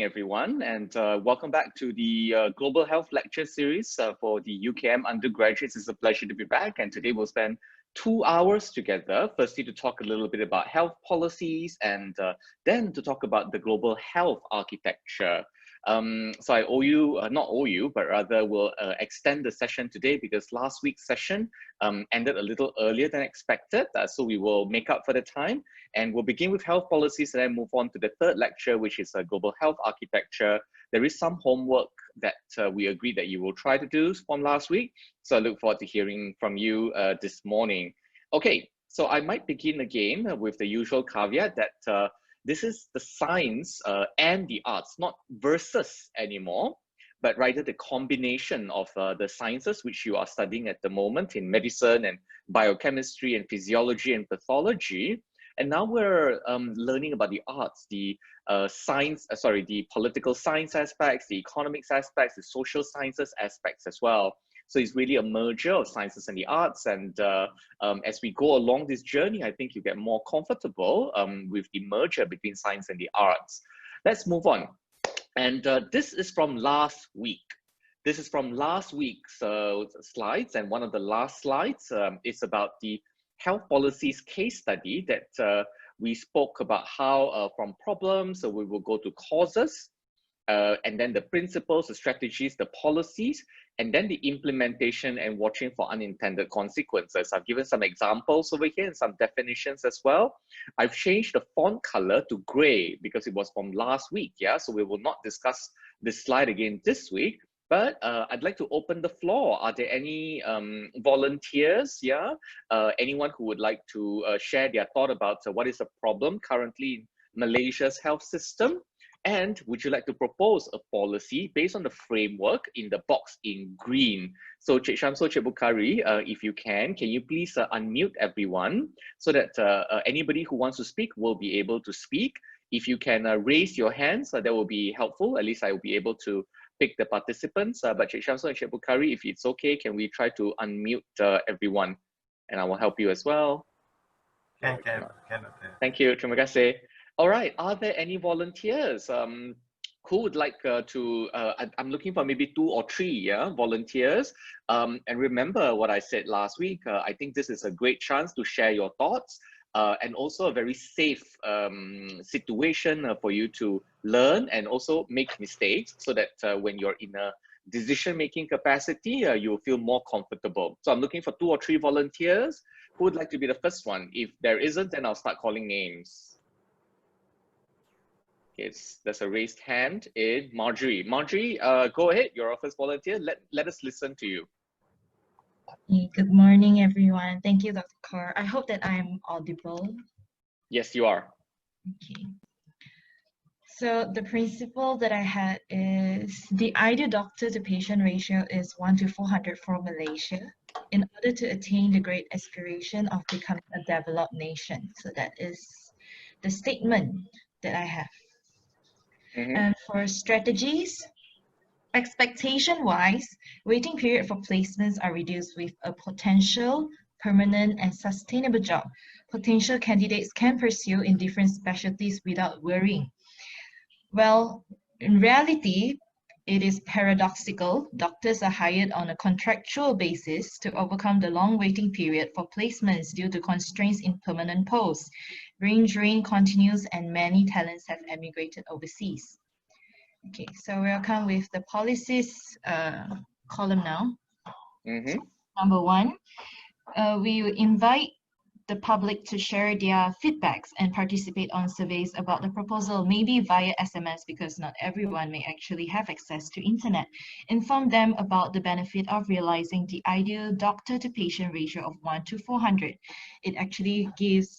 everyone, and welcome back to the Global Health Lecture Series for the UKM undergraduates. It's a pleasure to be back, and today we'll spend 2 hours together, firstly to talk a little bit about health policies, and then to talk about the global health architecture. So I owe you, not owe you, but rather will extend the session today because last week's session ended a little earlier than expected. So we will make up for the time, and we'll begin with health policies and then move on to the third lecture, which is global health architecture. There is some homework that we agreed that you will try to do from last week. So I look forward to hearing from you this morning. Okay, so I might begin again with the usual caveat that this is the science and the arts, not versus anymore, but rather the combination of the sciences which you are studying at the moment in medicine and biochemistry and physiology and pathology. And now we're learning about the arts, the the political science aspects, the economics aspects, the social sciences aspects as well. So it's really a merger of sciences and the arts. And as we go along this journey, I think you get more comfortable with the merger between science and the arts. Let's move on. And this is from last week. This is from last week's slides. And one of the last slides is about the health policies case study that we spoke about how from problems, so we will go to causes, and then the principles, the strategies, the policies, and then the implementation and watching for unintended consequences. I've given some examples over here and some definitions as well. I've changed the font color to gray because it was from last week, yeah? So we will not discuss this slide again this week, but I'd like to open the floor. Are there any volunteers, yeah? Anyone who would like to share their thought about what is the problem currently in Malaysia's health system? And would you like to propose a policy based on the framework in the box in green? So Cik Shamsul, Cik Bukhari, if you can you please unmute everyone so that anybody who wants to speak will be able to speak. If you can raise your hands, that will be helpful. At least I will be able to pick the participants. But Cik Shamsul and Cik Bukhari, if it's okay, can we try to unmute everyone? And I will help you as well. Can. Thank you, terima kasih. All right, are there any volunteers who would like to, I'm looking for maybe 2 or 3 volunteers. And remember what I said last week, I think this is a great chance to share your thoughts and also a very safe situation for you to learn and also make mistakes so that when you're in a decision-making capacity, you'll feel more comfortable. So I'm looking for 2 or 3 volunteers. Who would like to be the first one? If there isn't, then I'll start calling names. There's a raised hand in Marjorie. Marjorie, go ahead. You're our first volunteer. Let us listen to you. Good morning, everyone. Thank you, Dr. Kaur. I hope that I'm audible. Yes, you are. Okay. So the principle that I had is the ideal doctor-to-patient ratio is 1 to 400 for Malaysia in order to attain the great aspiration of becoming a developed nation. So that is the statement that I have. And for strategies, expectation-wise, waiting period for placements are reduced with a potential, permanent, and sustainable job. Potential candidates can pursue in different specialties without worrying. Well, in reality, it is paradoxical. Doctors are hired on a contractual basis to overcome the long waiting period for placements due to constraints in permanent posts. Brain drain continues and many talents have emigrated overseas. Okay, so we'll come with the policies column now. Number 1, we invite the public to share their feedbacks and participate on surveys about the proposal, maybe via SMS because not everyone may actually have access to internet. Inform them about the benefit of realizing the ideal doctor-to-patient ratio of 1 to 400. It actually gives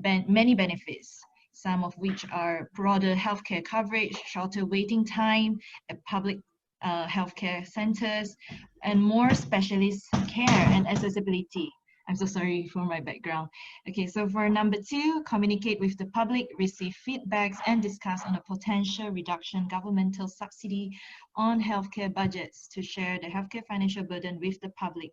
many benefits, some of which are broader healthcare coverage, shorter waiting time at public healthcare centers, and more specialist care and accessibility. I'm so sorry for my background. Okay, so for number 2, communicate with the public, receive feedbacks, and discuss on a potential reduction governmental subsidy on healthcare budgets to share the healthcare financial burden with the public.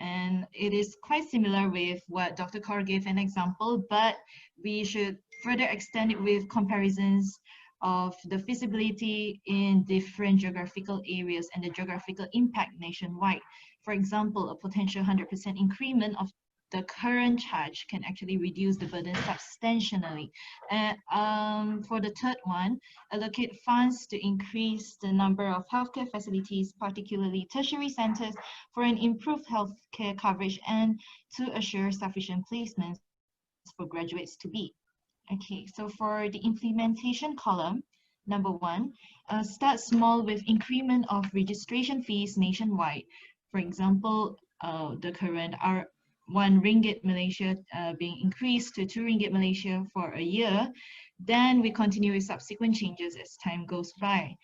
And it is quite similar with what Dr. Kaur gave an example, but we should further extend it with comparisons of the feasibility in different geographical areas and the geographical impact nationwide. For example, a potential 100% increment of the current charge can actually reduce the burden substantially. And for the third one, allocate funds to increase the number of healthcare facilities, particularly tertiary centers, for an improved healthcare coverage and to assure sufficient placements for graduates to be. Okay, so for the implementation column, number one, start small with increment of registration fees nationwide. For example, the current R1 ringgit Malaysia being increased to 2 ringgit Malaysia for a year. Then we continue with subsequent changes as time goes by.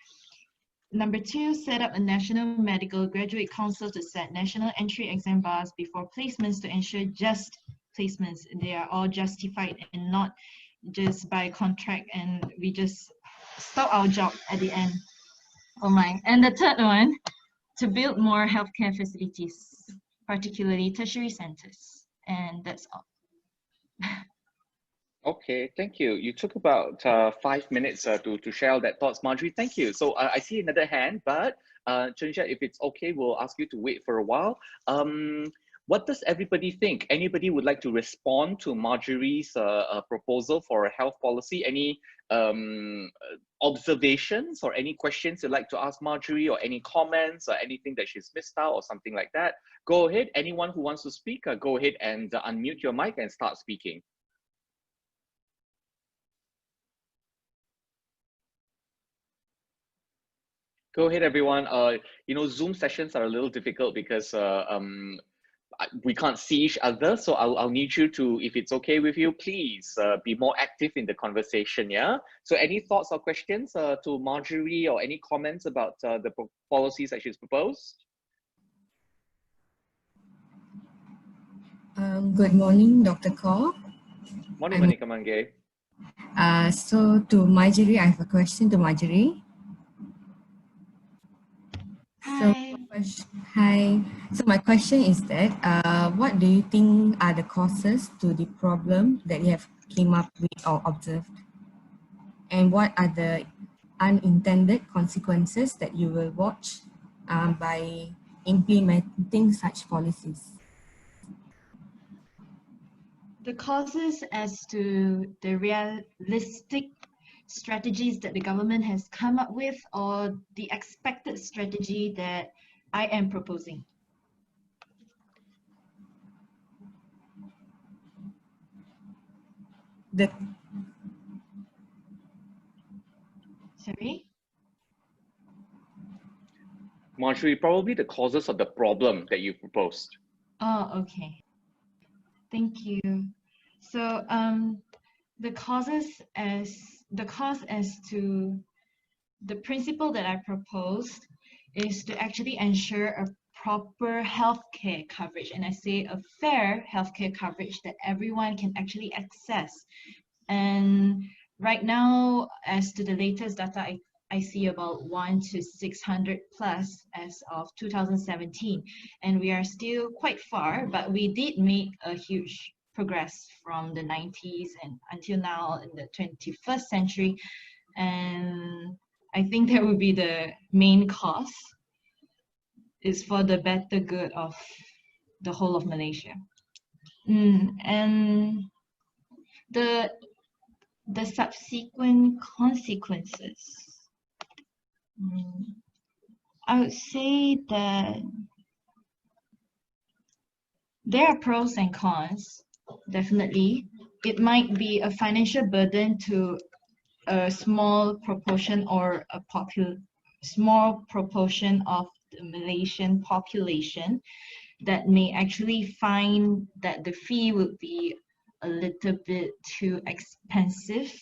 Number two, set up a National Medical Graduate Council to set national entry exam bars before placements to ensure just placements. They are all justified and not just by contract, and we just stop our job at the end. Oh my. And the third one, to build more healthcare facilities, particularly tertiary centers. And that's all. Okay, thank you. You took about 5 minutes to share all that thoughts, Marjorie. Thank you. So I see another hand, but Chanisha, if it's okay, we'll ask you to wait for a while. What does everybody think? Anybody would like to respond to Marjorie's proposal for a health policy? Any observations or any questions you'd like to ask Marjorie, or any comments or anything that she's missed out or something like that? Go ahead. Anyone who wants to speak, go ahead and unmute your mic and start speaking. Go ahead, everyone. You know, Zoom sessions are a little difficult because we can't see each other. So I'll need you to, if it's okay with you, please be more active in the conversation, yeah? So any thoughts or questions to Marjorie, or any comments about the policies that she's proposed? Good morning, Dr. Kaur. Morning, Monica Mange. So to Marjorie, I have a question to Marjorie. Hi. Hi. So my question is that, what do you think are the causes to the problem that you have came up with or observed? And what are the unintended consequences that you will watch by implementing such policies? The causes as to the realistic strategies that the government has come up with, or the expected strategy that I am proposing? Sorry? Marjorie, probably the causes of the problem that you proposed. Oh, okay. Thank you. So the cause as to the principle that I proposed is to actually ensure a proper healthcare coverage, and I say a fair healthcare coverage that everyone can actually access. And right now, as to the latest data, I see about 1 to 600 plus as of 2017, and we are still quite far, but we did make a huge progress from the 90s and until now in the 21st century. And I think that would be the main cause, is for the better good of the whole of Malaysia. And the subsequent consequences, I would say that there are pros and cons, definitely. It might be a financial burden to a small proportion or a small proportion of the Malaysian population that may actually find that the fee would be a little bit too expensive,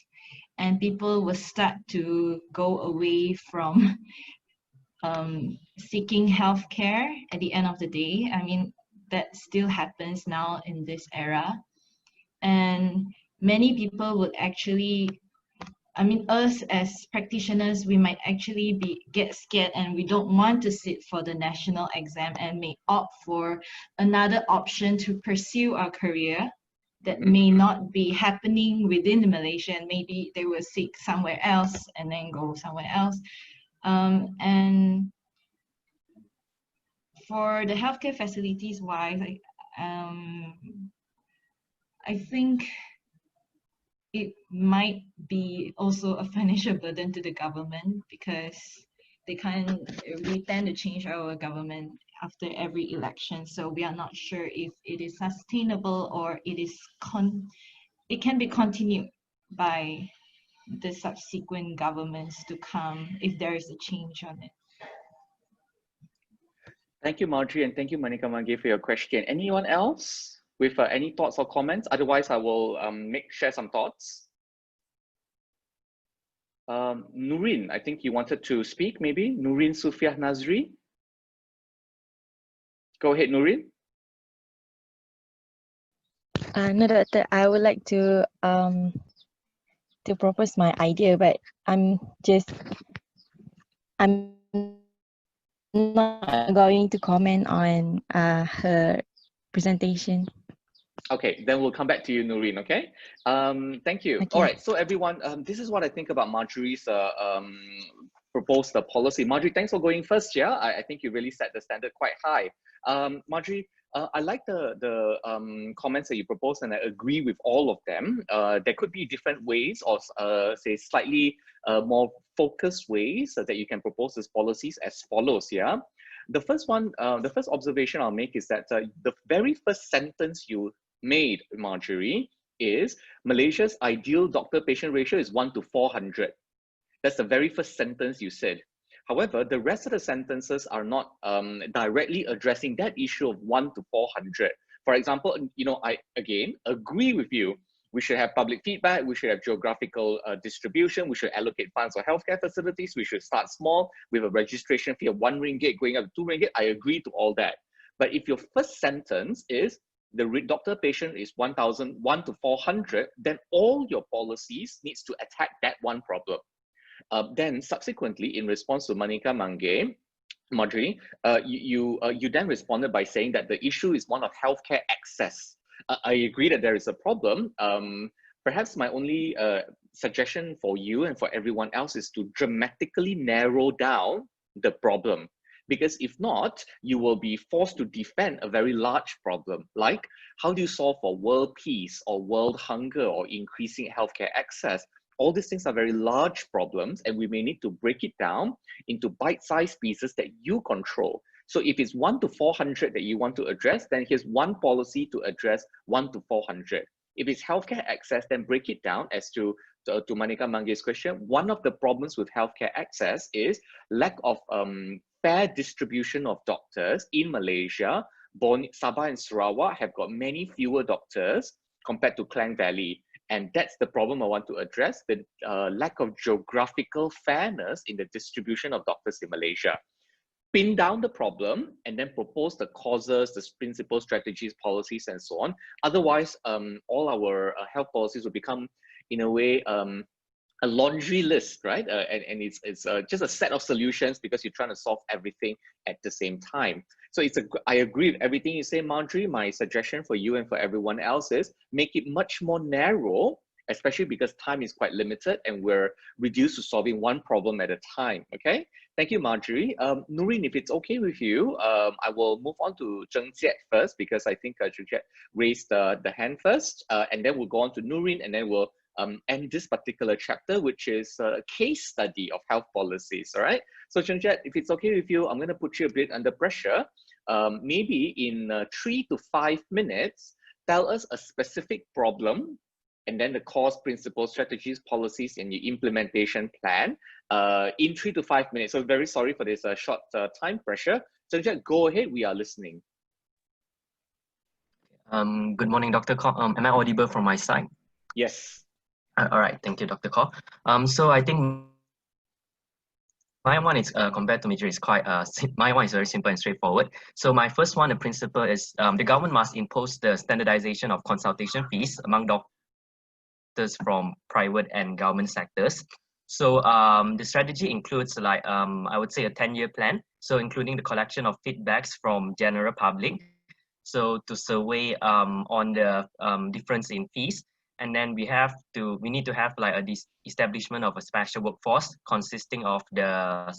and people will start to go away from seeking healthcare at the end of the day. I mean, that still happens now in this era. And many people would actually, I mean, us as practitioners, we might actually get scared, and we don't want to sit for the national exam and may opt for another option to pursue our career. that may not be happening within Malaysia, and maybe they will seek somewhere else and then go somewhere else. And for the healthcare facilities wise, I think it might be also a financial burden to the government, because we tend to change our government after every election. So we are not sure if it is sustainable or it can be continued by the subsequent governments to come if there is a change on it. Thank you, Marjorie, and thank you, Manika Mangay, for your question. Anyone else with any thoughts or comments? Otherwise, I will share some thoughts. Nurin, I think you wanted to speak, maybe? Nurin Sufiah Nazri? Go ahead, Nurin. No, Doctor, I would like to propose my idea, but I'm not going to comment on her presentation. Okay, then we'll come back to you, Nurin, okay? Thank you. Okay. All right, so everyone, this is what I think about Marjorie's proposed policy. Marjorie, thanks for going first, yeah? I think you really set the standard quite high. Marjorie, I like the comments that you proposed, and I agree with all of them. There could be different ways, or say slightly more focused ways that you can propose these policies as follows, yeah? The first one, the first observation I'll make is that the very first sentence you made, Marjorie, is Malaysia's ideal doctor-patient ratio is 1 to 400. That's the very first sentence you said. However, the rest of the sentences are not directly addressing that issue of 1 to 400. For example, you know, I again agree with you. We should have public feedback. We should have geographical distribution. We should allocate funds for healthcare facilities. We should start small with a registration fee of 1 ringgit going up to 2 ringgit. I agree to all that. But if your first sentence is the doctor-patient is 1 to 400, then all your policies needs to attack that one problem. Then subsequently, in response to Manika Mangay, Marjorie, you then responded by saying that the issue is one of healthcare access. I agree that there is a problem. Perhaps my only suggestion for you and for everyone else is to dramatically narrow down the problem. Because if not, you will be forced to defend a very large problem, like how do you solve for world peace or world hunger or increasing healthcare access? All these things are very large problems, and we may need to break it down into bite-sized pieces that you control. So if it's 1 to 400 that you want to address, then here's one policy to address 1 to 400. If it's healthcare access, then break it down as to Manika Mangay's question. One of the problems with healthcare access is lack of fair distribution of doctors in Malaysia. Sabah and Sarawak have got many fewer doctors compared to Klang Valley. And that's the problem I want to address, the lack of geographical fairness in the distribution of doctors in Malaysia. Pin down the problem and then propose the causes, the principles, strategies, policies, and so on. Otherwise, all our health policies will become, in a way, a laundry list, right? And it's just a set of solutions because you're trying to solve everything at the same time. So I agree with everything you say, Marjorie. My suggestion for you and for everyone else is make it much more narrow, especially because time is quite limited and we're reduced to solving one problem at a time, okay? Thank you, Marjorie. Nurin, if it's okay with you, I will move on to Zheng Jiet first because I think Zheng Jiet raised the hand first, and then we'll go on to Nurin, and then we'll end this particular chapter, which is a case study of health policies, all right? So Zheng Jiet, if it's okay with you, I'm gonna put you a bit under pressure. Maybe in 3 to 5 minutes, tell us a specific problem, and then the cause, principles, strategies, policies, and your implementation plan in 3 to 5 minutes. So very sorry for this short time pressure. Zheng Jiet, go ahead, we are listening. Good morning, Dr. Koh. Am I audible from my side? Yes. All right, thank you, Dr. Koh. So I think my one is compared to Major is quite my one is very simple and straightforward. So my first one, the principle is the government must impose the standardization of consultation fees among doctors from private and government sectors. So the strategy includes like I would say a 10-year plan. So including the collection of feedbacks from general public. So to survey on the difference in fees, and then we need to have like a establishment of a special workforce consisting of the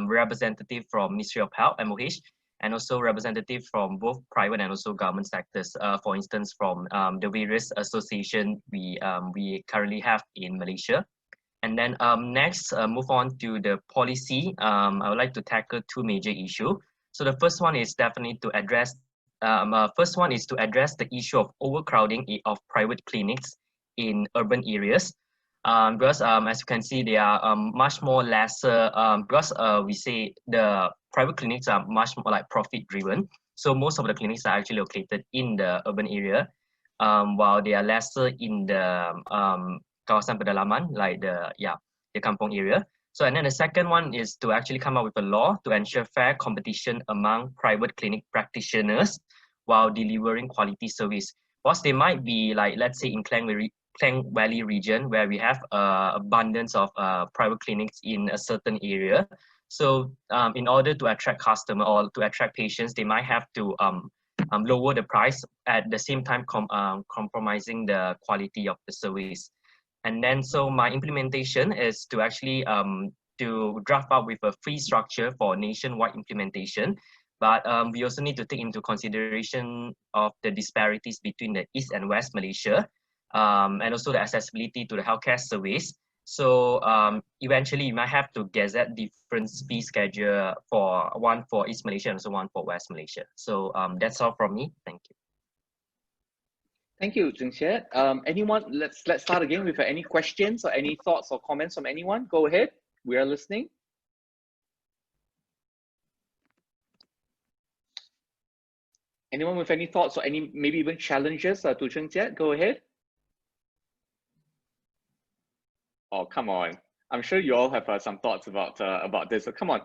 representative from Ministry of Health, MOH, and also representative from both private and also government sectors. For instance, from the various association we currently have in Malaysia. And then next, move on to the policy. I would like to tackle two major issues. So the first one is definitely to address. The issue of overcrowding of private clinics in urban areas. Because as you can see, they are much more lesser. Because we say the private clinics are much more like profit driven. So most of the clinics are actually located in the urban area, while they are lesser in the kawasan pedalaman, like the kampung area. So, and then the second one is to actually come up with a law to ensure fair competition among private clinic practitioners while delivering quality service. Whilst they might be like, let's say in Klang Valley region, where we have abundance of private clinics in a certain area. So in order to attract customer or to attract patients, they might have to lower the price at the same time compromising the quality of the service. And then, so my implementation is to actually to draft up with a fee structure for nationwide implementation. But we also need to take into consideration of the disparities between the East and West Malaysia, and also the accessibility to the healthcare service. So eventually, you might have to gazette different fee schedule for one for East Malaysia and also one for West Malaysia. So that's all from me. Thank you. Thank you, Zheng Jie. Anyone? Let's start again with any questions or any thoughts or comments from anyone. Go ahead. We are listening. Anyone with any thoughts or any maybe even challenges to Zheng Jie? Go ahead. Oh, come on. I'm sure you all have some thoughts about this. So come on,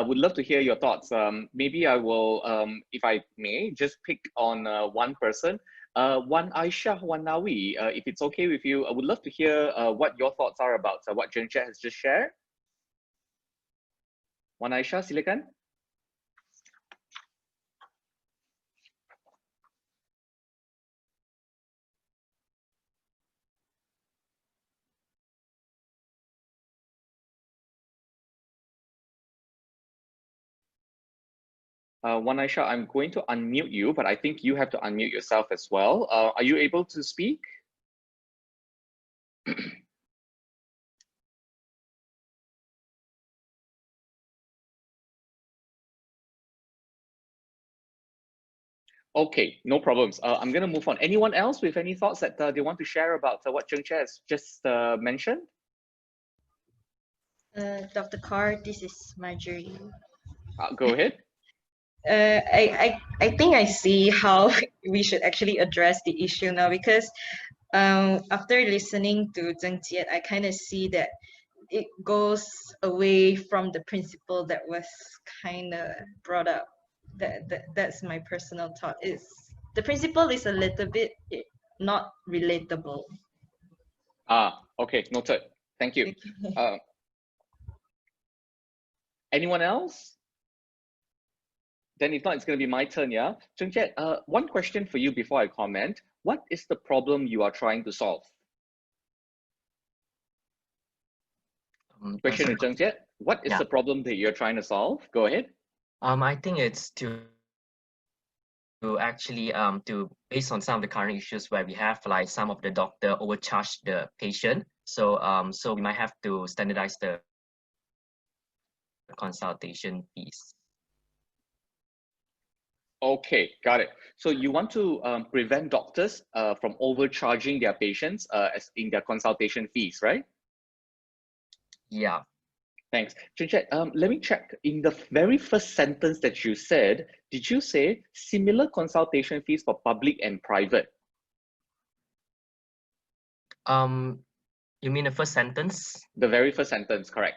would love to hear your thoughts. Maybe I will, if I may, just pick on one person. Wan Aisyah, Wan Nawi, if it's okay with you, I would love to hear what your thoughts are about what Zheng Jie has just shared. Wan Aisyah, silakan. Wan Aisyah, I'm going to unmute you, but I think you have to unmute yourself as well. Are you able to speak? Okay, no problems. I'm going to move on. Anyone else with any thoughts that they want to share about what Zheng Jie has just mentioned? Dr. Carr, this is Marjorie. Go ahead. I think I see how we should actually address the issue now, because after listening to Zheng Jie, I kind of see that it goes away from the principle that was kind of brought up. That's my personal thought. The principle is a little bit not relatable. Okay, noted. Thank you. Anyone else? Then if not, it's going to be my turn, yeah? Zheng Jie, one question for you before I comment. What is the problem you are trying to solve? Question to Zheng Jie. What is the problem that you're trying to solve? Go ahead. I think it's to actually based on some of the current issues where we have like some of the doctor overcharge the patient. So so we might have to standardize the consultation fees. Okay, got it. So you want to prevent doctors from overcharging their patients as in their consultation fees, right? Yeah. Thanks. Zheng Jie, let me check. In the very first sentence that you said, did you say similar consultation fees for public and private? You mean the first sentence? The very first sentence, correct.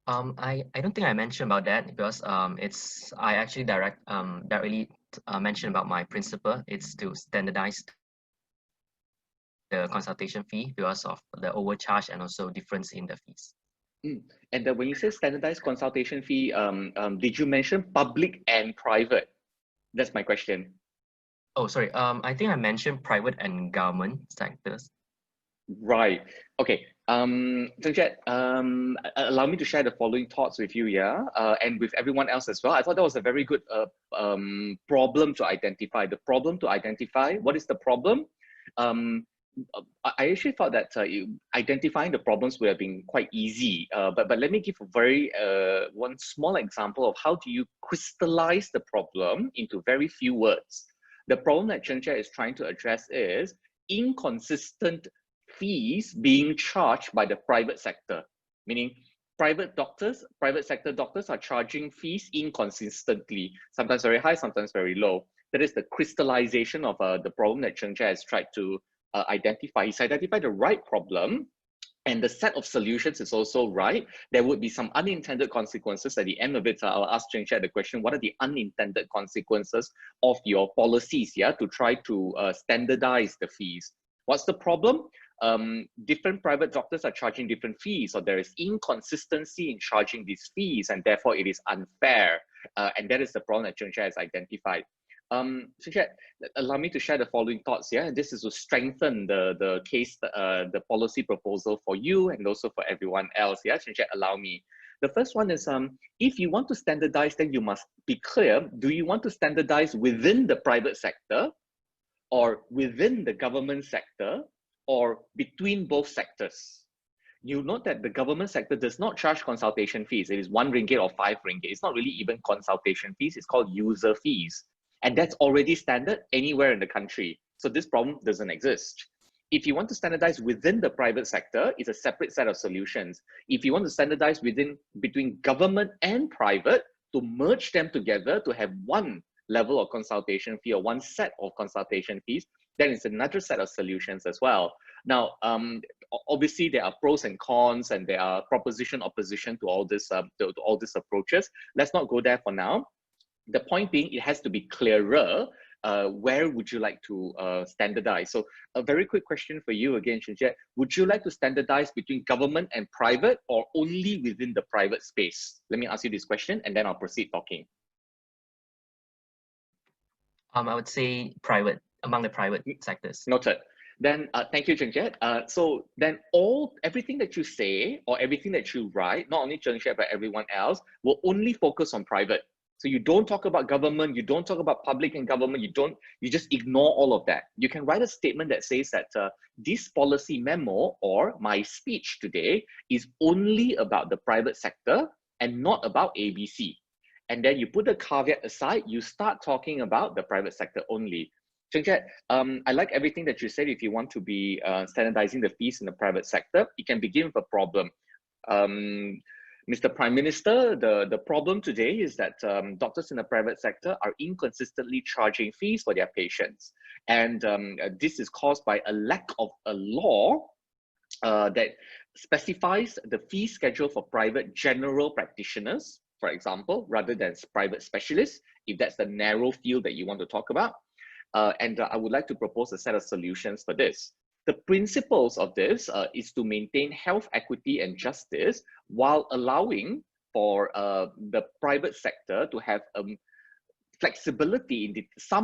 I don't think I mentioned about that because I actually directly mentioned about my principle. It's to standardize the consultation fee because of the overcharge and also difference in the fees. And when you say standardized consultation fee, did you mention public and private? That's my question. Oh, sorry. I think I mentioned private and government sectors. Right. Okay. Zheng Jie, allow me to share the following thoughts with you, yeah, and with everyone else as well. I thought that was a very good problem to identify. The problem to identify. What is the problem? I actually thought that identifying the problems would have been quite easy, but let me give a very one small example of how do you crystallize the problem into very few words. The problem that Zheng Jie is trying to address is inconsistent fees being charged by the private sector, meaning private sector doctors are charging fees inconsistently, sometimes very high, sometimes very low. That is the crystallization of the problem that Zheng Jie has tried to identify. He's identified the right problem, and the set of solutions is also right. There would be some unintended consequences at the end of it. So I'll ask Zheng Jie the question, what are the unintended consequences of your policies, yeah, to try to standardize the fees? What's the problem? Different private doctors are charging different fees, or there is inconsistency in charging these fees, and therefore it is unfair. And that is the problem that Zheng Jie has identified. Zheng Jie, allow me to share the following thoughts. Yeah, this is to strengthen the case, the policy proposal for you and also for everyone else. Yeah, Zheng Jie, allow me. The first one is if you want to standardize, then you must be clear. Do you want to standardize within the private sector, or within the government sector, or between both sectors? You note that the government sector does not charge consultation fees. It is RM1 or RM5. It's not really even consultation fees. It's called user fees. And that's already standard anywhere in the country. So this problem doesn't exist. If you want to standardize within the private sector, it's a separate set of solutions. If you want to standardize between government and private, to merge them together to have one level of consultation fee or one set of consultation fees, then it's another set of solutions as well. Now, obviously there are pros and cons, and there are proposition, opposition to all this, to all these approaches. Let's not go there for now. The point being, it has to be clearer. Where would you like to standardize? So a very quick question for you again, Zheng Jie. Would you like to standardize between government and private, or only within the private space? Let me ask you this question, and then I'll proceed talking. I would say private, among the private sectors. Noted. Then thank you, Zheng Jie. So then everything that you say or everything that you write, not only Zheng Jie but everyone else, will only focus on private. So you don't talk about government, you don't talk about public and government, you just ignore all of that. You can write a statement that says that this policy memo or my speech today is only about the private sector and not about ABC. And then you put the caveat aside, you start talking about the private sector only. Zheng Jie, I like everything that you said. If you want to be standardizing the fees in the private sector, it can begin with a problem. Mr. Prime Minister, the problem today is that doctors in the private sector are inconsistently charging fees for their patients. And this is caused by a lack of a law that specifies the fee schedule for private general practitioners, for example, rather than private specialists, if that's the narrow field that you want to talk about. And I would like to propose a set of solutions for this. The principles of this is to maintain health equity and justice while allowing for the private sector to have some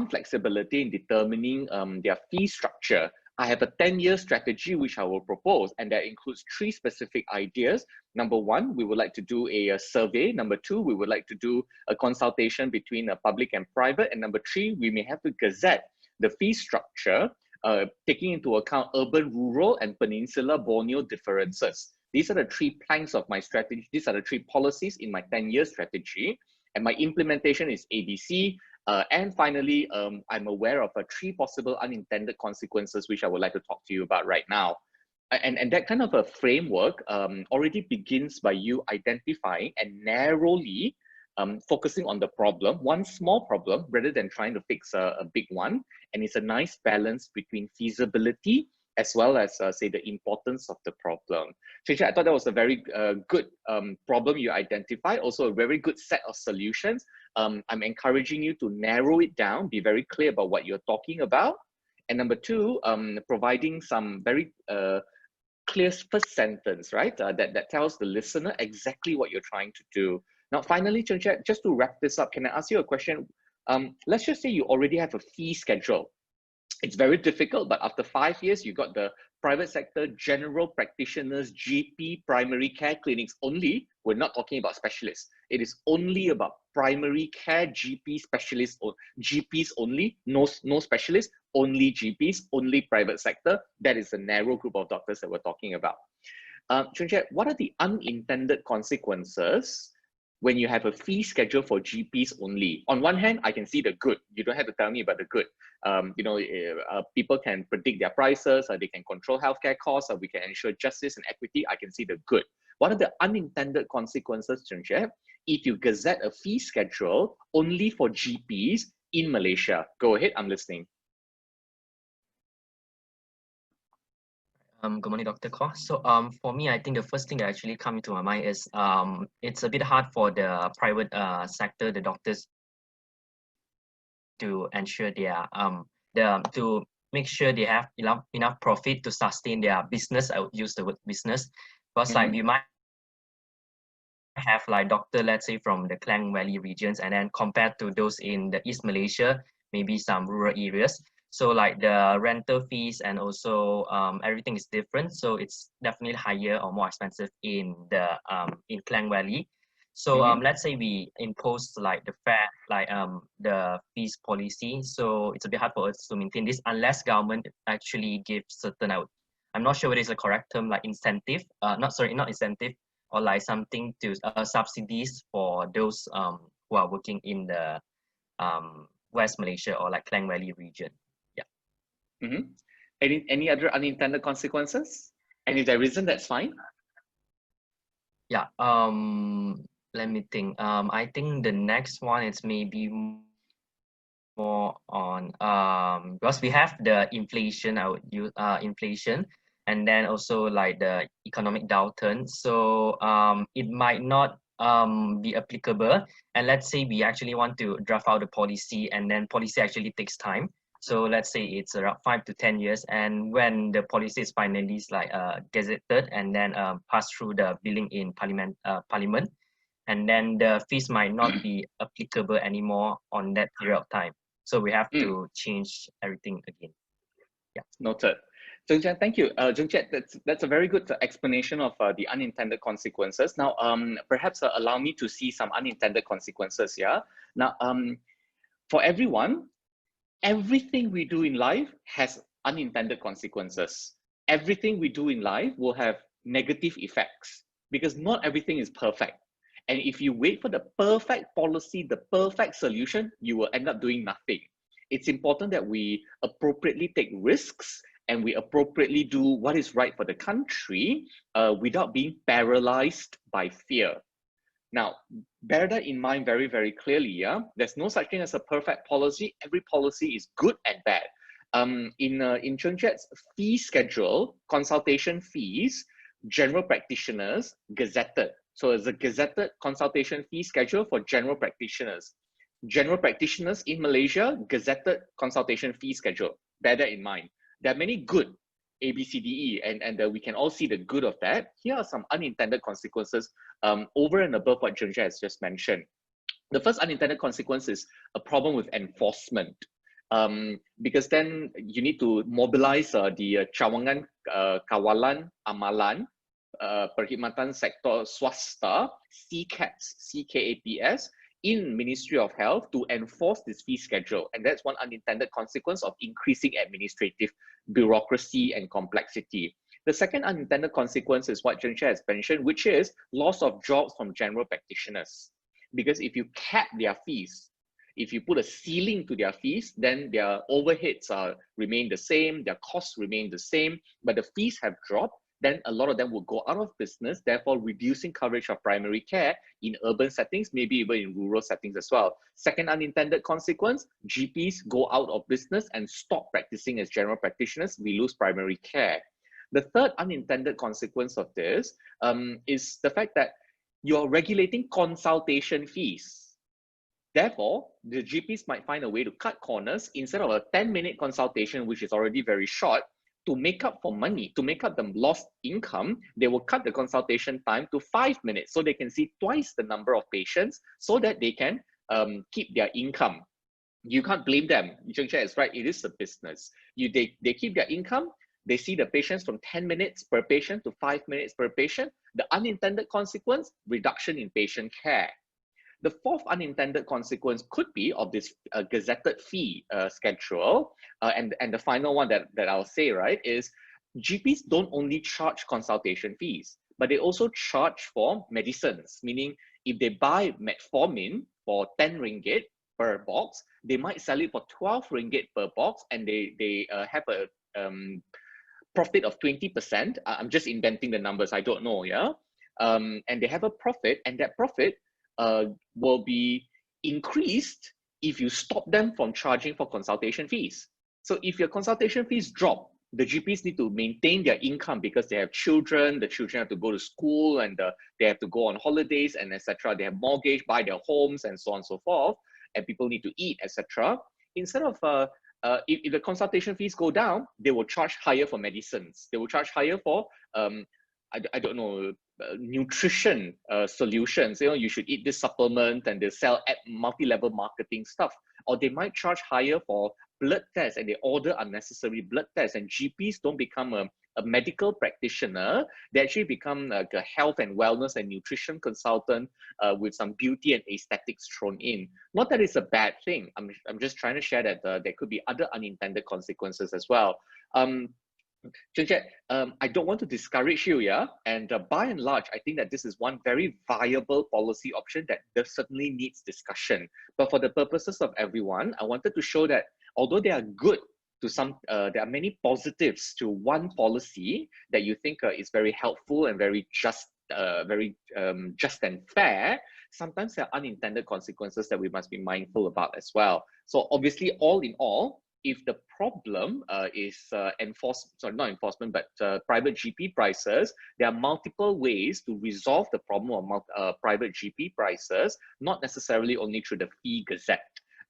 flexibility in determining their fee structure. I have a 10-year strategy which I will propose, and that includes 3 specific ideas. Number 1, we would like to do a survey. Number 2, we would like to do a consultation between public and private. And number 3, we may have to gazette the fee structure, taking into account urban, rural, and peninsular Borneo differences. These are the 3 planks of my strategy. These are the 3 policies in my 10-year strategy. And my implementation is ABC. And finally, I'm aware of 3 possible unintended consequences, which I would like to talk to you about right now. And that kind of a framework already begins by you identifying and narrowly focusing on the problem, one small problem, rather than trying to fix a big one. And it's a nice balance between feasibility as well as, say, the importance of the problem. Zheng Jie, I thought that was a very good problem you identified, also a very good set of solutions. I'm encouraging you to narrow it down, be very clear about what you're talking about. And number 2, providing some very clear first sentence, right? That tells the listener exactly what you're trying to do. Now, finally, Zheng Jie, just to wrap this up, can I ask you a question? Let's just say you already have a fee schedule. It's very difficult, but after 5 years, you got the private sector general practitioners, GP, primary care clinics only. We're not talking about specialists. It is only about primary care GP specialists or GPs only, no specialists, only GPs, only private sector. That is the narrow group of doctors that we're talking about. Chun Chet, what are the unintended consequences when you have a fee schedule for GPs only? On one hand, I can see the good. You don't have to tell me about the good. People can predict their prices, they can control healthcare costs, we can ensure justice and equity. I can see the good. What are the unintended consequences, Chun Chet, if you gazette a fee schedule only for GPs in Malaysia? Go ahead, I'm listening. Good morning, Dr. Koh. So for me, I think the first thing that actually comes to my mind is it's a bit hard for the private sector, the doctors, to ensure to make sure they have enough profit to sustain their business. I would use the word business, because like you might have like doctor, let's say from the Klang Valley regions, and then compared to those in the East Malaysia, maybe some rural areas. So like the rental fees and also everything is different. So it's definitely higher or more expensive in the in Klang Valley. So let's say we impose like the the fees policy. So it's a bit hard for us to maintain this unless government actually gives certain, I'm not sure whether it's a correct term, like incentive, not incentive, or like something to subsidies for those who are working in the West Malaysia or like Klang Valley region. Any other unintended consequences? And if there isn't, that's fine. Yeah. Let me think. I think the next one is maybe more on because we have the inflation. I would use inflation, and then also like the economic downturn. So it might not be applicable. And let's say we actually want to draft out the policy, and then policy actually takes time. So let's say it's around 5 to 10 years, and when the policy is finally gazetted and then passed through the billing in parliament, and then the fees might not be applicable anymore on that period of time. So we have to change everything again. Yeah. Noted. Zheng Jian, thank you. Zheng Jian, that's a very good explanation of the unintended consequences. Now, perhaps allow me to see some unintended consequences. Yeah. Now, for everyone, everything we do in life has unintended consequences. Everything we do in life will have negative effects because not everything is perfect. And if you wait for the perfect policy, the perfect solution, you will end up doing nothing. It's important that we appropriately take risks and we appropriately do what is right for the country without being paralyzed by fear. Now, bear that in mind very, very clearly. Yeah, there's no such thing as a perfect policy. Every policy is good and bad. In Chun Chet's fee schedule, consultation fees, general practitioners gazetted. So it's a gazetted consultation fee schedule for general practitioners. General practitioners in Malaysia, gazetted consultation fee schedule. Bear that in mind. There are many good A, B, C, D, E, and we can all see the good of that. Here are some unintended consequences over and above what Chun Chet has just mentioned. The first unintended consequence is a problem with enforcement. Because then you need to mobilize the Cawangan Kawalan Amalan Perkhidmatan Sektor Swasta, CKAPS, in Ministry of Health to enforce this fee schedule. And that's one unintended consequence of increasing administrative bureaucracy and complexity. The second unintended consequence is what Chun Chet has mentioned, which is loss of jobs from general practitioners. Because if you cap their fees, if you put a ceiling to their fees, then their overheads remain the same, their costs remain the same, but the fees have dropped, then a lot of them will go out of business, therefore reducing coverage of primary care in urban settings, maybe even in rural settings as well. Second unintended consequence, GPs go out of business and stop practicing as general practitioners, we lose primary care. The third unintended consequence of this is the fact that you're regulating consultation fees. Therefore, the GPs might find a way to cut corners. Instead of a 10-minute consultation, which is already very short, to make up for money, to make up the lost income, they will cut the consultation time to 5 minutes so they can see twice the number of patients so that they can keep their income. You can't blame them. Zheng Jie is right. It is a business. They keep their income. They see the patients from 10 minutes per patient to 5 minutes per patient. The unintended consequence, reduction in patient care. The fourth unintended consequence could be of this gazetted fee schedule. And the final one that I'll say, right, is GPs don't only charge consultation fees, but they also charge for medicines, meaning if they buy metformin for 10 ringgit per box, they might sell it for 12 ringgit per box, and they have a profit of 20%. I'm just inventing the numbers, I don't know, yeah? And they have a profit, and that profit will be increased if you stop them from charging for consultation fees. So if your consultation fees drop, the GPs need to maintain their income because they have children, the children have to go to school, and they have to go on holidays, and etc. They have mortgage, buy their homes, and so on and so forth, and people need to eat, etc. Instead of if the consultation fees go down, they will charge higher for medicines. They will charge higher for I don't know, nutrition solutions. You know, you should eat this supplement, and they sell at multi-level marketing stuff. Or they might charge higher for blood tests, and they order unnecessary blood tests. And GPs don't become a medical practitioner. They actually become like a health and wellness and nutrition consultant with some beauty and aesthetics thrown in. Not that it's a bad thing. I'm just trying to share that there could be other unintended consequences as well. Zheng Jie, I don't want to discourage you, yeah? And by and large, I think that this is one very viable policy option that certainly needs discussion. But for the purposes of everyone, I wanted to show that although they are good to some, there are many positives to one policy that you think is very helpful and very just and fair. Sometimes there are unintended consequences that we must be mindful about as well. So obviously, all in all, if the problem is not enforcement, but private GP prices, there are multiple ways to resolve the problem of private GP prices, not necessarily only through the fee gazette.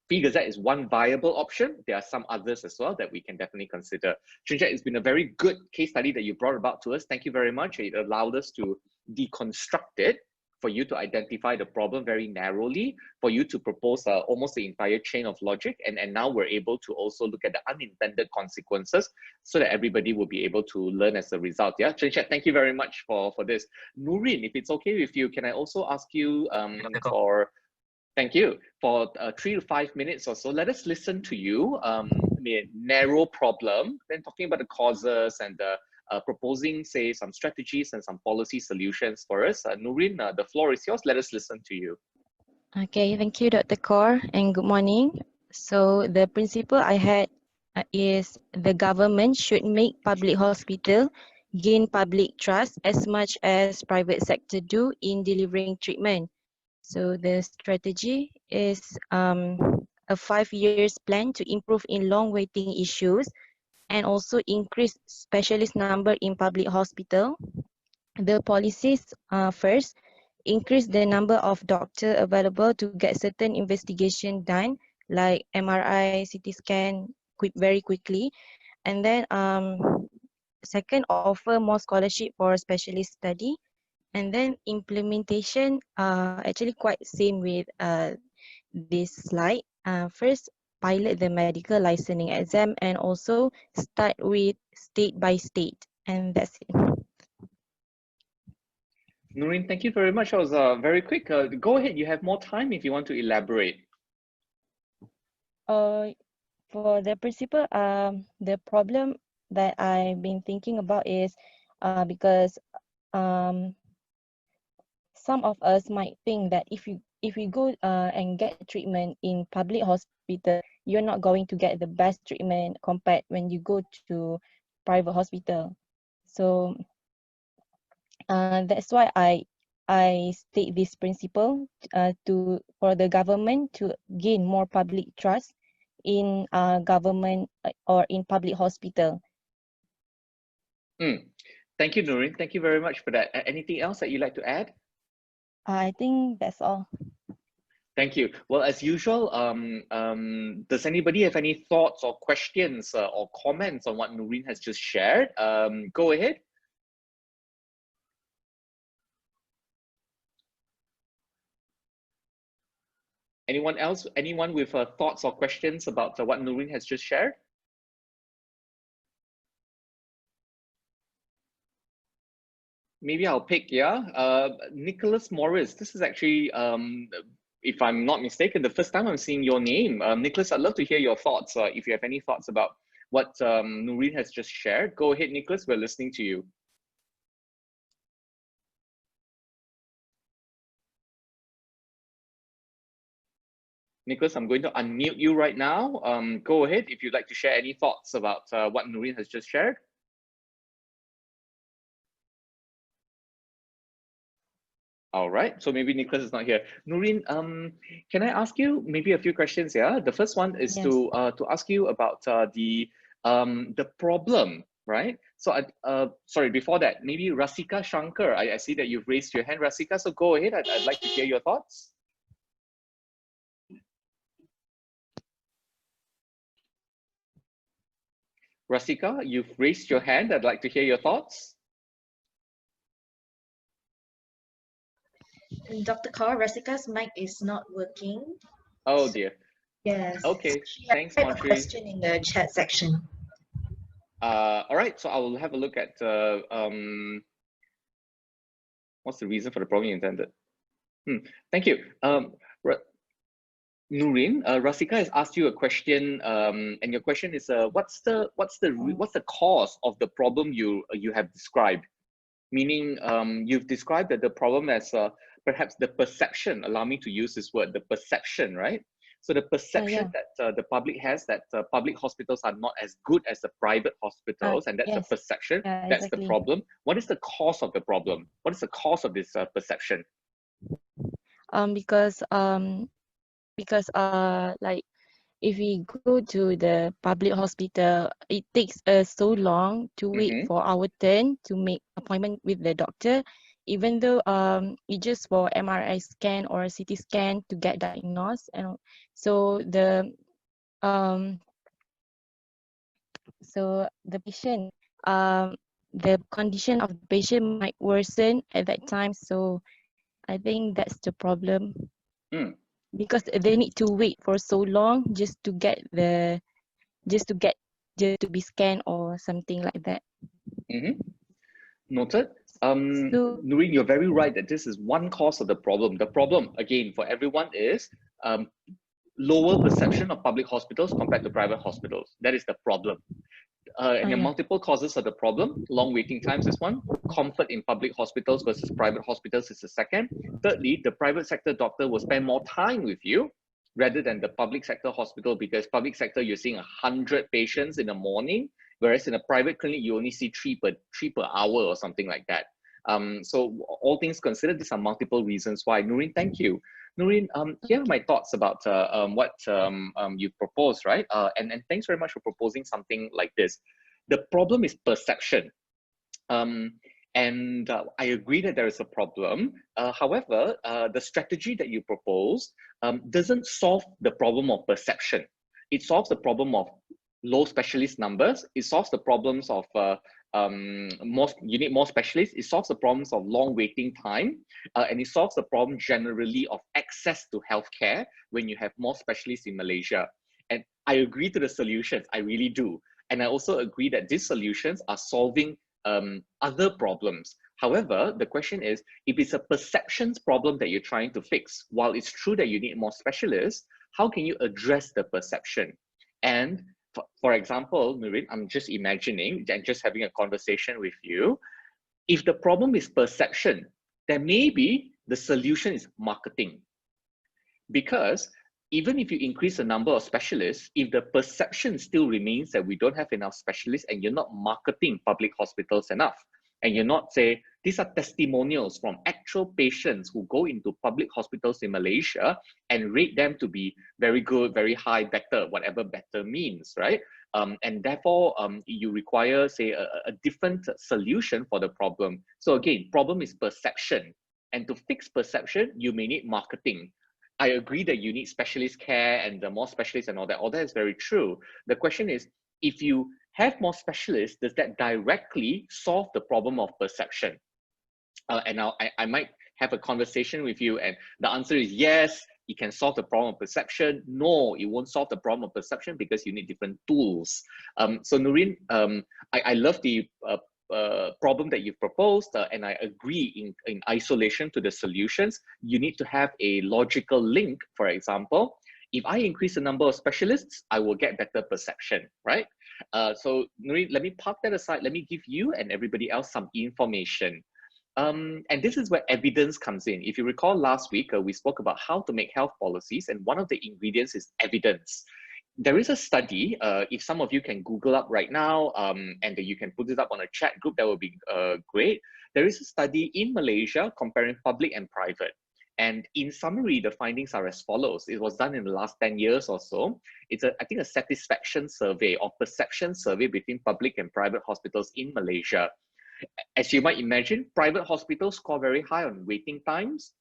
Fee gazette is one viable option. There are some others as well that we can definitely consider. Zheng Jie, it's been a very good case study that you brought about to us. Thank you very much. It allowed us to deconstruct it, for you to identify the problem very narrowly, for you to propose almost the entire chain of logic, and now we're able to also look at the unintended consequences so that everybody will be able to learn as a result. Yeah, Zheng Jie, thank you very much for this. Nurin, if it's okay with you, can I also ask you thank you, for 3 to 5 minutes or so, let us listen to you, narrow problem, then talking about the causes and proposing, say, some strategies and some policy solutions for us. Nurin, the floor is yours. Let us listen to you. Okay, thank you, Dr. Kaur, and good morning. So the principle I had is the government should make public hospital gain public trust as much as private sector do in delivering treatment. So the strategy is a 5 years plan to improve in long waiting issues and also increase specialist number in public hospital. The policies first, increase the number of doctor available to get certain investigation done, like MRI, CT scan, very quickly. And then second, offer more scholarship for specialist study. And then implementation, actually quite same with this slide. First, pilot the medical licensing exam and also start with state by state. And that's it. Nurin, thank you very much. That was very quick. Go ahead, you have more time if you want to elaborate. For the principle, the problem that I've been thinking about is because some of us might think that if you go and get treatment in public hospital, you're not going to get the best treatment compared when you go to private hospital. So that's why I state this principle for the government to gain more public trust in government or in public hospital. Thank you, Nurin. Thank you very much for that. Anything else that you'd like to add? I think that's all. Thank you. Well, as usual, does anybody have any thoughts or questions or comments on what Nurin has just shared? Go ahead. Anyone else? Anyone with thoughts or questions about what Noreen has just shared? Maybe I'll pick, Nicholas Morris. This is actually, if I'm not mistaken, the first time I'm seeing your name. Nicholas, I'd love to hear your thoughts. If you have any thoughts about what Noreen has just shared, go ahead, Nicholas, we're listening to you. Nicholas, I'm going to unmute you right now. Go ahead if you'd like to share any thoughts about what Noreen has just shared. All right, so maybe Nicholas is not here. Noreen, can I ask you maybe a few questions? Yeah, the first one is Yes. to ask you about the problem, right? So, sorry, before that, maybe Rasika Shankar. I see that you've raised your hand, Rasika. So go ahead. I'd like to hear your thoughts. Rasika, you've raised your hand. I'd like to hear your thoughts. Dr. Kaur, Rasika's mic is not working. Oh dear. Yes. Okay, She thanks, had a Marjorie. question in the chat section. All right, so I will have a look at what's the reason for the problem you intended. Thank you. Noreen, Rasika has asked you a question, and your question is, what's the cause of the problem you have described? Meaning, you've described that the problem as perhaps the perception. Allow me to use this word, the perception, right? So the perception that the public has that public hospitals are not as good as the private hospitals, and that's a Yes. perception. Yeah, That's exactly. the problem. What is the cause of the problem? What is the cause of this perception? Because like if we go to the public hospital, it takes us so long to wait for our turn to make appointment with the doctor, even though it's just for MRI scan or a CT scan to get diagnosed. And so the patient, the condition of the patient might worsen at that time. So I think that's the problem. Because they need to wait for so long just to be scanned or something like that. Noted. Noreen, you're very right that this is one cause of the problem. The problem, again, for everyone is lower perception of public hospitals compared to private hospitals. That is the problem. And there are multiple causes of the problem. Long waiting times is one. Comfort in public hospitals versus private hospitals is the second. Thirdly, the private sector doctor will spend more time with you rather than the public sector hospital, because public sector, you're seeing 100 patients in the morning, whereas in a private clinic, you only see three per hour or something like that. So all things considered, these are multiple reasons why. Noreen, thank you. Noreen, here are my thoughts about what you proposed, right? And thanks very much for proposing something like this. The problem is perception. And I agree that there is a problem. However, the strategy that you propose doesn't solve the problem of perception. It solves the problem of low specialist numbers. It solves the problems of you need more specialists. It solves the problems of long waiting time, and it solves the problem generally of access to healthcare when you have more specialists in Malaysia. And I agree to the solutions, I really do. And I also agree that these solutions are solving other problems. However, the question is, if it's a perceptions problem that you're trying to fix, while it's true that you need more specialists, how can you address the perception? And for example, Noreen, I'm just imagining and just having a conversation with you. If the problem is perception, then maybe the solution is marketing. Because even if you increase the number of specialists, if the perception still remains that we don't have enough specialists and you're not marketing public hospitals enough, and you're not say, these are testimonials from actual patients who go into public hospitals in Malaysia and rate them to be very good, very high, better, whatever better means, right? And therefore, you require, say, a different solution for the problem. So again, problem is perception. And to fix perception, you may need marketing. I agree that you need specialist care and the more specialists and all that is very true. The question is, if you have more specialists, does that directly solve the problem of perception? And now I might have a conversation with you, and the answer is yes, it can solve the problem of perception. No, it won't solve the problem of perception because you need different tools. So Noreen, I love the problem that you've proposed, and I agree in isolation to the solutions. You need to have a logical link. For example, if I increase the number of specialists, I will get better perception, right? So Noreen, let me park that aside. Let me give you and everybody else some information. And this is where evidence comes in. If you recall last week, we spoke about how to make health policies, and one of the ingredients is evidence. There is a study, if some of you can Google up right now, and you can put it up on a chat group, that would be great. There is a study in Malaysia comparing public and private. And in summary, the findings are as follows. It was done in the last 10 years or so. It's, I think, a satisfaction survey or perception survey between public and private hospitals in Malaysia. As you might imagine, private hospitals score very high on waiting times,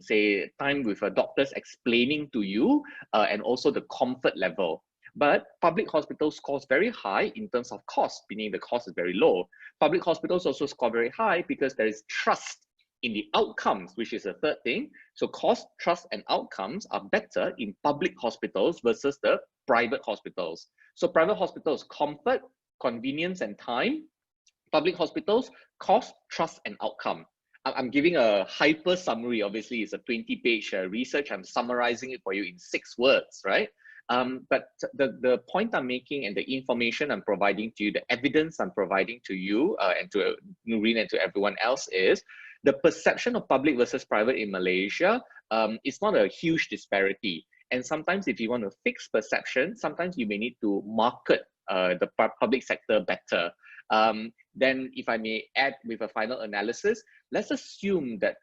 say time with doctors explaining to you, and also the comfort level. But public hospitals scores very high in terms of cost, meaning the cost is very low. Public hospitals also score very high because there is trust in the outcomes, which is the third thing. So cost, trust, and outcomes are better in public hospitals versus the private hospitals. So private hospitals, comfort, convenience, and time. Public hospitals, cost, trust, and outcome. I'm giving a hyper summary. Obviously, it's a 20-page research. I'm summarizing it for you in 6 words, right? But the point I'm making and the information I'm providing to you, the evidence I'm providing to you and to Noreen and to everyone else is the perception of public versus private in Malaysia is not a huge disparity. And sometimes if you want to fix perception, sometimes you may need to market the public sector better. Then if I may add with a final analysis, let's assume that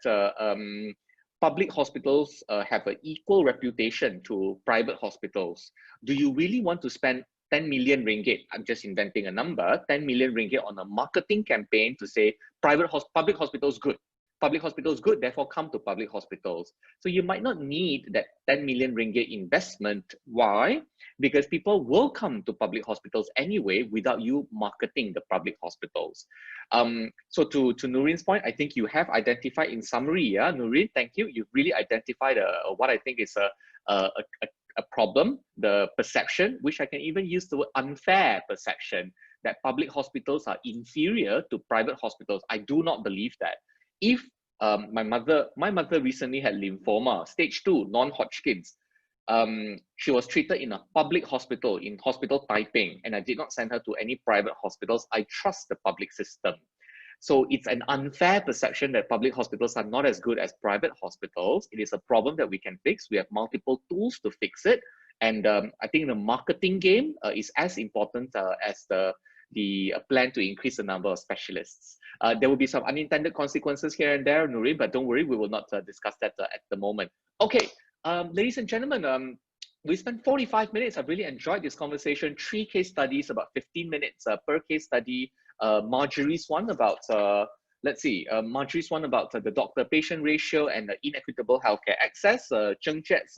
public hospitals have an equal reputation to private hospitals. Do you really want to spend 10 million ringgit, I'm just inventing a number, 10 million ringgit on a marketing campaign to say public hospitals good? Public hospitals good, therefore come to public hospitals. So you might not need that 10 million ringgit investment. Why? Because people will come to public hospitals anyway without you marketing the public hospitals. So to Noreen's point, I think you have identified in summary, yeah, Noreen, thank you. You've really identified what I think is a problem, the perception, which I can even use the word unfair perception, that public hospitals are inferior to private hospitals. I do not believe that. If my mother recently had lymphoma, stage 2, non-Hodgkin's. She was treated in a public hospital in Hospital Taiping, and I did not send her to any private hospitals. I trust the public system. So it's an unfair perception that public hospitals are not as good as private hospitals. It is a problem that we can fix. We have multiple tools to fix it. And I think the marketing game is as important as the plan to increase the number of specialists. There will be some unintended consequences here and there, Noreen, but don't worry, we will not discuss that at the moment. Okay, ladies and gentlemen, we spent 45 minutes. I've really enjoyed this conversation. 3 case studies, about 15 minutes per case study. Marjorie's one about, Marjorie's one about the doctor-patient ratio and the inequitable healthcare access. Zheng Jiet's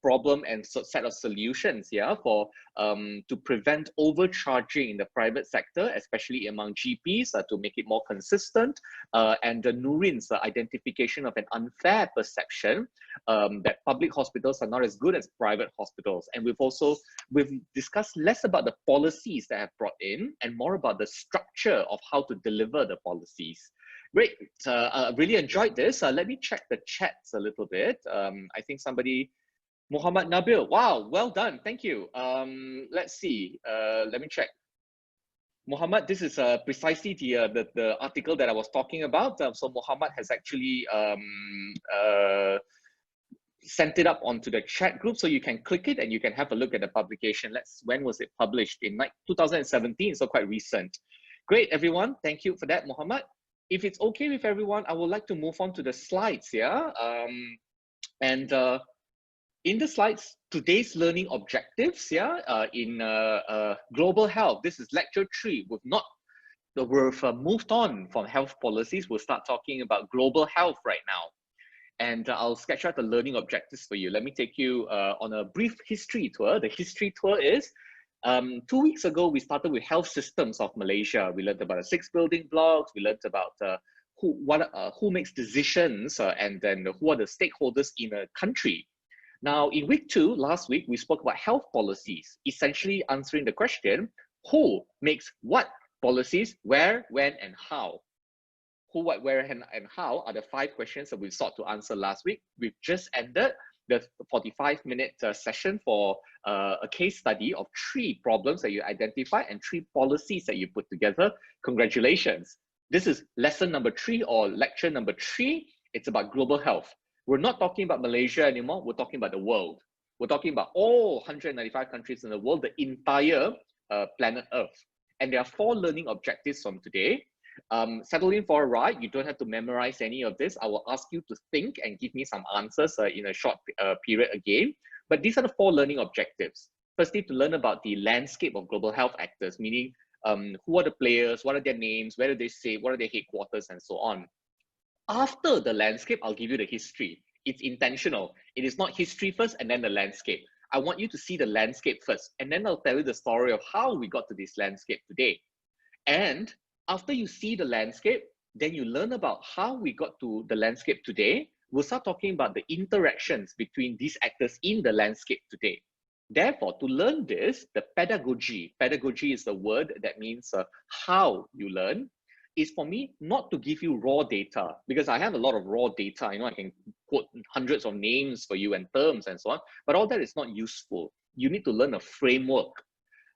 problem and set of solutions, yeah, for to prevent overcharging in the private sector, especially among GPs, to make it more consistent, and Noreen's identification of an unfair perception that public hospitals are not as good as private hospitals. And we've discussed less about the policies that have brought in and more about the structure of how to deliver the policies. Great, really enjoyed this. Let me check the chats a little bit. I think somebody, Muhammad Nabil, wow, well done, thank you. Let's see, let me check. Muhammad, this is precisely the article that I was talking about. So Muhammad has actually sent it up onto the chat group, so you can click it and you can have a look at the publication. When was it published? In 2017, so quite recent. Great, everyone, thank you for that, Muhammad. If it's okay with everyone, I would like to move on to the slides, yeah? In the slides, today's learning objectives, yeah, in global health. This is lecture 3. We've moved on from health policies. We'll start talking about global health right now. And I'll sketch out the learning objectives for you. Let me take you on a brief history tour. The history tour is, 2 weeks ago, we started with health systems of Malaysia. We learned about the 6 building blocks. We learned about who makes decisions and then who are the stakeholders in a country. Now, in week 2, last week, we spoke about health policies, essentially answering the question, who makes what policies, where, when, and how? Who, what, where, and how are the 5 questions that we sought to answer last week. We've just ended the 45-minute session for a case study of 3 problems that you identify and 3 policies that you put together. Congratulations. This is lesson number 3 or lecture number 3. It's about global health. We're not talking about Malaysia anymore. We're talking about the world. We're talking about all 195 countries in the world, the entire planet Earth. And there are 4 learning objectives from today. Settle in for a ride. You don't have to memorize any of this. I will ask you to think and give me some answers in a short period again. But these are the 4 learning objectives. Firstly, to learn about the landscape of global health actors, meaning who are the players, what are their names, where do they sit, what are their headquarters, and so on. After the landscape, I'll give you the history. It's intentional. It is not history first and then the landscape. I want you to see the landscape first, and then I'll tell you the story of how we got to this landscape today. And after you see the landscape, then you learn about how we got to the landscape today. We'll start talking about the interactions between these actors in the landscape today. Therefore, to learn this, the pedagogy is the word that means how you learn, is for me not to give you raw data, because I have a lot of raw data. I can quote hundreds of names for you and terms and so on, but all that is not useful. You need to learn a framework.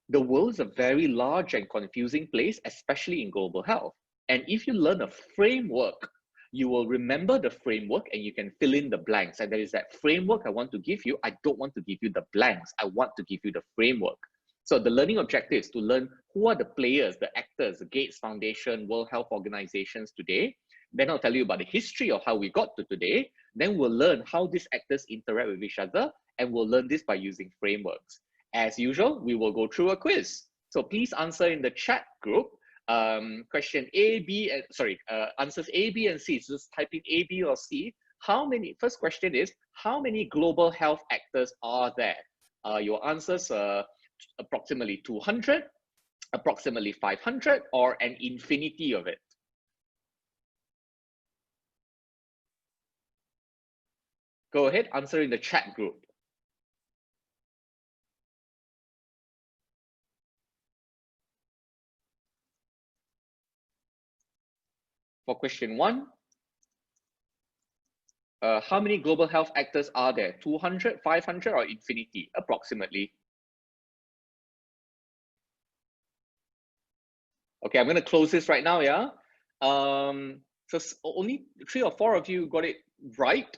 The world is a very large and confusing place, especially in global health. And if you learn a framework, you will remember the framework and you can fill in the blanks. And there is that framework I want to give you. I don't want to give you the blanks. I want to give you the framework. So the learning objective is to learn who are the players, the actors, the Gates Foundation, World Health Organizations today. Then I'll tell you about the history of how we got to today. Then we'll learn how these actors interact with each other, and we'll learn this by using frameworks. As usual, we will go through a quiz. So please answer in the chat group. Question A, B, and answers A, B, and C. So just type in A, B, or C. First question is, how many global health actors are there? Your answers are approximately 200, approximately 500, or an infinity of it. Go ahead, answer in the chat group. For question 1, how many global health actors are there? 200, 500, or infinity, approximately? Okay, I'm going to close this right now, yeah? So only 3 or 4 of you got it right.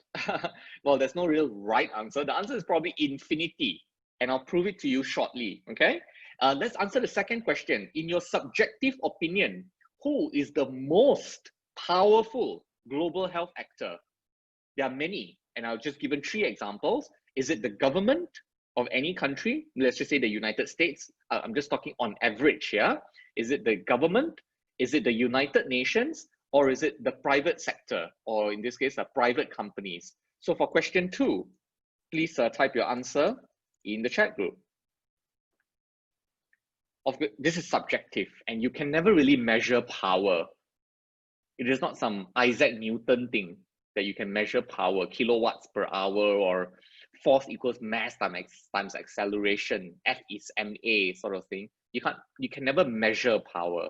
Well, there's no real right answer. The answer is probably infinity, and I'll prove it to you shortly, okay? Let's answer the second question. In your subjective opinion, who is the most powerful global health actor? There are many, and I've just given 3 examples. Is it the government of any country? Let's just say the United States. I'm just talking on average here. Is it the government? Is it the United Nations? Or is it the private sector? Or in this case, private companies? So for question 2, please type your answer in the chat group. This is subjective, and you can never really measure power. It is not some Isaac Newton thing that you can measure power, kilowatts per hour, or force equals mass times acceleration, F is ma sort of thing. You can never measure power.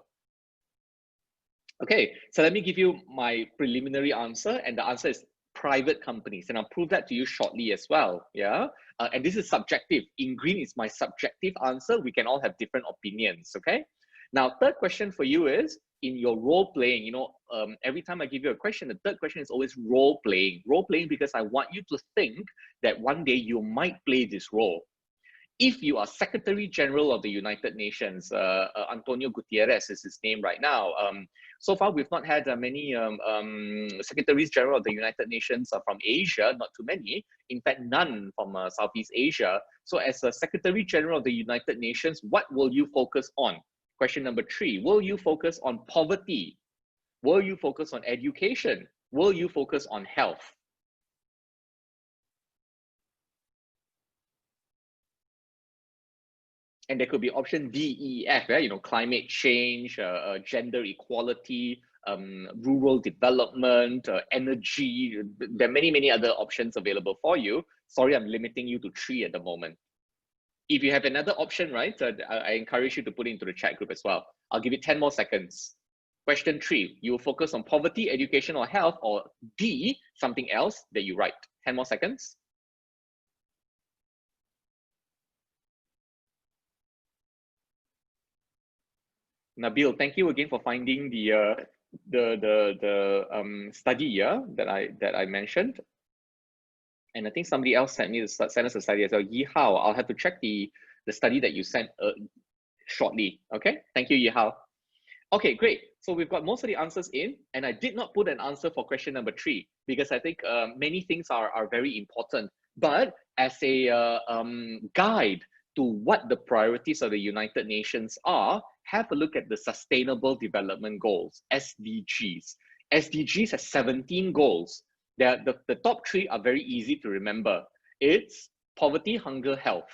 Okay, so let me give you my preliminary answer, and the answer is private companies, and I'll prove that to you shortly as well. Yeah, and this is subjective. In green is my subjective answer. We can all have different opinions. Okay, now third question for you is, in your role playing, every time I give you a question, the third question is always role playing. Role playing because I want you to think that one day you might play this role. If you are Secretary General of the United Nations, Antonio Gutierrez is his name right now. So far, we've not had many Secretaries General of the United Nations from Asia, not too many. In fact, none from Southeast Asia. So as a Secretary General of the United Nations, what will you focus on? Question number 3, will you focus on poverty? Will you focus on education? Will you focus on health? And there could be option D, E, F, right? You know, climate change, gender equality, rural development, energy. There are many, many other options available for you. Sorry, I'm limiting you to 3 at the moment. If you have another option, right, I encourage you to put it into the chat group as well. I'll give it 10 more seconds. Question 3, you will focus on poverty, education, or health, or D, something else that you write. 10 more seconds. Nabil, thank you again for finding the study that I mentioned. And I think somebody else sent us a study as well. Yi Hao, I'll have to check the study that you sent shortly. Okay, thank you, Yi Hao. Okay, great. So we've got most of the answers in, and I did not put an answer for question number 3 because I think many things are very important. But as a guide to what the priorities of the United Nations are, have a look at the Sustainable Development Goals, SDGs. SDGs has 17 goals. The top 3 are very easy to remember. It's poverty, hunger, health.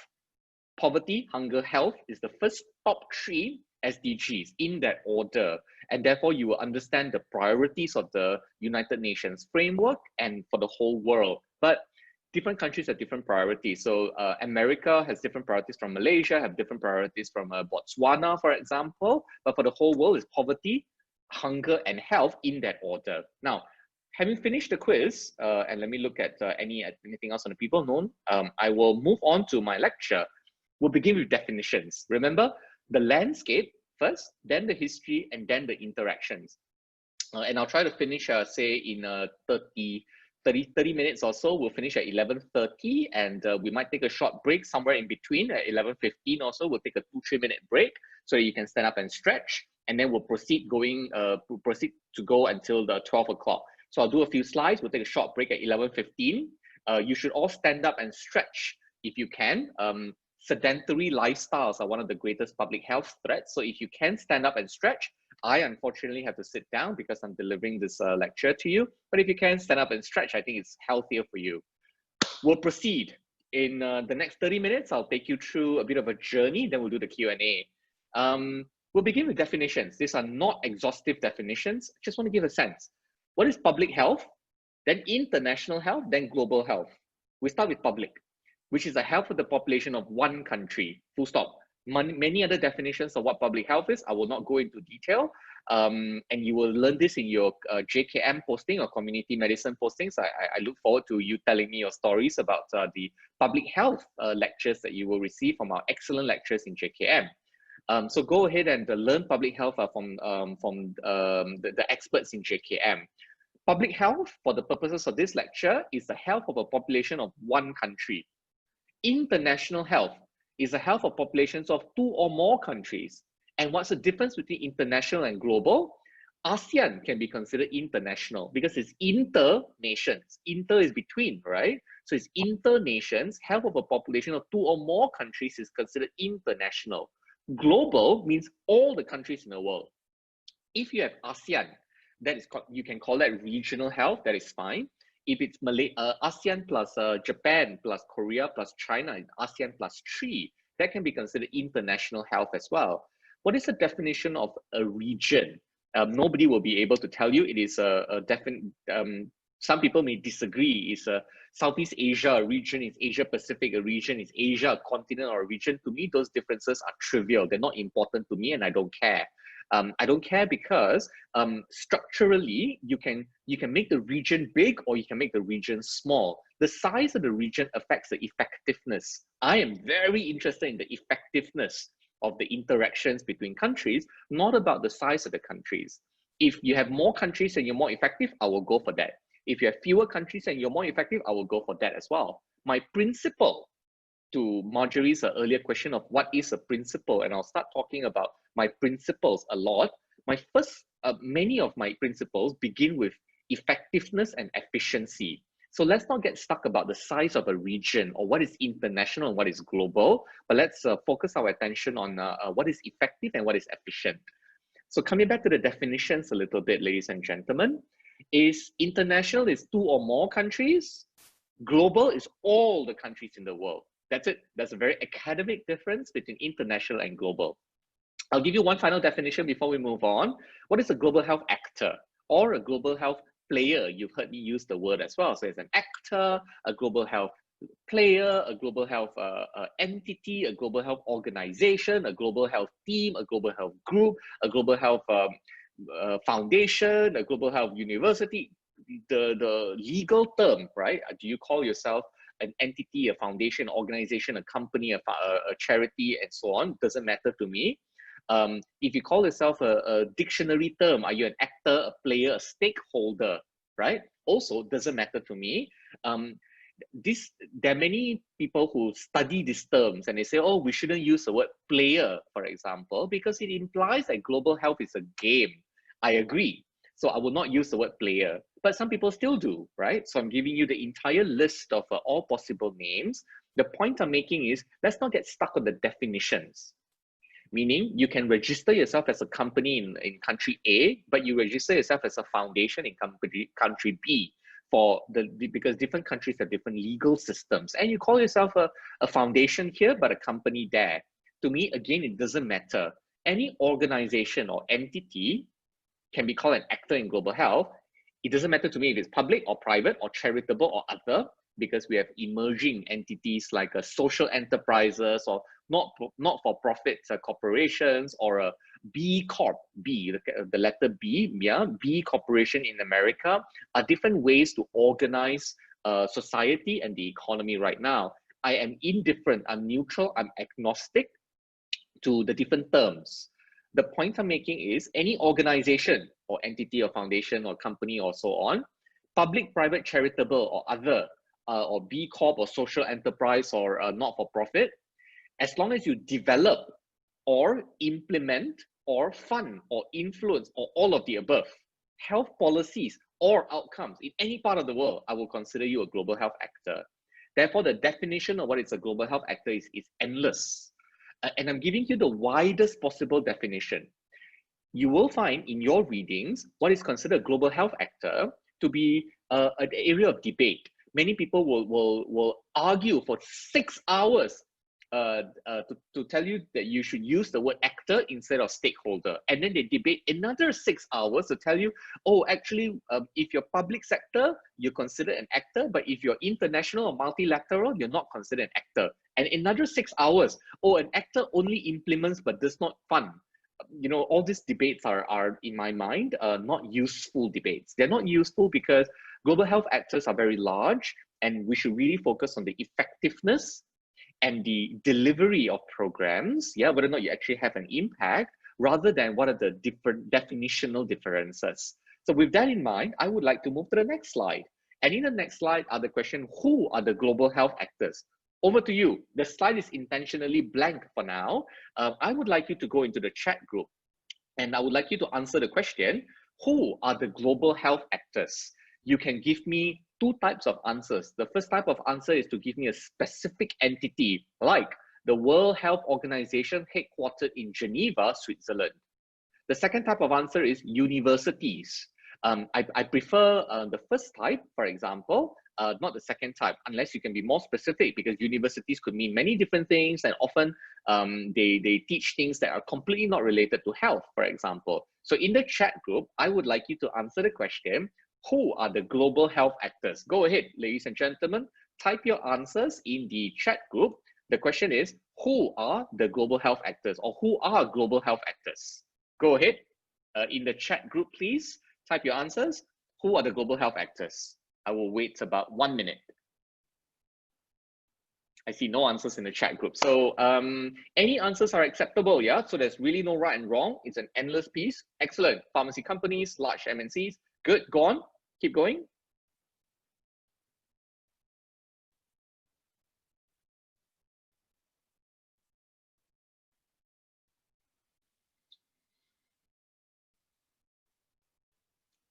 Poverty, hunger, health is the first top 3 SDGs in that order. And therefore, you will understand the priorities of the United Nations framework and for the whole world. But different countries have different priorities. So America has different priorities from Malaysia, have different priorities from Botswana, for example. But for the whole world, it's poverty, hunger, and health in that order. Now, having finished the quiz, and let me look at anything else on the people known, I will move on to my lecture. We'll begin with definitions. Remember, the landscape first, then the history, and then the interactions. And I'll try to finish, say, in 30 minutes or so. We'll finish at 11:30, and we might take a short break somewhere in between. At 11:15 or so, we'll take a 2-3 minute break so you can stand up and stretch, and then we'll proceed to go until the 12 o'clock. So I'll do a few slides. We'll take a short break at 11:15. You should all stand up and stretch if you can. Sedentary lifestyles are one of the greatest public health threats. So if you can stand up and stretch, I unfortunately have to sit down because I'm delivering this lecture to you. But if you can stand up and stretch, I think it's healthier for you. We'll proceed. In the next 30 minutes, I'll take you through a bit of a journey, then we'll do the Q&A. We'll begin with definitions. These are not exhaustive definitions. Just want to give a sense. What is public health? Then international health, then global health. We start with public, which is the health of the population of one country, full stop. Many other definitions of what public health is, I will not go into detail. And you will learn this in your JKM posting or community medicine postings. I look forward to you telling me your stories about the public health lectures that you will receive from our excellent lectures in JKM. So go ahead and learn public health from the experts in JKM. Public health, for the purposes of this lecture, is the health of a population of one country. International health is the health of populations of 2 or more countries. And what's the difference between international and global? ASEAN can be considered international because it's inter-nations. Inter is between, right? So it's inter-nations. Health of a population of 2 or more countries is considered international. Global means all the countries in the world. If you have ASEAN, that is you can call that regional health, that is fine. If it's ASEAN plus Japan plus Korea plus China, ASEAN plus 3, that can be considered international health as well. What is the definition of a region? Nobody will be able to tell you. It is a definite, some people may disagree. Is Southeast Asia a region? Is Asia Pacific a region? Is Asia a continent or a region? To me, those differences are trivial. They're not important to me, and I don't care. I don't care because structurally, you can make the region big or you can make the region small. The size of the region affects the effectiveness. I am very interested in the effectiveness of the interactions between countries, not about the size of the countries. If you have more countries and you're more effective, I will go for that. If you have fewer countries and you're more effective, I will go for that as well. My principle, to Marjorie's earlier question of what is a principle, and I'll start talking about my principles a lot. My first, many of my principles begin with effectiveness and efficiency. So let's not get stuck about the size of a region or what is international and what is global, but let's focus our attention on what is effective and what is efficient. So coming back to the definitions a little bit, ladies and gentlemen, is international is 2 or more countries, global is all the countries in the world. That's it. That's a very academic difference between international and global. I'll give you one final definition before we move on. What is a global health actor or a global health player? You've heard me use the word as well. So it's an actor, a global health player, a global health entity, a global health organization, a global health team, a global health group, a global health foundation, a global health university. The legal term, right? Do you call yourself an entity, a foundation, organization, a company, a charity, and so on? Doesn't matter to me. If you call yourself a dictionary term, are you an actor, a player, a stakeholder, right? Also doesn't matter to me. There are many people who study these terms and they say, oh, we shouldn't use the word player, for example, because it implies that global health is a game. I agree. So I will not use the word player, but some people still do, right? So I'm giving you the entire list of all possible names. The point I'm making is, let's not get stuck on the definitions. Meaning you can register yourself as a company in country A, but you register yourself as a foundation in country B because different countries have different legal systems. And you call yourself a foundation here, but a company there. To me, again, it doesn't matter. Any organization or entity can be called an actor in global health. It doesn't matter to me if it's public or private or charitable or other, because we have emerging entities like social enterprises or not-for-profit corporations, or a B Corp, the letter B, yeah, B Corporation in America, are different ways to organize society and the economy right now. I am indifferent, I'm neutral, I'm agnostic to the different terms. The point I'm making is any organization or entity or foundation or company or so on, public, private, charitable or other, or B Corp or social enterprise or not-for-profit, as long as you develop or implement or fund or influence or all of the above health policies or outcomes in any part of the world, I will consider you a global health actor. Therefore, the definition of what is a global health actor is endless. And I'm giving you the widest possible definition. You will find in your readings what is considered a global health actor to be an area of debate. Many people will argue for 6 hours to tell you that you should use the word actor instead of stakeholder. And then they debate another 6 hours to tell you, oh, actually, if you're public sector, you're considered an actor, but if you're international or multilateral, you're not considered an actor. And another 6 hours, oh, an actor only implements but does not fund. You know, all these debates are in my mind, not useful debates. They're not useful because global health actors are very large, and we should really focus on the effectiveness and the delivery of programs, yeah, whether or not you actually have an impact, rather than what are the different definitional differences. So with that in mind, I would like to move to the next slide. And in the next slide are the question, who are the global health actors? Over to you. The slide is intentionally blank for now. I would like you to go into the chat group, and I would like you to answer the question, who are the global health actors? You can give me two types of answers. The first type of answer is to give me a specific entity, like the World Health Organization headquartered in Geneva, Switzerland. The second type of answer is universities. I prefer the first type, for example, not the second type, unless you can be more specific, because universities could mean many different things, and often they teach things that are completely not related to health, for example. So in the chat group, I would like you to answer the question, who are the global health actors? Go ahead, ladies and gentlemen, type your answers in the chat group. The question is, who are the global health actors, or who are global health actors? Go ahead, in the chat group, please type your answers. Who are the global health actors? I will wait about 1 minute. I see no answers in the chat group. So any answers are acceptable, yeah? So there's really no right and wrong. It's an endless piece. Excellent. Pharmacy companies, large MNCs. Good, go on. Keep going.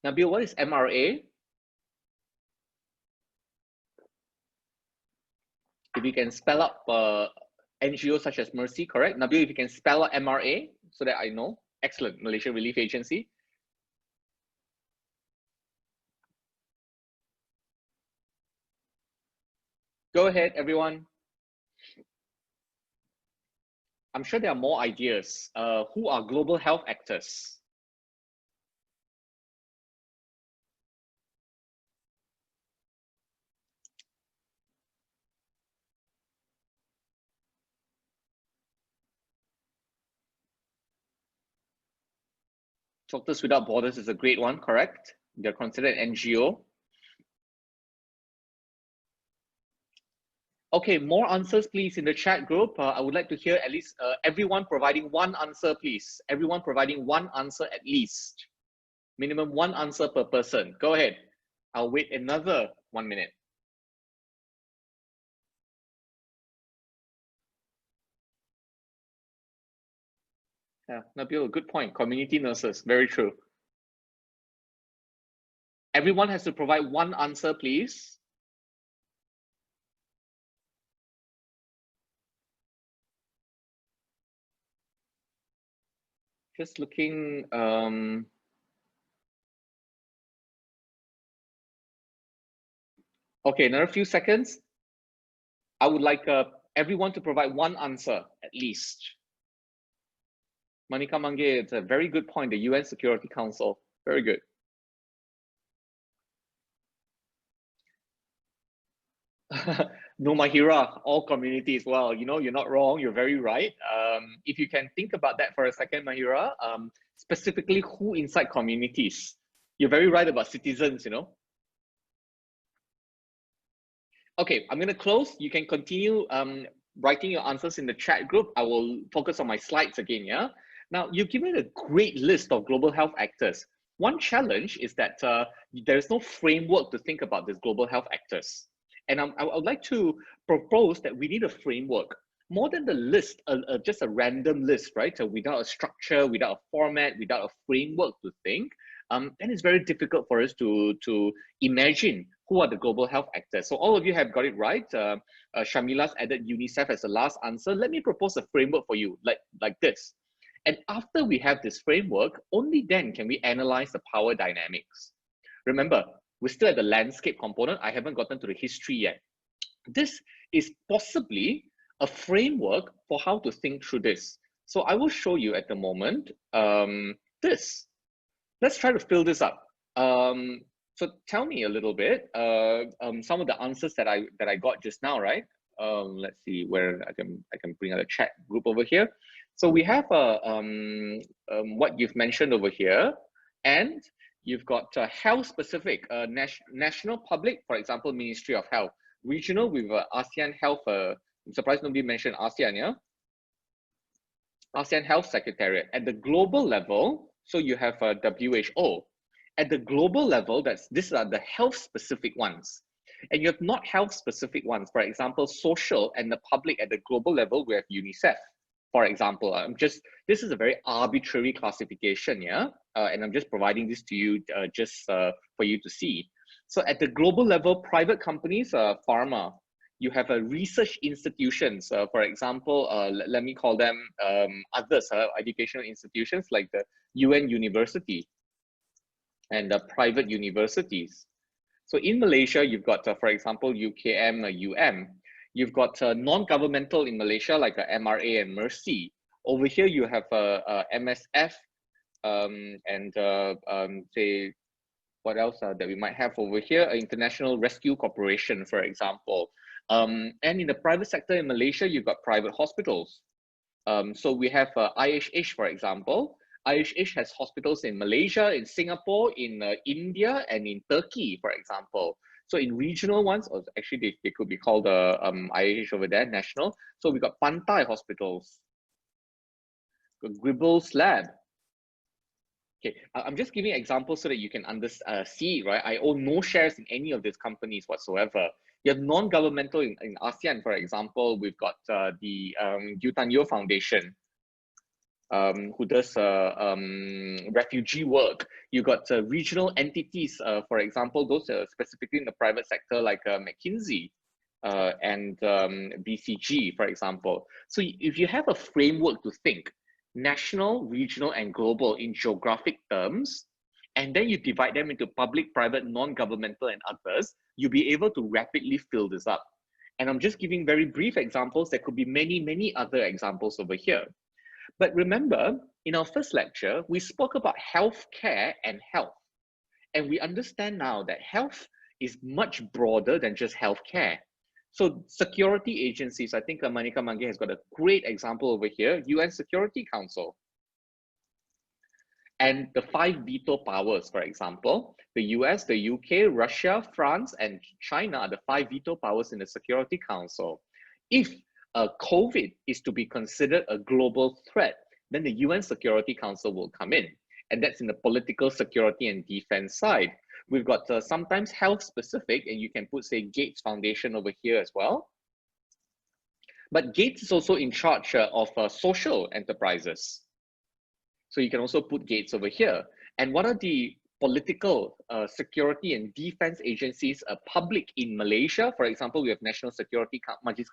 Nabil, what is MRA? If you can spell out NGOs such as Mercy, correct? Nabil, if you can spell out MRA so that I know. Excellent, Malaysia Relief Agency. Go ahead, everyone. I'm sure there are more ideas. Who are global health actors? Doctors Without Borders is a great one, correct? They're considered NGO. Okay, more answers, please, in the chat group. I would like to hear at least everyone providing one answer, please. Everyone providing one answer at least. Minimum one answer per person. Go ahead. I'll wait another 1 minute. Yeah, Nabil, good point. Community nurses, very true. Everyone has to provide one answer, please. Just looking. Okay, another few seconds. I would like everyone to provide one answer at least. Manika Mange, it's a very good point. The UN Security Council, very good. No, Mahira, all communities. Well, you know, you're not wrong. You're very right. If you can think about that for a second, Mahira, specifically who inside communities? You're very right about citizens, you know. Okay, I'm going to close. You can continue writing your answers in the chat group. I will focus on my slides again, yeah? Now, you've given a great list of global health actors. One challenge is that there is no framework to think about these global health actors. And I would like to propose that we need a framework. More than the list, just a random list, right? So without a structure, without a format, without a framework to think, then it's very difficult for us to imagine who are the global health actors. So all of you have got it right. Shamila's added UNICEF as the last answer. Let me propose a framework for you, like this. And after we have this framework, only then can we analyze the power dynamics. Remember, we're still at the landscape component. I haven't gotten to the history yet. This is possibly a framework for how to think through this. So I will show you at the moment this. Let's try to fill this up. So tell me a little bit, some of the answers that I got just now, right? Let's see where I can bring out a chat group over here. So we have what you've mentioned over here, and you've got health specific, national public, for example, Ministry of Health, regional with ASEAN Health. I'm surprised nobody mentioned ASEAN, yeah? ASEAN Health Secretariat. At the global level, so you have WHO. At the global level, these are the health specific ones. And you have not health specific ones. For example, social and the public at the global level, we have UNICEF. For example, this is a very arbitrary classification, yeah? And I'm just providing this to you for you to see. So at the global level, private companies, pharma, you have research institutions, for example, let me call them others, educational institutions like the UN University and private universities. So in Malaysia, you've got, for example, UKM, You've got non-governmental in Malaysia like MRA and Mercy. Over here, you have MSF and say, what else that we might have over here? International Rescue Corporation, for example. And in the private sector in Malaysia, you've got private hospitals. So we have IHH, for example. IHH has hospitals in Malaysia, in Singapore, in India, and in Turkey, for example. So in regional ones, or actually they could be called IHH over there, national. So we got Pantai hospitals, Gribbles Lab. Okay, I'm just giving examples so that you can see, right? I own no shares in any of these companies whatsoever. You have non-governmental in ASEAN, for example. We've got the Yutan Yo Foundation, who does refugee work. You got regional entities, for example, those specifically in the private sector like McKinsey and BCG, for example. So if you have a framework to think, national, regional, and global in geographic terms, and then you divide them into public, private, non-governmental, and others, you'll be able to rapidly fill this up. And I'm just giving very brief examples. There could be many, many other examples over here. But remember, in our first lecture, we spoke about healthcare and health. And we understand now that health is much broader than just healthcare. So security agencies, I think Manika Mange has got a great example over here, UN Security Council. And the 5 veto powers, for example, the US, the UK, Russia, France, and China are the 5 veto powers in the Security Council. If COVID is to be considered a global threat, then the UN Security Council will come in. And that's in the political security and defense side. We've got sometimes health specific, and you can put, say, Gates Foundation over here as well. But Gates is also in charge of social enterprises. So you can also put Gates over here. And what are the political security and defense agencies public in Malaysia? For example, we have National Security, Majlis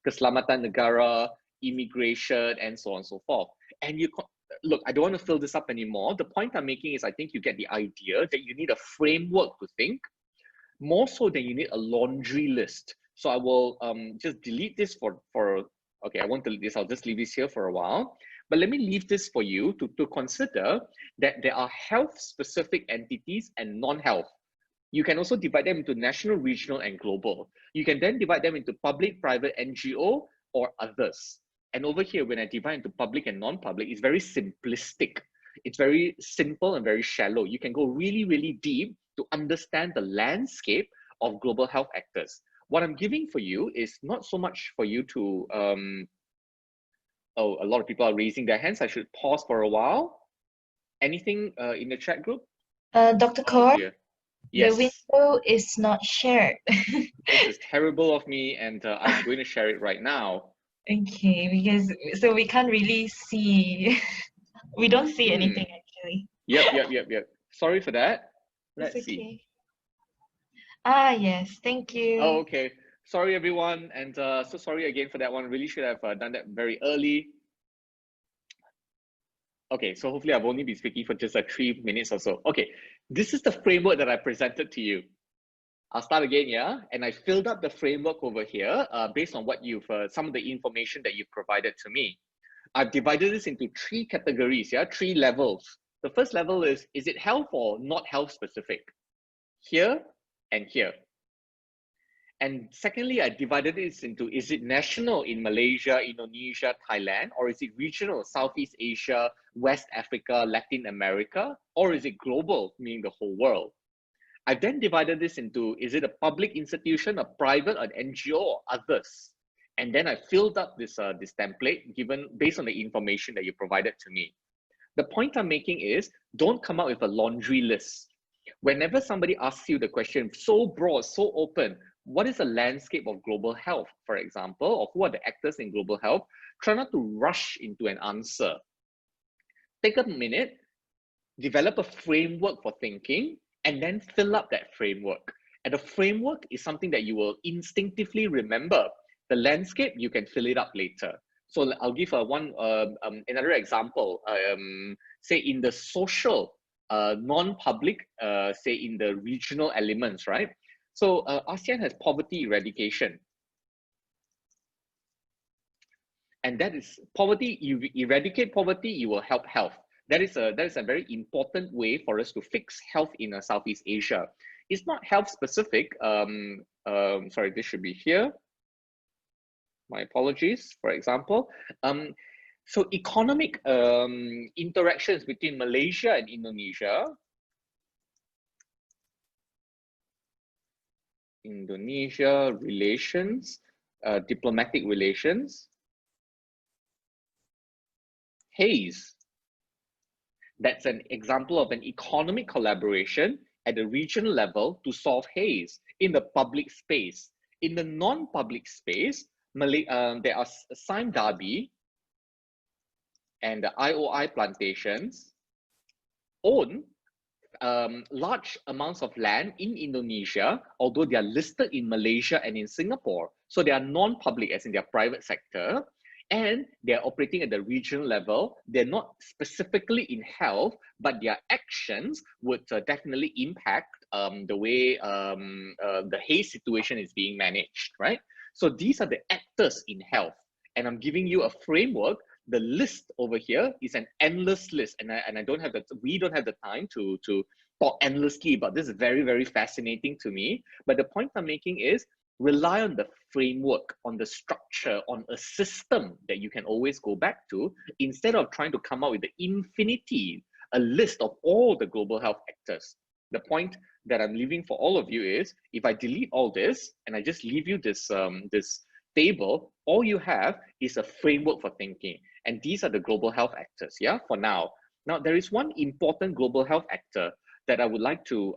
Keselamatan Negara, Immigration, and so on and so forth. And you look, I don't want to fill this up anymore. The point I'm making is I think you get the idea that you need a framework to think, more so than you need a laundry list. So I will just delete this okay, I won't delete this, I'll just leave this here for a while. But let me leave this for you to consider that there are health-specific entities and non-health. You can also divide them into national, regional, and global. You can then divide them into public, private, NGO, or others. And over here, when I divide into public and non-public, it's very simplistic. It's very simple and very shallow. You can go really, really deep to understand the landscape of global health actors. What I'm giving for you is not so much for you to, oh, a lot of people are raising their hands. I should pause for a while. Anything in the chat group? Dr. Kaur, yes. the window is not shared. This is terrible of me, and I'm going to share it right now. Okay, because so we can't really see. We don't see anything actually. Yep. Sorry for that. Let's It's see. okay. Ah, yes, thank you. Oh, okay. Sorry, everyone, and so sorry again for that one. Really should have done that very early. Okay, so hopefully I've only been speaking for just like 3 minutes or so. Okay, this is the framework that I presented to you. I'll start again, yeah? And I filled up the framework over here based on what you've, some of the information that you've provided to me. I've divided this into 3 categories, yeah? 3 levels. The first level is it health or not health specific? Here and here. And secondly, I divided this into, is it national in Malaysia, Indonesia, Thailand, or is it regional, Southeast Asia, West Africa, Latin America, or is it global, meaning the whole world? I then divided this into, is it a public institution, a private, an NGO, or others? And then I filled up this, this template given based on the information that you provided to me. The point I'm making is, don't come up with a laundry list. Whenever somebody asks you the question, so broad, so open, what is the landscape of global health, for example, or who are the actors in global health? Try not to rush into an answer. Take a minute, develop a framework for thinking, and then fill up that framework. And the framework is something that you will instinctively remember. The landscape, you can fill it up later. So I'll give another example. Say in the social, non-public, say in the regional elements, right? So ASEAN has poverty eradication. And that is poverty, you eradicate poverty, you will help health. That is a very important way for us to fix health in Southeast Asia. It's not health specific. Sorry, this should be here. My apologies, for example. So economic interactions between Malaysia and Indonesia. Indonesia relations, diplomatic relations. HAZE. That's an example of an economic collaboration at the regional level to solve HAZE in the public space. In the non-public space, there are Sime Darby and the IOI plantations own large amounts of land in Indonesia, although they are listed in Malaysia and in Singapore. So they are non-public, as in their private sector, and they're operating at the regional level. They're not specifically in health, but their actions would definitely impact the way the HAZE situation is being managed, right? So these are the actors in health. And I'm giving you a framework. The list over here is an endless list. And I don't have we don't have the time to talk endlessly about this. Is very, very fascinating to me. But the point I'm making is rely on the framework, on the structure, on a system that you can always go back to, instead of trying to come up with the infinity, a list of all the global health actors. The point that I'm leaving for all of you is, if I delete all this and I just leave you this this table, all you have is a framework for thinking. And these are the global health actors, yeah, for now. Now, there is one important global health actor that I would like to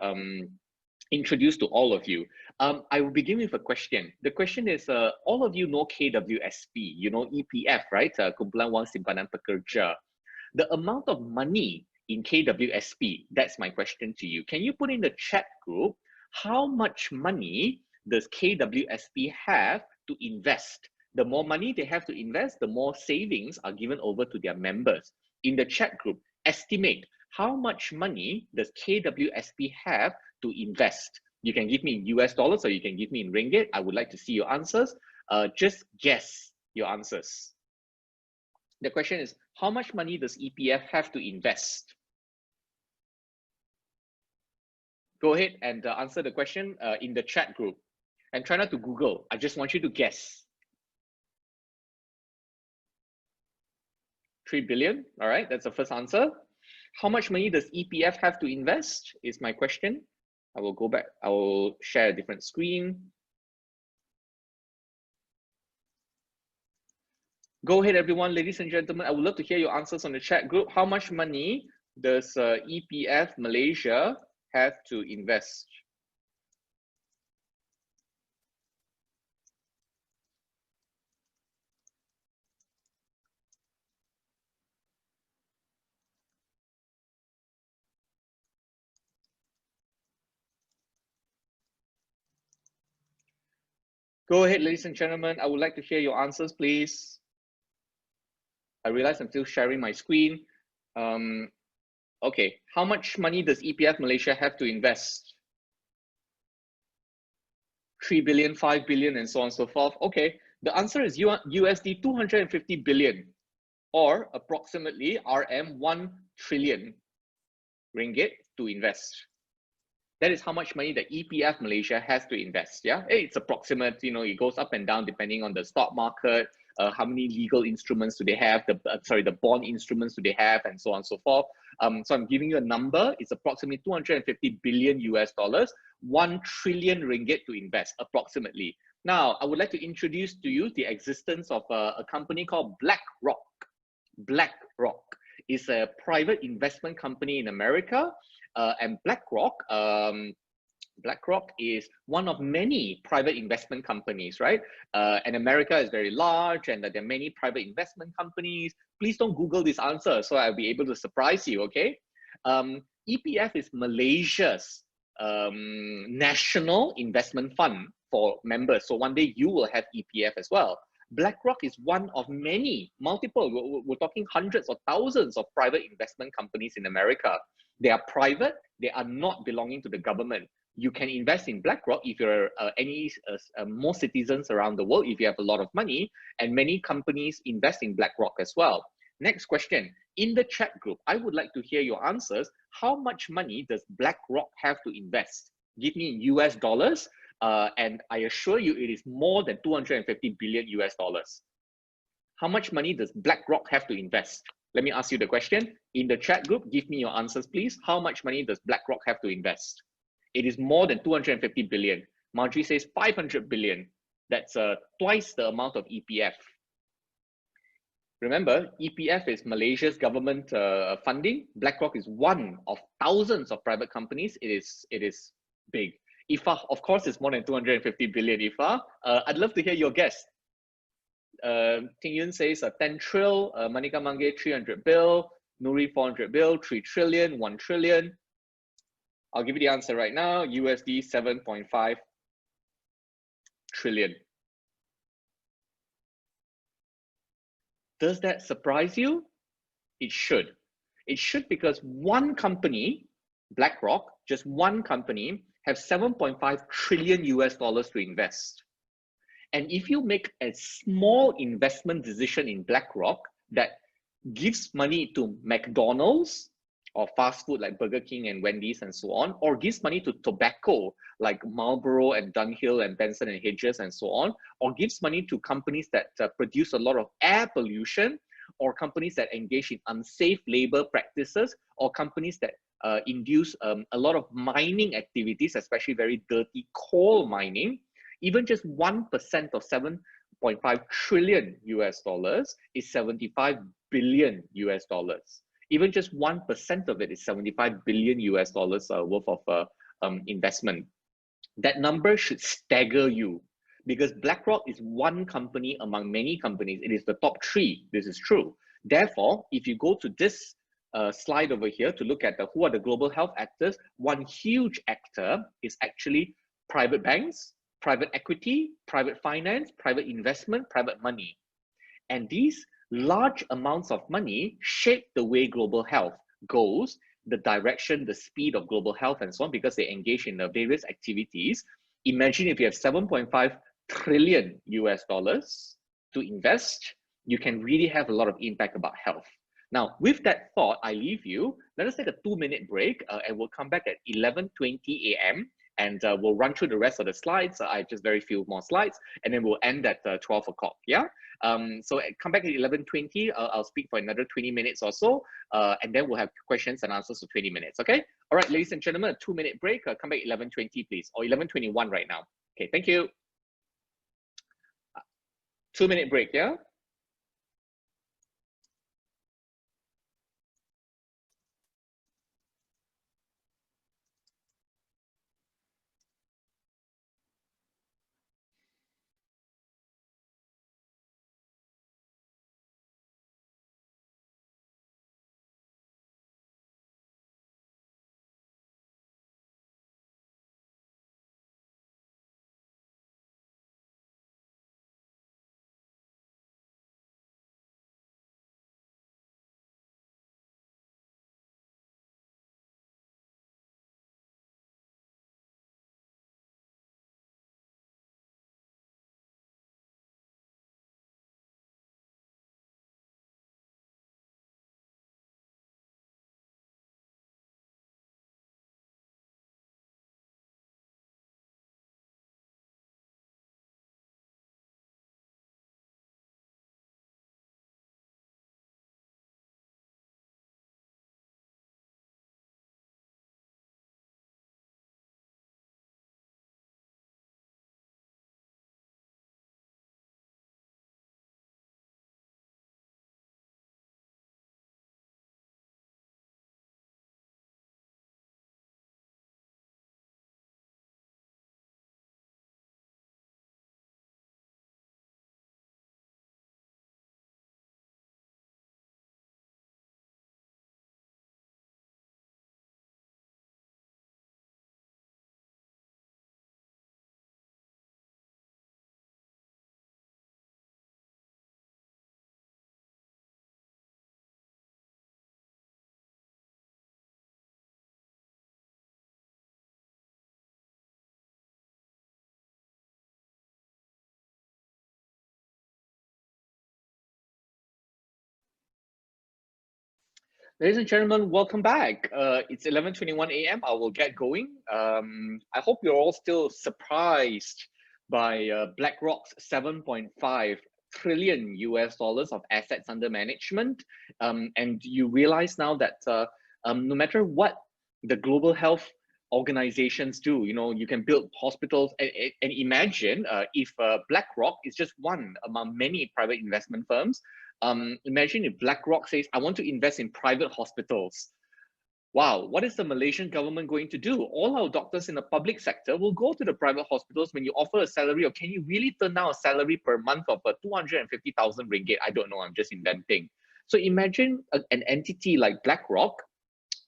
introduce to all of you. I will begin with a question. The question is, all of you know KWSP, you know EPF, right? Kumpulan Wang Simpanan Pekerja. The amount of money in KWSP, that's my question to you. Can you put in the chat group, how much money does KWSP have to invest? The more money they have to invest, the more savings are given over to their members. In the chat group, estimate how much money does KWSP have to invest? You can give me in US dollars or you can give me in ringgit. I would like to see your answers. Just guess your answers. The question is, how much money does EPF have to invest? Go ahead and answer the question in the chat group. And try not to Google. I just want you to guess. 3 billion. All right, that's the first answer. How much money does EPF have to invest is my question. I will go back. I will share a different screen. Go ahead, everyone, ladies and gentlemen. I would love to hear your answers on the chat group. How much money does EPF Malaysia have to invest? Go ahead, ladies and gentlemen. I would like to hear your answers, please. I realize I'm still sharing my screen. Okay, how much money does EPF Malaysia have to invest? 3 billion, 5 billion, and so on and so forth. Okay, the answer is USD 250 billion, or approximately RM 1 trillion ringgit to invest. That is how much money the EPF Malaysia has to invest. Yeah, it's approximate. You know, it goes up and down depending on the stock market. How many legal instruments do they have? The bond instruments do they have, and so on and so forth. So I'm giving you a number. It's approximately 250 billion US dollars, 1 trillion ringgit to invest, approximately. Now, I would like to introduce to you the existence of a company called BlackRock. BlackRock is a private investment company in America. And BlackRock is one of many private investment companies, right? And America is very large, and there are many private investment companies. Please don't Google this answer, so I'll be able to surprise you, okay? EPF is Malaysia's national investment fund for members. So one day you will have EPF as well. BlackRock is one of many, multiple, we're talking hundreds or thousands of private investment companies in America. They are private, they are not belonging to the government. You can invest in BlackRock if you're more citizens around the world, if you have a lot of money, and many companies invest in BlackRock as well. Next question, in the chat group, I would like to hear your answers. How much money does BlackRock have to invest? Give me in US dollars, and I assure you it is more than 250 billion US dollars. How much money does BlackRock have to invest? Let me ask you the question. In the chat group, give me your answers, please. How much money does BlackRock have to invest? It is more than 250 billion. Marjorie says 500 billion. That's twice the amount of EPF. Remember, EPF is Malaysia's government funding. BlackRock is one of thousands of private companies. It is big. IFA, of course, is more than 250 billion, IFA. I'd love to hear your guess. Ting Yun says 10 trill, Manika Mange 300 bill, Nuri 400 bill, 3 trillion, 1 trillion. I'll give you the answer right now, USD 7.5 trillion. Does that surprise you? It should. It should, because one company, BlackRock, just one company, have 7.5 trillion US dollars to invest. And if you make a small investment decision in BlackRock that gives money to McDonald's or fast food like Burger King and Wendy's and so on, or gives money to tobacco like Marlboro and Dunhill and Benson and Hedges and so on, or gives money to companies that produce a lot of air pollution, or companies that engage in unsafe labor practices, or companies that induce a lot of mining activities, especially very dirty coal mining, even just 1% of 7.5 trillion US dollars is 75 billion US dollars. Even just 1% of it is 75 billion US dollars worth of investment. That number should stagger you, because BlackRock is one company among many companies. It is the top 3. This is true. Therefore, if you go to this slide over here to look at who are the global health actors, one huge actor is actually private banks, private equity, private finance, private investment, private money. And these large amounts of money shape the way global health goes, the direction, the speed of global health and so on, because they engage in various activities. Imagine if you have 7.5 trillion US dollars to invest, you can really have a lot of impact about health. Now, with that thought, I leave you. Let us take a 2-minute break and we'll come back at 11:20 a.m. and we'll run through the rest of the slides. I have just very few more slides, and then we'll end at 12 o'clock, yeah? So come back at 11:20. I'll speak for another 20 minutes or so, and then we'll have questions and answers for 20 minutes, okay? All right, ladies and gentlemen, a 2-minute break. Come back 11:20, please, or 11:21 right now. Okay, thank you. 2-minute break, yeah? Ladies and gentlemen, welcome back. It's 11:21 a.m. I will get going. I hope you're all still surprised by BlackRock's 7.5 trillion US dollars of assets under management. And you realize now that no matter what the global health organizations do, you know, you can build hospitals and imagine if BlackRock is just one among many private investment firms. Imagine if BlackRock says, I want to invest in private hospitals. Wow, what is the Malaysian government going to do? All our doctors in the public sector will go to the private hospitals when you offer a salary of, can you really turn down a salary per month of 250,000 ringgit? I don't know, I'm just inventing. So imagine an entity like BlackRock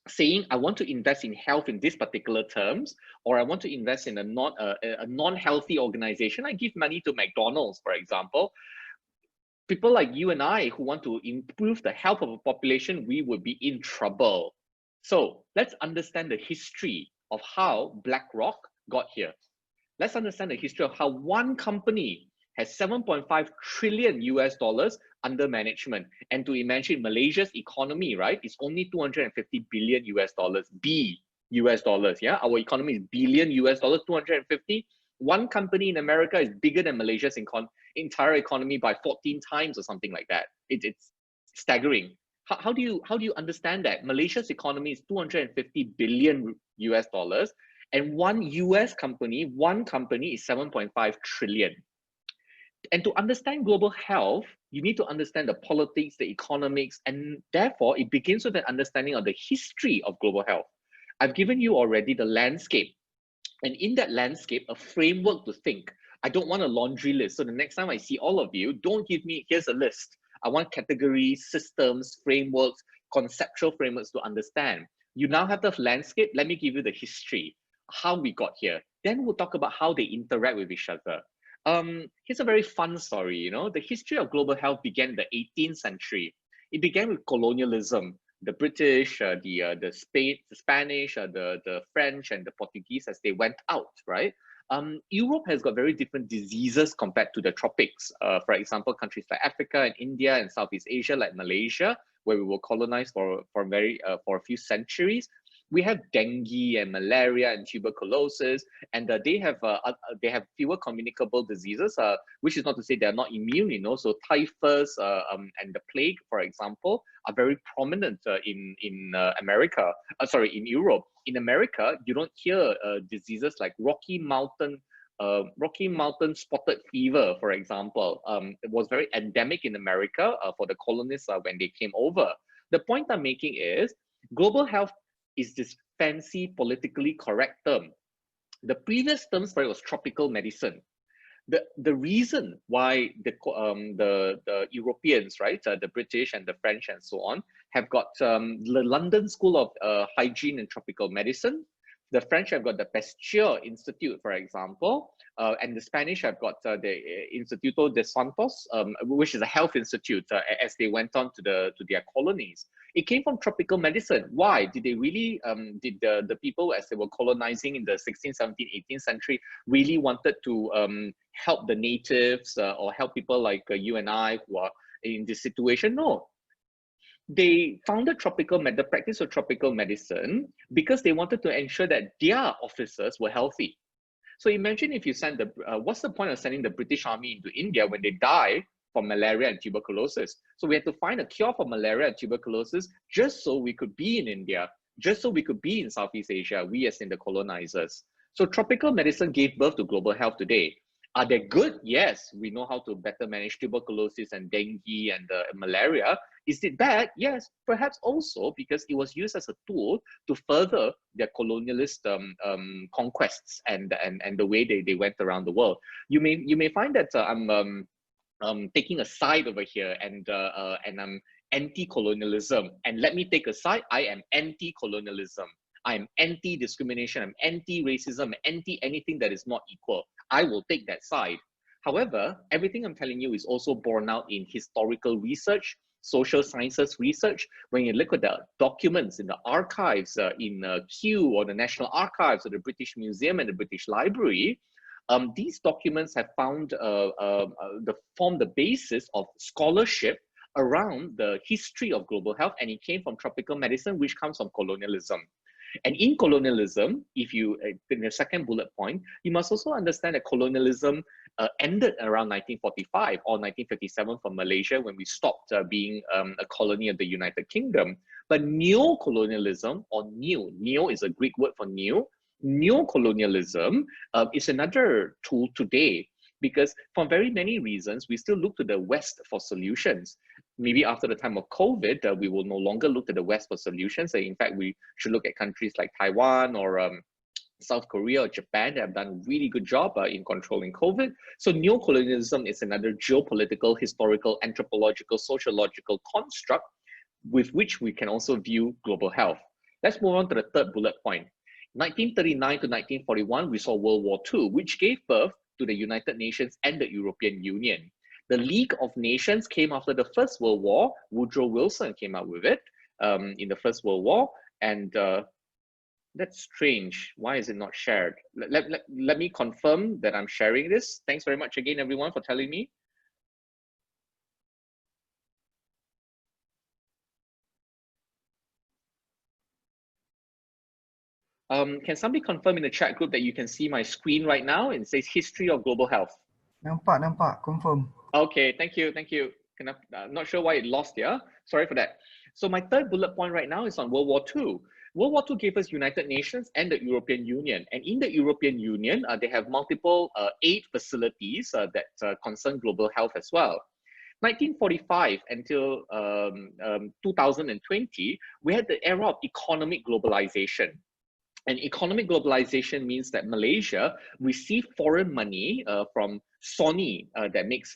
saying, I want to invest in health in these particular terms, or I want to invest in a non-healthy organization. I give money to McDonald's, for example. People like you and I who want to improve the health of a population, we would be in trouble. So let's understand the history of how BlackRock got here. Let's understand the history of how one company has 7.5 trillion US dollars under management. And to imagine Malaysia's economy, right, is only 250 billion US dollars, US dollars, yeah? Our economy is billion US dollars, 250. One company in America is bigger than Malaysia's entire economy by 14 times or something like that. It's staggering. How do you understand that? Malaysia's economy is 250 billion US dollars, and one company is 7.5 trillion. And to understand global health, you need to understand the politics, the economics, and therefore it begins with an understanding of the history of global health. I've given you already the landscape, and in that landscape, a framework to think. I don't want a laundry list. So the next time I see all of you, don't give me, here's a list. I want categories, systems, frameworks, conceptual frameworks to understand. You now have the landscape. Let me give you the history, how we got here. Then we'll talk about how they interact with each other. Here's a very fun story. You know, the history of global health began in the 18th century. It began with colonialism. The British, the Spanish, the French, and the Portuguese as they went out, right? Europe has got very different diseases compared to the tropics. For example, countries like Africa and India and Southeast Asia, like Malaysia, where we were colonized for a few centuries. We have dengue and malaria and tuberculosis, and they have fewer communicable diseases, which is not to say they're not immune. You know, so typhus and the plague, for example, are very prominent in America. In Europe. In America, you don't hear diseases like Rocky Mountain spotted fever, for example. It was very endemic in America for the colonists when they came over. The point I'm making is global health is this fancy, politically correct term. The previous terms for it was tropical medicine. The reason why the Europeans, right, the British and the French and so on, have got the London School of Hygiene and Tropical Medicine. The French have got the Pasteur Institute, for example, and the Spanish have got the Instituto de Santos, which is a health institute as they went on to their colonies. It came from tropical medicine. Why? Did they really, did the people as they were colonizing in the 16th, 17th, 18th century really wanted to help the natives or help people like you and I who are in this situation? No. They founded the practice of tropical medicine because they wanted to ensure that their officers were healthy. So imagine if you send what's the point of sending the British Army into India when they die from malaria and tuberculosis? So we had to find a cure for malaria and tuberculosis just so we could be in India, just so we could be in Southeast Asia, we as in the colonizers. So tropical medicine gave birth to global health today. Are they good? Yes, we know how to better manage tuberculosis and dengue and malaria. Is it bad? Yes, perhaps also because it was used as a tool to further their colonialist conquests and the way they went around the world. You may find that I'm taking a side over here and I'm anti-colonialism. And let me take a side. I am anti-colonialism. I'm anti-discrimination. I'm anti-racism. I'm anti-anything that is not equal. I will take that side. However, everything I'm telling you is also borne out in historical research, social sciences research. When you look at the documents in the archives in Kew or the National Archives or the British Museum and the British Library, these documents have found form the basis of scholarship around the history of global health, and it came from tropical medicine, which comes from colonialism. And in colonialism, if you, in the second bullet point, you must also understand that colonialism ended around 1945 or 1957 for Malaysia when we stopped being a colony of the United Kingdom. But neo-colonialism, or neo is a Greek word for new, neo-colonialism is another tool today, because for very many reasons, we still look to the West for solutions. Maybe after the time of COVID, we will no longer look to the West for solutions. In fact, we should look at countries like Taiwan or South Korea or Japan that have done a really good job in controlling COVID. So neo-colonialism is another geopolitical, historical, anthropological, sociological construct with which we can also view global health. Let's move on to the third bullet point. 1939 to 1941, we saw World War II, which gave birth to the United Nations and the European Union. The League of Nations came after the First World War. Woodrow Wilson came up with it in the First World War. And That's strange. Why is it not shared? Let me confirm that I'm sharing this. Thanks very much again, everyone, for telling me. Can somebody confirm in the chat group that you can see my screen right now? It says History of Global Health. Nampak, confirm. Okay, thank you. Not sure why it lost here. Sorry for that. So my third bullet point right now is on World War II. World War II gave us United Nations and the European Union. And in the European Union, they have multiple aid facilities that concern global health as well. 1945 until 2020, we had the era of economic globalization. And economic globalization means that Malaysia received foreign money from Sony that makes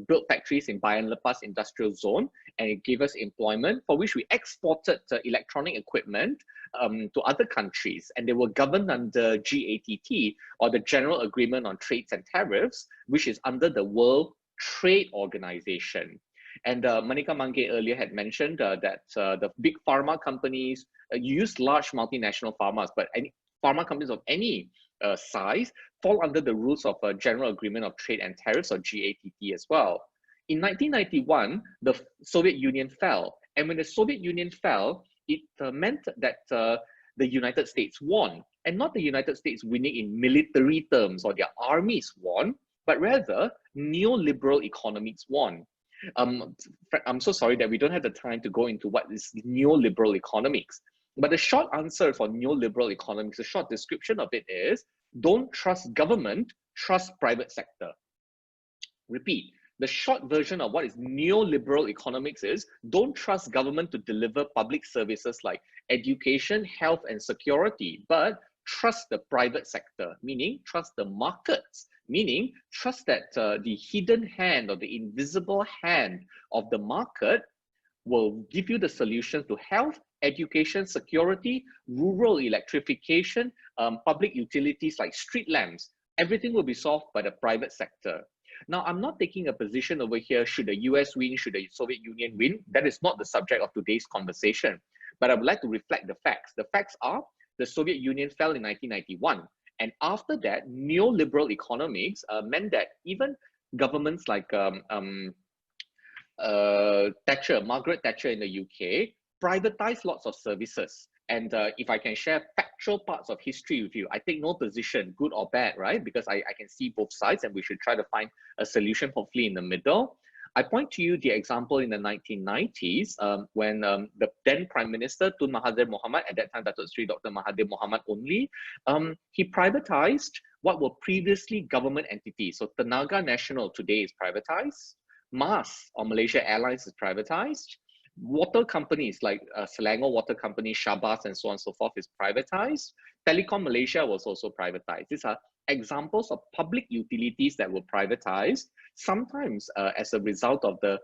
built factories in Bayan Lepas Industrial Zone, and it gave us employment for which we exported electronic equipment to other countries, and they were governed under GATT, or the General Agreement on Trades and Tariffs, which is under the World Trade Organization. And Manika Mangge earlier had mentioned that the big pharma companies use large multinational pharmas, but any pharma companies of any size fall under the rules of a General Agreement of Trade and Tariffs, or GATT, as well. In 1991, the Soviet Union fell. And when the Soviet Union fell, it meant that the United States won. And not the United States winning in military terms or their armies won, but rather neoliberal economics won. I'm so sorry that we don't have the time to go into what is neoliberal economics. But the short answer for neoliberal economics, the short description of it is, don't trust government, trust private sector. Repeat, the short version of what is neoliberal economics is, don't trust government to deliver public services like education, health, and security, but trust the private sector, meaning trust the markets, meaning trust that the hidden hand or the invisible hand of the market will give you the solution to health, education, security, rural electrification, public utilities like street lamps. Everything will be solved by the private sector. Now, I'm not taking a position over here, should the US win, should the Soviet Union win? That is not the subject of today's conversation. But I would like to reflect the facts. The facts are, the Soviet Union fell in 1991. And after that, neoliberal economics meant that even governments like Thatcher, Margaret Thatcher in the UK, privatized lots of services. And if I can share factual parts of history with you, I take no position, good or bad, right? Because I can see both sides, and we should try to find a solution, hopefully in the middle. I point to you the example in the 1990s when the then Prime Minister, Tun Mahathir Mohamad, at that time Datuk Sri Dr. Mahathir Mohamad only, he privatized what were previously government entities. So Tenaga Nasional today is privatized. MAS, or Malaysia Airlines, is privatized. Water companies like Selangor Water Company, Shabas, and so on and so forth is privatized. Telecom Malaysia was also privatized. These are examples of public utilities that were privatized, sometimes as a result of the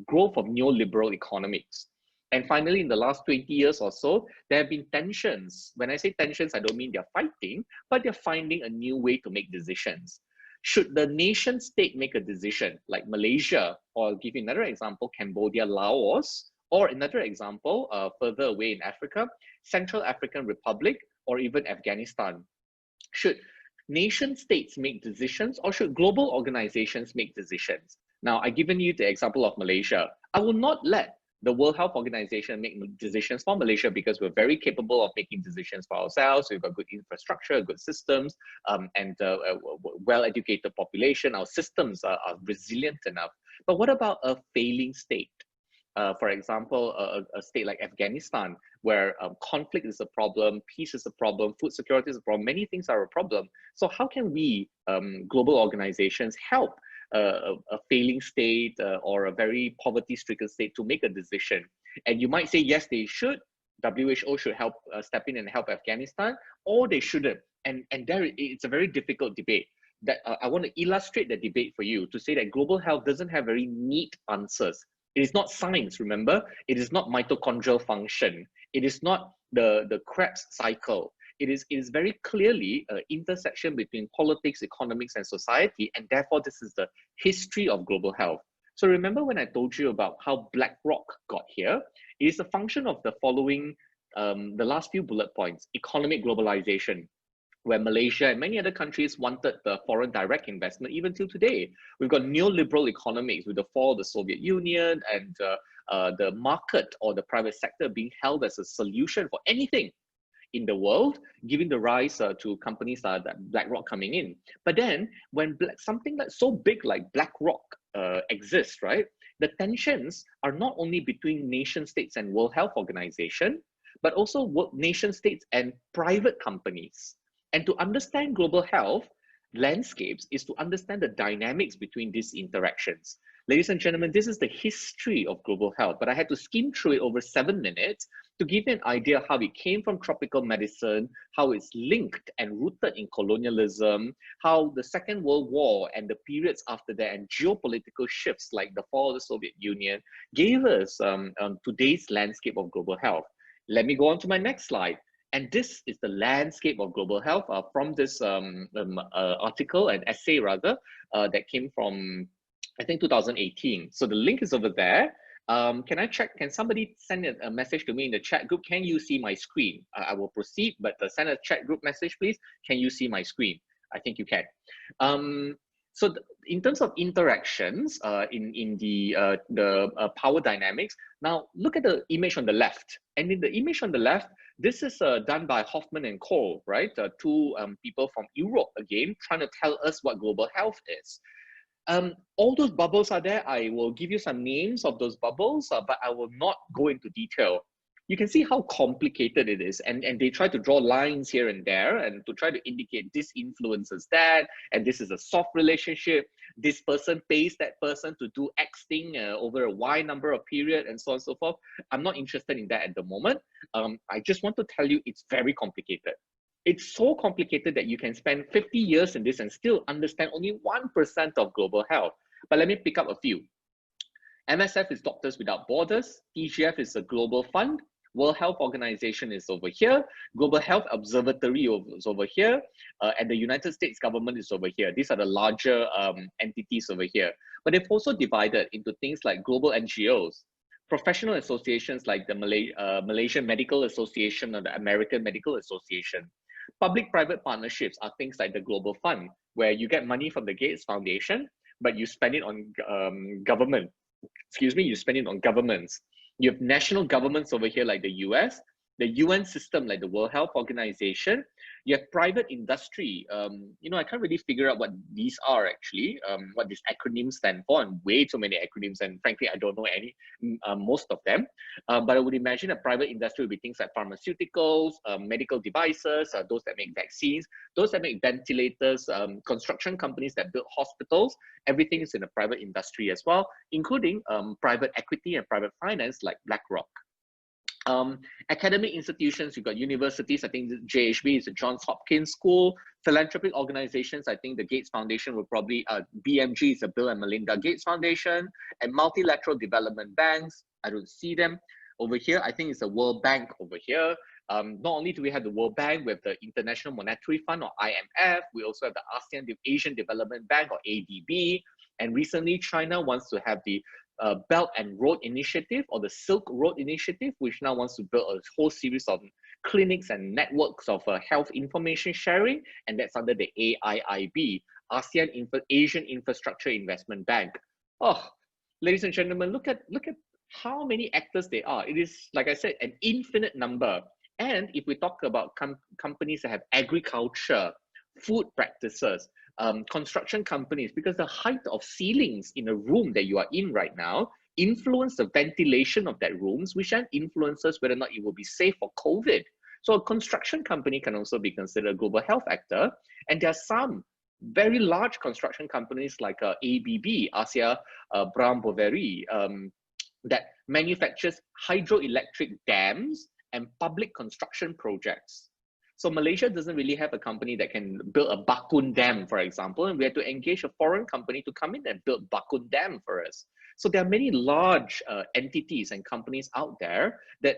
growth of neoliberal economics. And finally, in the last 20 years or so, there have been tensions. When I say tensions, I don't mean they're fighting, but they're finding a new way to make decisions. Should the nation state make a decision, like Malaysia, or I'll give you another example, Cambodia, Laos, or another example, further away in Africa, Central African Republic, or even Afghanistan? Should nation states make decisions, or should global organizations make decisions? Now, I've given you the example of Malaysia. I will not let the World Health Organization make decisions for Malaysia, because we're very capable of making decisions for ourselves. We've got good infrastructure, good systems, and well-educated population. Our systems are resilient enough. But what about a failing state? For example, a state like Afghanistan, where conflict is a problem, peace is a problem, food security is a problem, many things are a problem. So how can we, global organizations, help a failing state or a very poverty-stricken state to make a decision? And you might say, yes, they should. WHO should help step in and help Afghanistan, or they shouldn't. And there, it's a very difficult debate. That I want to illustrate the debate for you to say that global health doesn't have very neat answers. It is not science, remember? It is not mitochondrial function. It is not the Krebs cycle. It is very clearly an intersection between politics, economics, and society, and therefore this is the history of global health. So remember when I told you about how BlackRock got here? It is a function of the following the last few bullet points, economic globalization, where Malaysia and many other countries wanted the foreign direct investment, even till today. We've got neoliberal economics with the fall of the Soviet Union and the market or the private sector being held as a solution for anything in the world, giving the rise to companies like BlackRock coming in. But then when something like so big like BlackRock exists, right? The tensions are not only between nation states and World Health Organization, but also nation states and private companies. And to understand global health landscapes is to understand the dynamics between these interactions. Ladies and gentlemen, this is the history of global health, but I had to skim through it over 7 minutes to give you an idea how it came from tropical medicine, how it's linked and rooted in colonialism, how the Second World War and the periods after that and geopolitical shifts like the fall of the Soviet Union gave us today's landscape of global health. Let me go on to my next slide. And this is the landscape of global health from this article, an essay rather, that came from, I think, 2018. So the link is over there. Can I check? Can somebody send a message to me in the chat group? Can you see my screen? I will proceed, but send a chat group message, please. Can you see my screen? I think you can. So in terms of interactions in the power dynamics, now look at the image on the left. And in the image on the left, this is done by Hoffman and Cole, right? Two people from Europe, again, trying to tell us what global health is. All those bubbles are there. I will give you some names of those bubbles, but I will not go into detail. You can see how complicated it is, and they try to draw lines here and there and to try to indicate this influences that, and this is a soft relationship. This person pays that person to do X thing over a Y number of period and so on and so forth. I'm not interested in that at the moment. I just want to tell you it's very complicated. It's so complicated that you can spend 50 years in this and still understand only 1% of global health. But let me pick up a few. MSF is Doctors Without Borders. TGF is a global fund. World Health Organization is over here. Global Health Observatory is over here. And the United States government is over here. These are the larger entities over here. But they've also divided into things like global NGOs, professional associations like the Malaysian Medical Association or the American Medical Association. Public-private partnerships are things like the Global Fund, where you get money from the Gates Foundation, but you spend it on you spend it on governments. You have national governments over here like the US, the UN system like the World Health Organization. You have private industry. I can't really figure out what these are actually, what these acronyms stand for, and way too many acronyms, and frankly, I don't know most of them. But I would imagine a private industry would be things like pharmaceuticals, medical devices, those that make vaccines, those that make ventilators, construction companies that build hospitals. Everything is in the private industry as well, including private equity and private finance like BlackRock. Academic institutions, you've got universities. I think the JHB is the Johns Hopkins School. Philanthropic organizations, I think the Gates Foundation will probably, BMG is the Bill and Melinda Gates Foundation, and multilateral development banks. I don't see them over here. I think it's the World Bank over here. Not only do we have the World Bank, we have the International Monetary Fund or IMF. We also have the Asian Development Bank or ADB. And recently, China wants to have the Belt and Road Initiative or the Silk Road Initiative, which now wants to build a whole series of clinics and networks of health information sharing, and that's under the AIIB, Asian Infrastructure Investment Bank. Oh, ladies and gentlemen, look at how many actors there are. It is, like I said, an infinite number. And if we talk about companies that have agriculture, food practices, construction companies, because the height of ceilings in a room that you are in right now influence the ventilation of that rooms, which then influences whether or not it will be safe for COVID. So a construction company can also be considered a global health actor. And there are some very large construction companies like ABB, Asia Brown Boveri, that manufactures hydroelectric dams and public construction projects. So Malaysia doesn't really have a company that can build a Bakun Dam, for example, and we had to engage a foreign company to come in and build Bakun Dam for us. So there are many large entities and companies out there that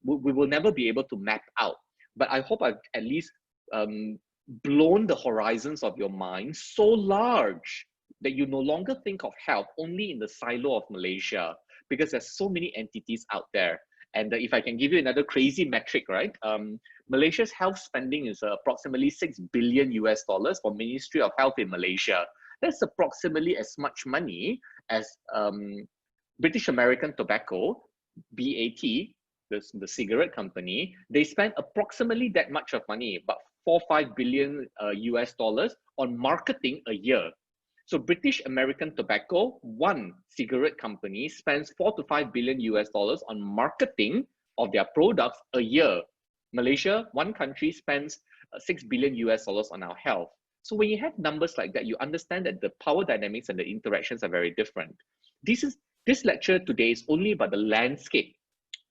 we will never be able to map out. But I hope I've at least blown the horizons of your mind so large that you no longer think of health only in the silo of Malaysia, because there's so many entities out there. And if I can give you another crazy metric, right? Malaysia's health spending is approximately $6 billion for Ministry of Health in Malaysia. That's approximately as much money as British American Tobacco, BAT, the cigarette company. They spend approximately that much of money, about $4-5 billion on marketing a year. So British American Tobacco, one cigarette company, spends $4-5 billion on marketing of their products a year. Malaysia, one country, spends $6 billion on our health. So when you have numbers like that, you understand that the power dynamics and the interactions are very different. This lecture today is only about the landscape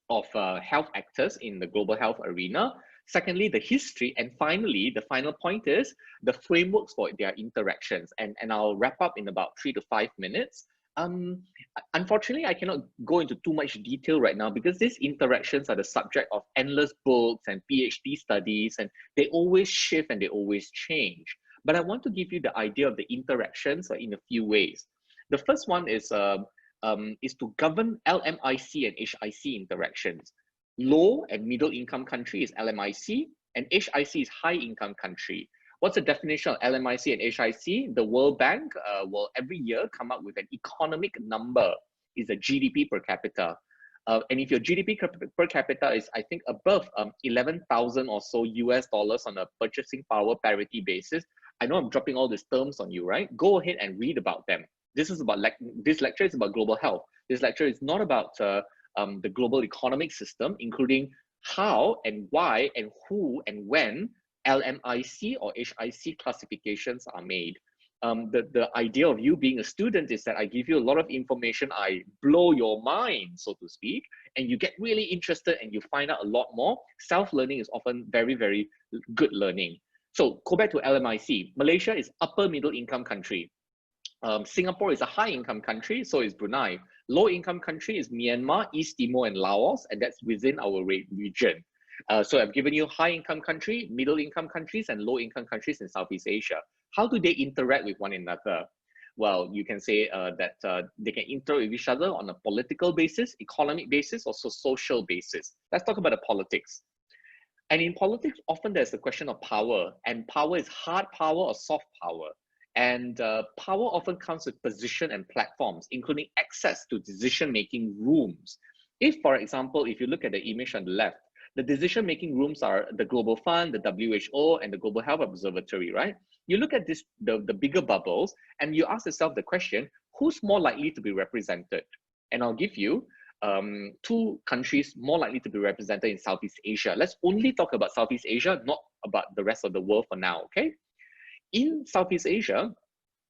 of health actors in the global health arena. Secondly, the history, and finally, the final point is the frameworks for their interactions. And I'll wrap up in about 3 to 5 minutes. Unfortunately, I cannot go into too much detail right now because these interactions are the subject of endless books and PhD studies, and they always shift and they always change. But I want to give you the idea of the interactions in a few ways. The first one is to govern LMIC and HIC interactions. Low and middle income country is LMIC, and HIC is high income country. What's the definition of LMIC and HIC? The World Bank will every year come up with an economic number, is the GDP per capita. And if your GDP per capita is, I think, above 11,000 or so US dollars on a purchasing power parity basis, I know I'm dropping all these terms on you, right? Go ahead and read about them. This lecture is about global health. This lecture is not about the global economic system, including how and why and who and when LMIC or HIC classifications are made. The idea of you being a student is that I give you a lot of information, I blow your mind, so to speak, and you get really interested and you find out a lot more. Self-learning is often very, very good learning. So go back to LMIC. Malaysia is upper middle income country. Singapore is a high income country, so is Brunei. Low income country is Myanmar, East Timor, and Laos, and that's within our region. So I've given you high income country, middle income countries, and low income countries in Southeast Asia. How do they interact with one another? Well, you can say that they can interact with each other on a political basis, economic basis, or social basis. Let's talk about the politics. And in politics, often there's the question of power, and power is hard power or soft power. And power often comes with position and platforms, including access to decision-making rooms. If, for example, if you look at the image on the left, the decision-making rooms are the Global Fund, the WHO, and the Global Health Observatory, right? You look at this, the bigger bubbles, and you ask yourself the question, who's more likely to be represented? And I'll give you 2 countries more likely to be represented in Southeast Asia. Let's only talk about Southeast Asia, not about the rest of the world for now, okay? In Southeast Asia,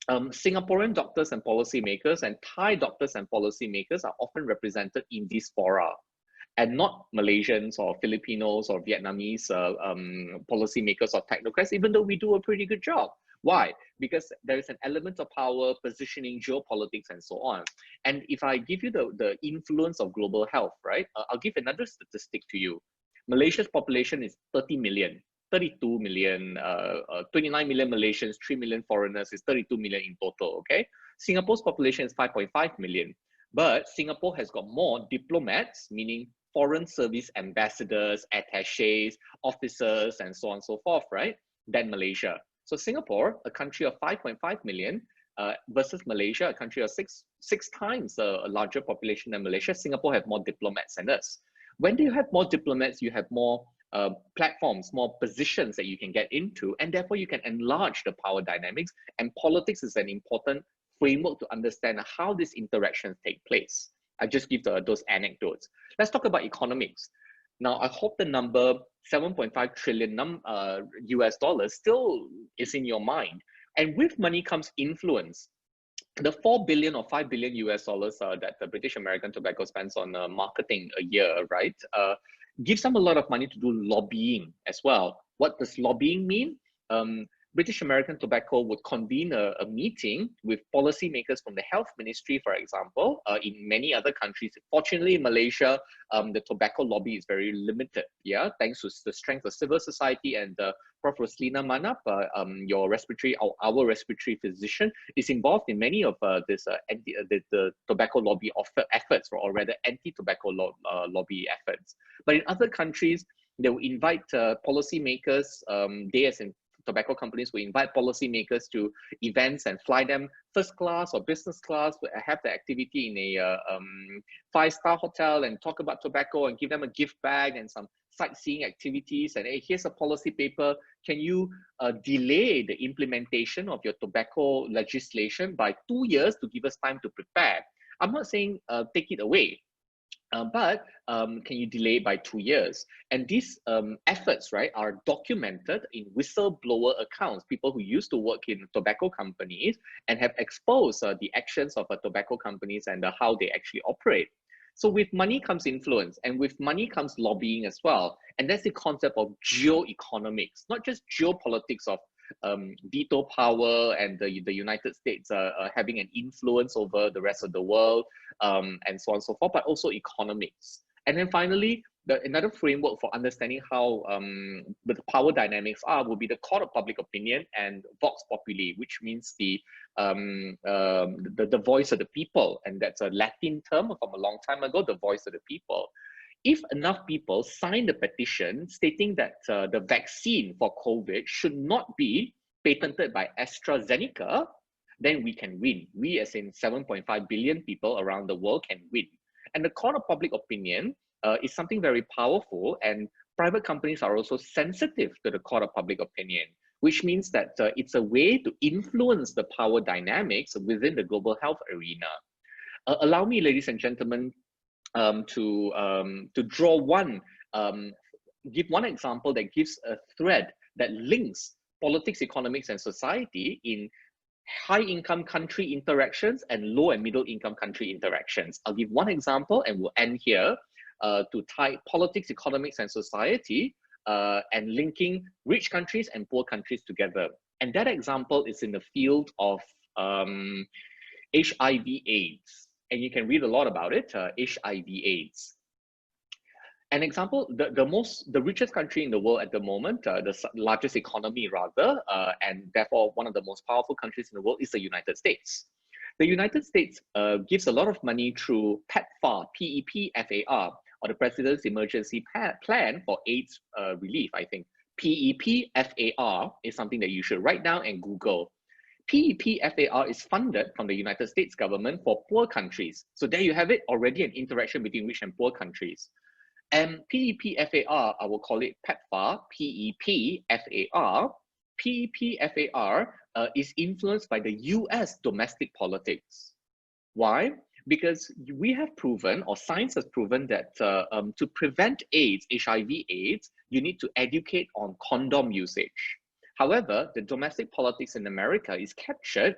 Singaporean doctors and policymakers and Thai doctors and policymakers are often represented in these fora, and not Malaysians or Filipinos or Vietnamese policymakers or technocrats, even though we do a pretty good job. Why? Because there is an element of power, positioning, geopolitics, and so on. And if I give you the influence of global health, right, I'll give another statistic to you. Malaysia's population is 30 million. 32 million, 29 million Malaysians, 3 million foreigners is 32 million in total, okay? Singapore's population is 5.5 million, but Singapore has got more diplomats, meaning foreign service ambassadors, attaches, officers, and so on and so forth, right, than Malaysia. So Singapore, a country of 5.5 million, versus Malaysia, a country of six times a larger population than Malaysia, Singapore have more diplomats than us. When do you have more diplomats, you have more platforms, more positions that you can get into, and therefore you can enlarge the power dynamics, and politics is an important framework to understand how these interactions take place. I just give those anecdotes. Let's talk about economics. Now, I hope the number 7.5 trillion US dollars still is in your mind. And with money comes influence. The 4 billion or 5 billion US dollars that the British American Tobacco spends on marketing a year, right, gives them a lot of money to do lobbying as well. What does lobbying mean? British American Tobacco would convene a meeting with policymakers from the health ministry, for example. In many other countries, fortunately in Malaysia, the tobacco lobby is very limited, yeah, thanks to the strength of civil society. And Prof. Roslina Manap, your respiratory, or our respiratory physician, is involved in many of the tobacco lobby efforts, or rather anti-tobacco lobby efforts. But in other countries, they will invite policymakers, they as in tobacco companies will invite policymakers to events and fly them first class or business class, have the activity in a 5-star hotel and talk about tobacco and give them a gift bag and some sightseeing activities. And hey, here's a policy paper. Can you delay the implementation of your tobacco legislation by 2 years to give us time to prepare? I'm not saying take it away. But can you delay by 2 years? And these efforts, right, are documented in whistleblower accounts, people who used to work in tobacco companies and have exposed the actions of tobacco companies and how they actually operate. So with money comes influence, and with money comes lobbying as well. And that's the concept of geoeconomics, not just geopolitics of veto power and the United States having an influence over the rest of the world, and so on and so forth, but also economics. And then finally, another framework for understanding how the power dynamics are will be the court of public opinion and vox populi, which means the voice of the people. And that's a Latin term from a long time ago, the voice of the people. If enough people sign the petition stating that the vaccine for COVID should not be patented by AstraZeneca, then we can win. We, as in 7.5 billion people around the world, can win. And the court of public opinion is something very powerful, and private companies are also sensitive to the court of public opinion, which means that it's a way to influence the power dynamics within the global health arena. Allow me, ladies and gentlemen, to draw one, give one example that gives a thread that links politics, economics, and society in high-income country interactions and low and middle-income country interactions. I'll give one example and we'll end here to tie politics, economics, and society and linking rich countries and poor countries together. And that example is in the field of HIV/AIDS. And you can read a lot about it, HIV/AIDS. An example, the richest country in the world at the moment, the largest economy rather, and therefore one of the most powerful countries in the world is the United States. The United States gives a lot of money through PEPFAR, PEPFAR, or the President's Emergency Plan for AIDS Relief, I think. PEPFAR is something that you should write down and Google. PEPFAR is funded from the United States government for poor countries. So there you have it, already an interaction between rich and poor countries. And PEPFAR, I will call it PEPFAR, PEPFAR. PEPFAR is influenced by the US domestic politics. Why? Because we have proven, or science has proven, that to prevent AIDS, HIV/AIDS, you need to educate on condom usage. However, the domestic politics in America is captured,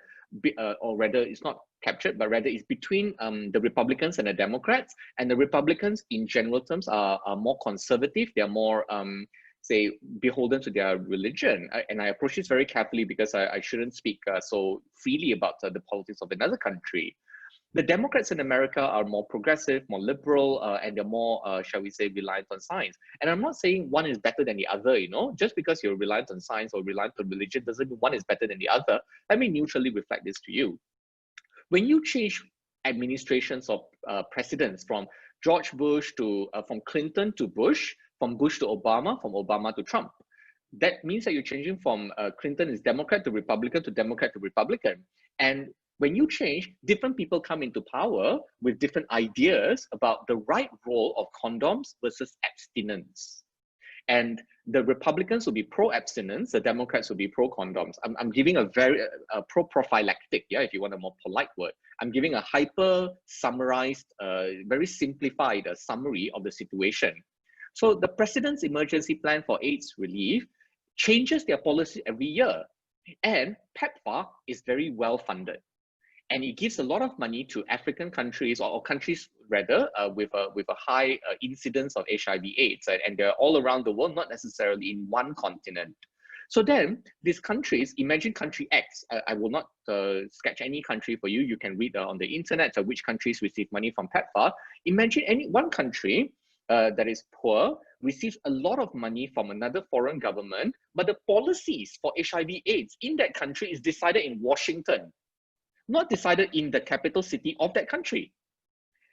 or rather it's not captured, but rather it's between the Republicans and the Democrats. And the Republicans in general terms are more conservative. They're more, say, beholden to their religion. And I approach this very carefully because I shouldn't speak so freely about the politics of another country. The Democrats in America are more progressive, more liberal, and they're more, shall we say, reliant on science. And I'm not saying one is better than the other, you know, just because you're reliant on science or reliant on religion doesn't mean one is better than the other. Let me neutrally reflect this to you. When you change administrations of presidents from George Bush to, from Clinton to Bush, from Bush to Obama, from Obama to Trump, that means that you're changing from Clinton is Democrat to Republican to Democrat to Republican. And when you change, different people come into power with different ideas about the right role of condoms versus abstinence. And the Republicans will be pro-abstinence, the Democrats will be pro-condoms. I'm giving a very pro-prophylactic, yeah, if you want a more polite word. I'm giving a hyper summarized, very simplified summary of the situation. So the President's Emergency Plan for AIDS Relief changes their policy every year. And PEPFAR is very well funded. And it gives a lot of money to African countries, or countries rather, with a high incidence of HIV/AIDS, and they're all around the world, not necessarily in one continent. So then these countries, imagine country X. I will not sketch any country for you. You can read on the internet which countries receive money from PEPFAR. Imagine any one country that is poor receives a lot of money from another foreign government, but the policies for HIV/AIDS in that country is decided in Washington, not decided in the capital city of that country,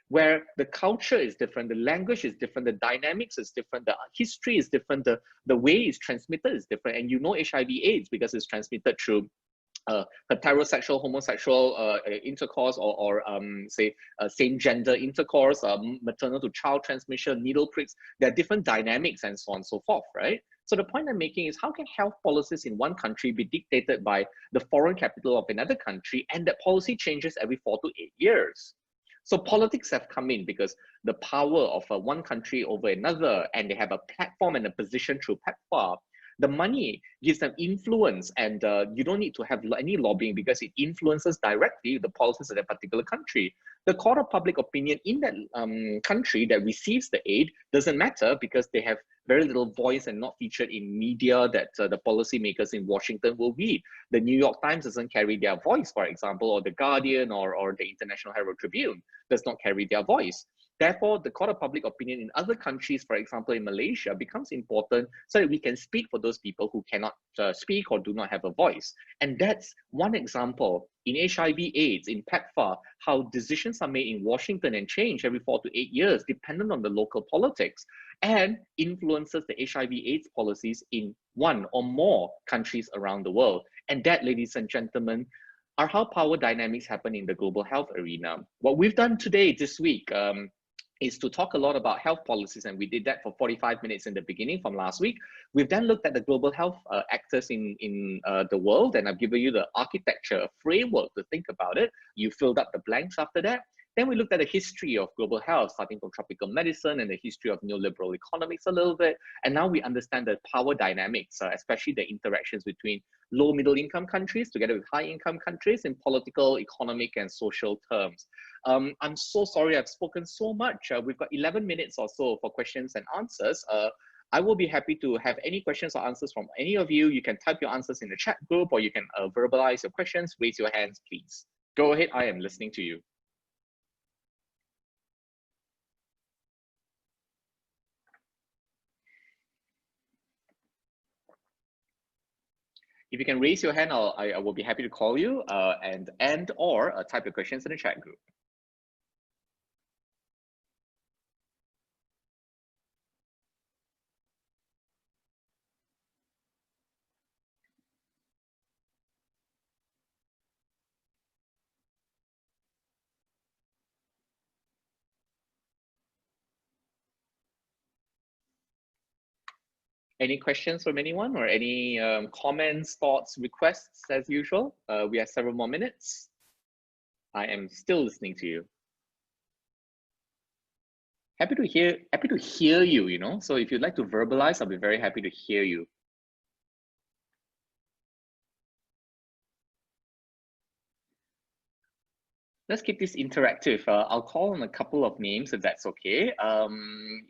where the culture is different, the language is different, the dynamics is different, the history is different, the way it's transmitted is different. And you know HIV/AIDS because it's transmitted through heterosexual, homosexual intercourse, or say same gender intercourse, maternal to child transmission, needle pricks. There are different dynamics and so on and so forth, right? So the point I'm making is, how can health policies in one country be dictated by the foreign capital of another country, and that policy changes every 4 to 8 years? So politics have come in because the power of one country over another, and they have a platform and a position through PEPFAR. The money gives them influence, and you don't need to have any lobbying because it influences directly the policies of that particular country. The court of public opinion in that country that receives the aid doesn't matter because they have very little voice and not featured in media that the policymakers in Washington will read. The New York Times doesn't carry their voice, for example, or the Guardian or the International Herald Tribune does not carry their voice. Therefore, the court of public opinion in other countries, for example, in Malaysia, becomes important so that we can speak for those people who cannot speak or do not have a voice. And that's one example in HIV/AIDS, in PEPFAR, how decisions are made in Washington and change every 4 to 8 years, dependent on the local politics, and influences the HIV/AIDS policies in one or more countries around the world. And that, ladies and gentlemen, are how power dynamics happen in the global health arena. What we've done today, this week, is to talk a lot about health policies, and we did that for 45 minutes in the beginning from last week. We've then looked at the global health actors in the world, and I've given you the architecture framework to think about it. You filled up the blanks after that. Then we looked at the history of global health, starting from tropical medicine and the history of neoliberal economics a little bit. And now we understand the power dynamics, especially the interactions between low middle income countries together with high income countries in political, economic, and social terms. I'm so sorry I've spoken so much. We've got 11 minutes or so for questions and answers. I will be happy to have any questions or answers from any of you. You can type your answers in the chat group, or you can verbalize your questions. Raise your hands, please. Go ahead, I am listening to you. If you can raise your hand, I will be happy to call you or type your questions in the chat group. Any questions from anyone, or any comments, thoughts, requests as usual? We have several more minutes. I am still listening to you. Happy to hear you, you know. So if you'd like to verbalize, I'll be very happy to hear you. Let's keep this interactive. I'll call on a couple of names if that's okay.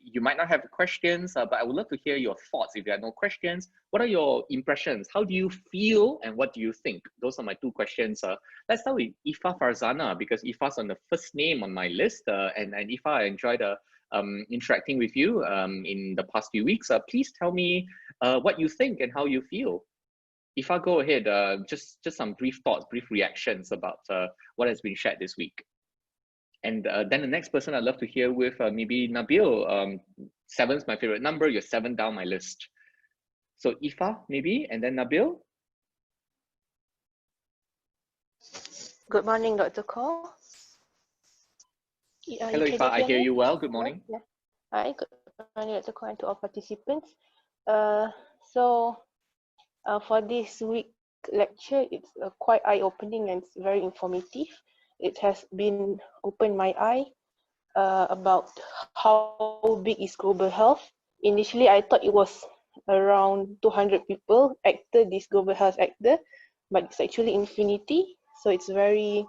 You might not have questions, but I would love to hear your thoughts. If you have no questions, what are your impressions? How do you feel and what do you think? Those are my two questions. Let's start with Ifa Farzana, because Ifa's on the first name on my list. And Ifa, I enjoyed interacting with you in the past few weeks. Please tell me what you think and how you feel. If I go ahead, just some brief thoughts, brief reactions about what has been shared this week. And then the next person I'd love to hear with maybe Nabil. 7's my favorite number. You're 7 down my list. So Ifa maybe, and then Nabil. Good morning, Dr. Kaur. Hello Ifa, I hear you well. Good morning. Yeah. Hi, good morning, Dr. Kaur, and to all participants. For this week lecture, it's quite eye-opening and it's very informative. It has been opened my eye about how big is global health. Initially, I thought it was around 200 people acted this global health actor, but it's actually infinity. So it's very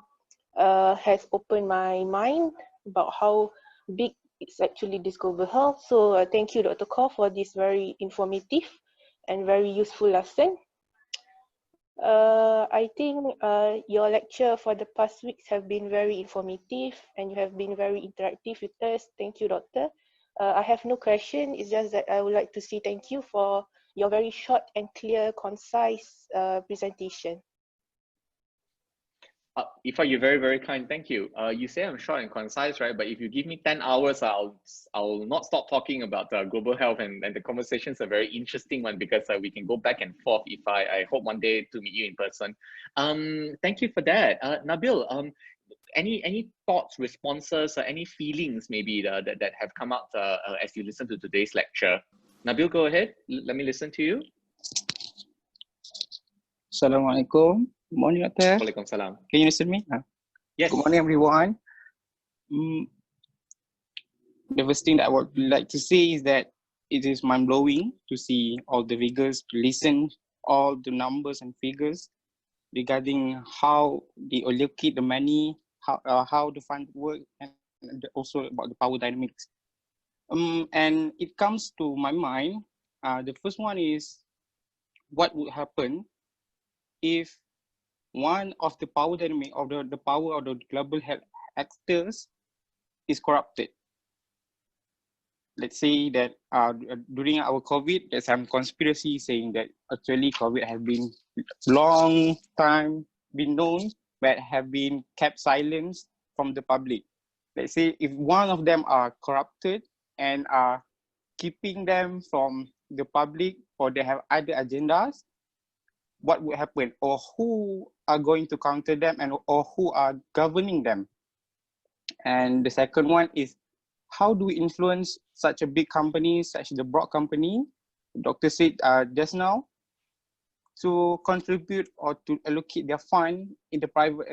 has opened my mind about how big it's actually this global health. So thank you, Dr. Kaur, for this very informative and very useful lesson. I think your lecture for the past weeks have been very informative and you have been very interactive with us. Thank you, Doctor. I have no question. It's just that I would like to say thank you for your very short and clear, concise presentation. Ifa, you're very, very kind. Thank you. You say I'm short and concise, right? But if you give me 10 hours, I'll not stop talking about global health, and the conversations are very interesting one because we can go back and forth. If I hope one day to meet you in person. Thank you for that. Nabil, any thoughts, responses, or any feelings maybe that have come out as you listen to today's lecture? Nabil, go ahead. Let me listen to you. Assalamualaikum. Good morning, Doctor. Waalaikumsalam. Can you listen to me? Yes. Good morning, everyone. The first thing that I would like to say is that it is mind-blowing to see all the figures, to listen all the numbers and figures regarding how they allocate the money, how the fund work, and also about the power dynamics. And it comes to my mind. The first one is what would happen if one of the power dynamic of the power of the global health actors is corrupted. Let's say that during our COVID, there's some conspiracy saying that actually COVID has been long time been known, but have been kept silence from the public. Let's say if one of them are corrupted and are keeping them from the public, or they have other agendas, what would happen, or who are going to counter them, and or who are governing them? And the second one is, how do we influence such a big company, such the broad company, Doctor said just now, to contribute or to allocate their fund in the private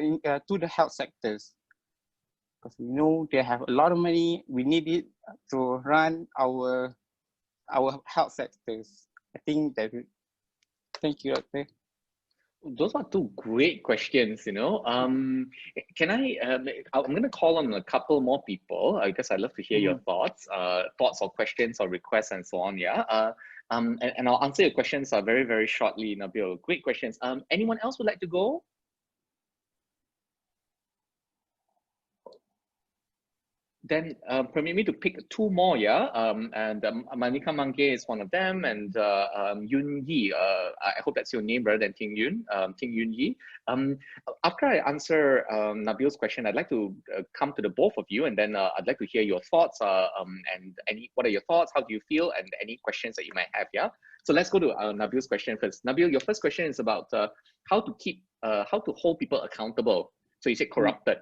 to the health sectors? Because we know they have a lot of money, we need it to run our health sectors. I think that. Thank you, Doctor. Those are two great questions, you know. Can I'm going to call on a couple more people because I'd love to hear your thoughts or questions or requests and so on, yeah. And I'll answer your questions very, very shortly, Nabil. Great questions. Anyone else would like to go? Then permit me to pick two more, yeah. And Manika Mange is one of them, and Yun Yi. I hope that's your name rather than Ting Yun. Ting Yun Yi. After I answer Nabil's question, I'd like to come to the both of you, and then I'd like to hear your thoughts. And what are your thoughts? How do you feel? And any questions that you might have, yeah. So let's go to Nabil's question first. Nabil, your first question is about how to hold people accountable. So you said corrupted.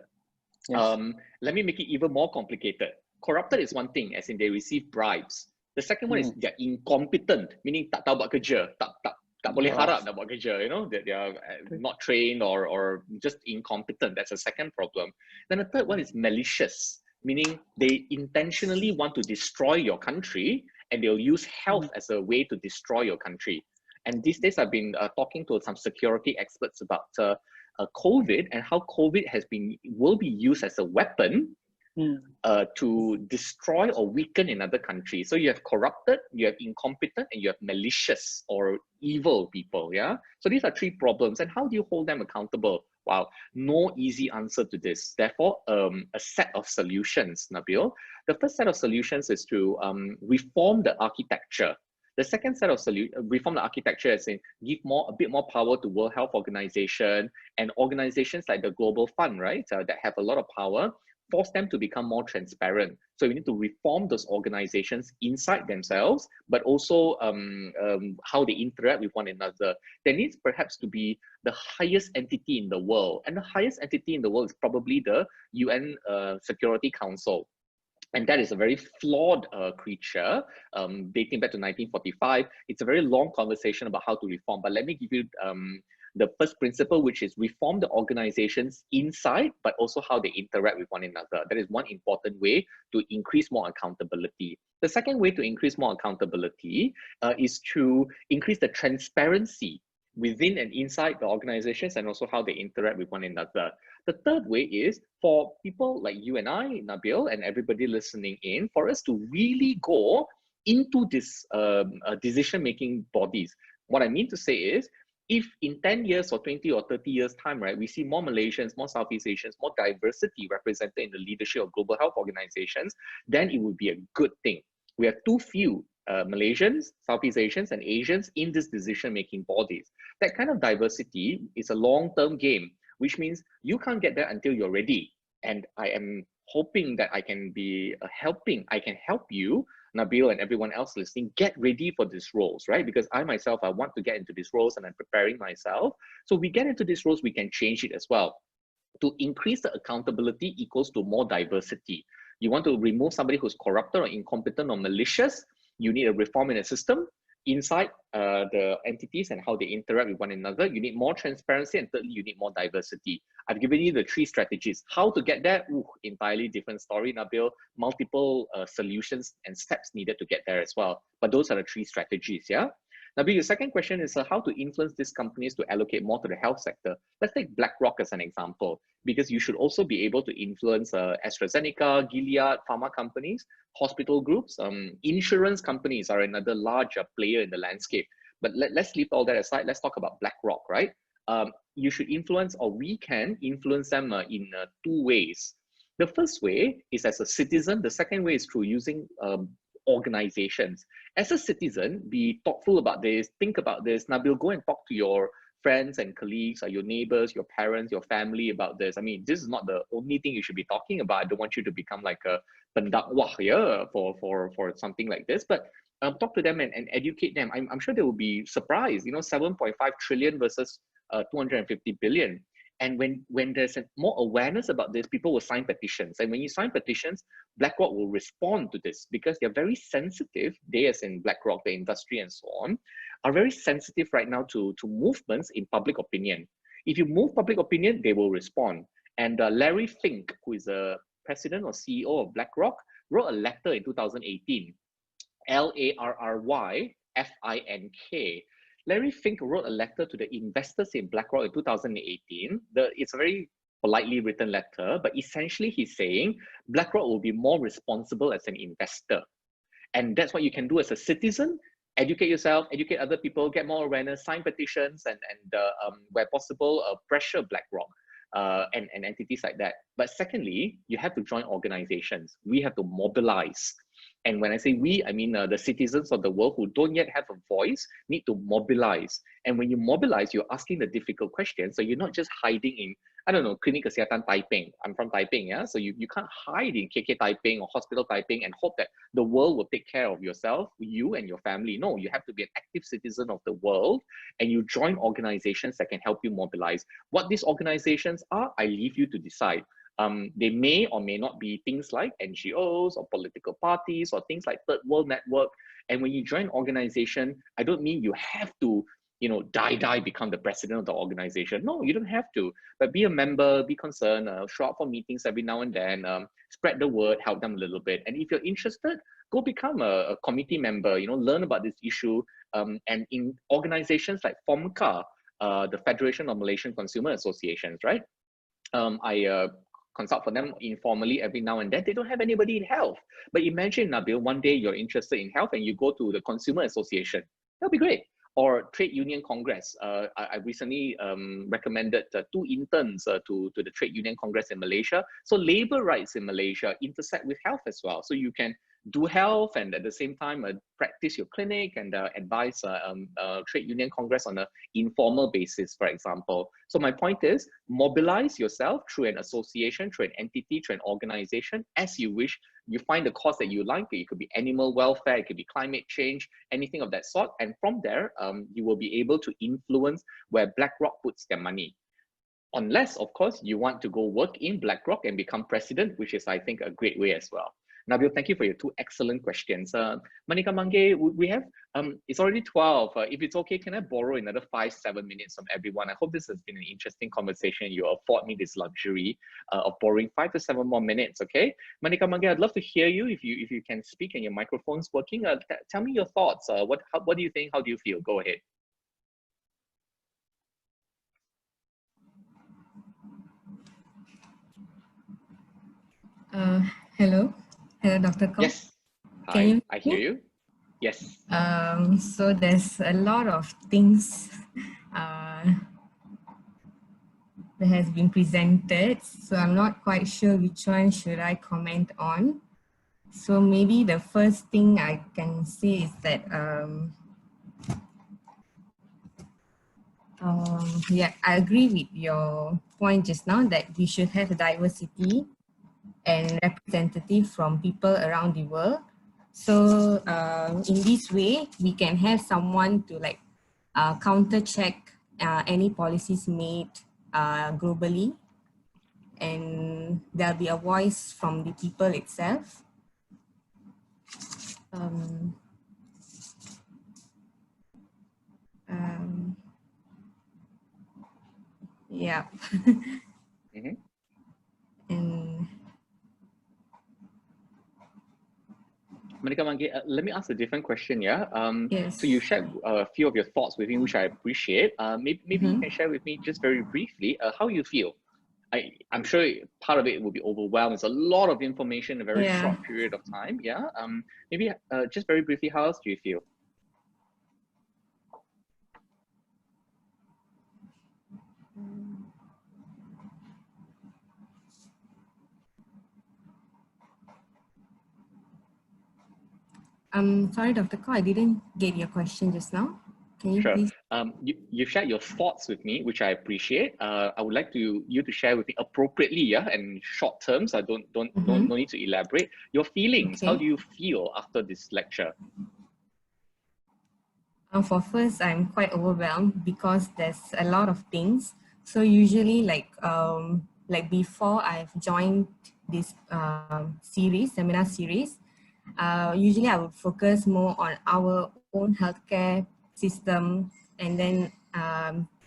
Yes. Let me make it even more complicated. Corrupted is one thing, as in they receive bribes. The second one is they're incompetent, meaning tak tahu buat kerja, tak boleh harap nak buat kerja, you know, that they are not trained or just incompetent. That's a second problem. Then the third one is malicious, meaning they intentionally want to destroy your country and they'll use health as a way to destroy your country. And these days I've been talking to some security experts about COVID and how COVID will be used as a weapon to destroy or weaken another country. So you have corrupted, you have incompetent, and you have malicious or evil people. Yeah. So these are three problems. And how do you hold them accountable? Wow, no easy answer to this. Therefore, a set of solutions, Nabil. The first set of solutions is to reform the architecture. The second set of reform the architecture is in give a bit more power to World Health Organization and organizations like the Global Fund, right? That have a lot of power, force them to become more transparent. So we need to reform those organizations inside themselves, but also how they interact with one another. There needs perhaps to be the highest entity in the world, and the highest entity in the world is probably the UN Security Council. And that is a very flawed creature, dating back to 1945. It's a very long conversation about how to reform, but let me give you the first principle, which is reform the organizations inside, but also how they interact with one another. That is one important way to increase more accountability. The second way to increase more accountability is to increase the transparency within and inside the organizations and also how they interact with one another. The third way is for people like you and I, Nabil, and everybody listening in, for us to really go into this decision-making bodies. What I mean to say is, If in 10 years or 20 or 30 years time, right, we see more Malaysians, more Southeast Asians, more diversity represented in the leadership of global health organizations, then it would be a good thing. We have too few Malaysians, Southeast Asians, and Asians in this decision-making bodies. That kind of diversity is a long-term game, which means you can't get there until you're ready. And I am hoping that I can be I can help you, Nabil, and everyone else listening, get ready for these roles, right? Because I myself, I want to get into these roles and I'm preparing myself. So we get into these roles, we can change it as well. To increase the accountability equals to more diversity. You want to remove somebody who's corrupted or incompetent or malicious, you need a reform in the system. Inside the entities and how they interact with one another, you need more transparency, and thirdly, you need more diversity. I've given you the 3 strategies. How to get there? Ooh, entirely different story, Nabil. Multiple solutions and steps needed to get there as well. But those are the 3 strategies, yeah? Nabil, your second question is how to influence these companies to allocate more to the health sector. Let's take BlackRock as an example, because you should also be able to influence AstraZeneca, Gilead, pharma companies, hospital groups, insurance companies are another large player in the landscape. But let's leave all that aside. Let's talk about BlackRock, right? You should influence, or we can influence them in 2 ways. The first way is as a citizen. The second way is through using organizations. As a citizen, be thoughtful about this, think about this. Nabil, go and talk to your friends and colleagues, or your neighbors, your parents, your family about this. I mean, this is not the only thing you should be talking about. I don't want you to become like a pendakwah here for something like this, but talk to them and educate them. I'm sure they will be surprised, 7.5 trillion versus 250 billion. And when there's more awareness about this, people will sign petitions. And when you sign petitions, BlackRock will respond to this because they're very sensitive. They, as in BlackRock, the industry and so on, are very sensitive right now to movements in public opinion. If you move public opinion, they will respond. And Larry Fink, who is the president or CEO of BlackRock, wrote a letter in 2018, LARRYFINK. Larry Fink wrote a letter to the investors in BlackRock in 2018. It's a very politely written letter, but essentially he's saying BlackRock will be more responsible as an investor. And that's what you can do as a citizen. Educate yourself, educate other people, get more awareness, sign petitions, and where possible, pressure BlackRock and entities like that. But secondly, you have to join organizations. We have to mobilize. And when I say we, I mean the citizens of the world who don't yet have a voice need to mobilize. And when you mobilize, you're asking the difficult questions. So you're not just hiding in, I don't know, Klinik Kesihatan Taiping. I'm from Taiping, yeah? So you can't hide in KK Taiping or Hospital Taiping and hope that the world will take care of yourself, you and your family. No, you have to be an active citizen of the world, and you join organizations that can help you mobilize. What these organizations are, I leave you to decide. They may or may not be things like NGOs or political parties or things like Third World Network. And when you join an organization, I don't mean you have to, become the president of the organization. No, you don't have to, but be a member, be concerned, show up for meetings every now and then, spread the word, help them a little bit. And if you're interested, go become a committee member, learn about this issue. And in organizations like FOMCA, the Federation of Malaysian Consumer Associations, right? I consult for them informally every now and then. They don't have anybody in health. But imagine, Nabil, one day you're interested in health and you go to the Consumer Association. That'll be great. Or Trade Union Congress. I recently recommended 2 interns to the Trade Union Congress in Malaysia. So labor rights in Malaysia intersect with health as well. So you can do health and at the same time practice your clinic and advise Trade Union Congress on an informal basis, for example. So my point is, mobilize yourself through an association, through an entity, through an organization, as you wish. You find the cause that you like. It could be animal welfare, it could be climate change, anything of that sort. And from there, you will be able to influence where BlackRock puts their money. Unless, of course, you want to go work in BlackRock and become president, which is, I think, a great way as well. Nabil, thank you for your 2 excellent questions. Manika Mangge, we have, it's already 12. If it's okay, can I borrow another 5-7 minutes from everyone? I hope this has been an interesting conversation. You afford me this luxury of borrowing 5 to 7 more minutes, okay? Manika Mangge, I'd love to hear you if you can speak and your microphone's working. Tell me your thoughts. What do you think? How do you feel? Go ahead. Hello. Hello, Dr. Koh. Yes. Hi, I hear you. Yes. So there's a lot of things that has been presented, so I'm not quite sure which one should I comment on. So maybe the first thing I can say is that yeah, I agree with your point just now that we should have diversity and representative from people around the world. So in this way, we can have someone to like counter check any policies made globally, and there'll be a voice from the people itself. Yeah. Mhm. And Monica Mangi, let me ask a different question, yeah? yes. So you shared a few of your thoughts with me, which I appreciate. Maybe you can share with me just very briefly how you feel. I'm sure part of it will be overwhelmed. It's a lot of information in a very short period of time, yeah? Maybe just very briefly, how else do you feel? Sorry, Dr. Ko, I didn't get your question just now. Can you please? You shared your thoughts with me, which I appreciate. I would like you to share with me appropriately, yeah, and short terms. I no need to elaborate. Your feelings. Okay. How do you feel after this lecture? For first, I'm quite overwhelmed because there's a lot of things. So usually, like before I've joined this seminar series, usually I would focus more on our own healthcare system, and then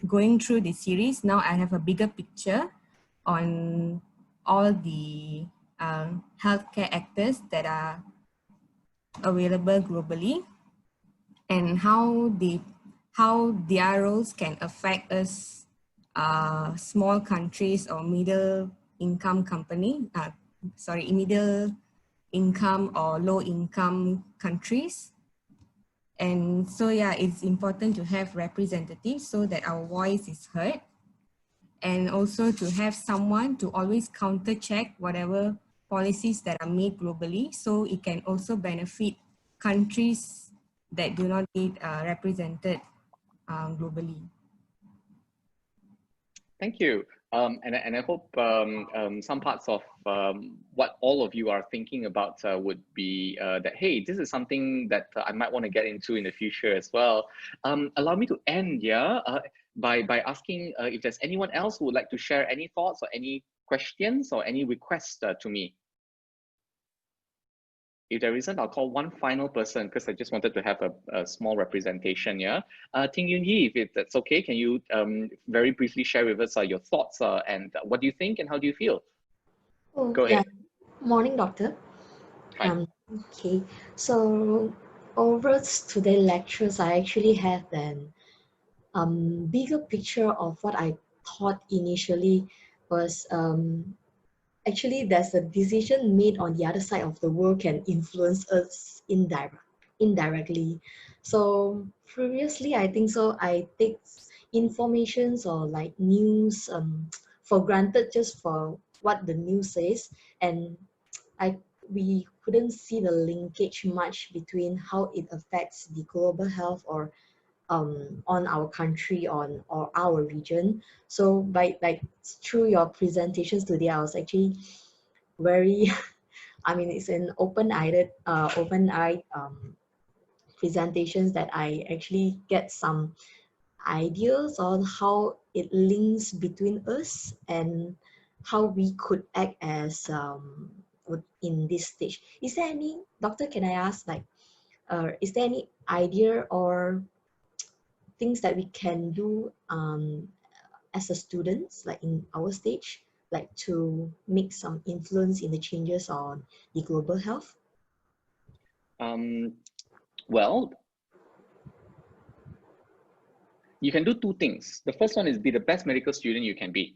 going through the series, now I have a bigger picture on all the healthcare actors that are available globally, and how their roles can affect us, small countries or middle income middle income or low income countries. And so yeah, it's important to have representatives so that our voice is heard, and also to have someone to always counter check whatever policies that are made globally, so it can also benefit countries that do not get represented globally. Thank you. And I hope some parts of what all of you are thinking about would be that, hey, this is something that I might want to get into in the future as well. Allow me to end, yeah, by asking if there's anyone else who would like to share any thoughts or any questions or any requests to me. If there isn't, I'll call one final person because I just wanted to have a small representation, yeah? Ting Yun Yi, if that's okay, can you very briefly share with us your thoughts and what do you think and how do you feel? Oh, Go ahead. Morning, doctor. Hi. Okay, so over today's lectures, I actually have an bigger picture of what I thought initially was actually there's a decision made on the other side of the world can influence us indirectly. So previously, I think so I take informations or like news for granted just for what the news says, and we couldn't see the linkage much between how it affects the global health or on our country or our region. So by like through your presentations today, I was actually very I mean it's an open-eyed presentations that I actually get some ideas on how it links between us and how we could act as in this stage. Is there any, doctor, can I ask, like is there any idea or things that we can do as a students, like in our stage, like to make some influence in the changes on the global health? Well, you can do two things. The first one is be the best medical student you can be.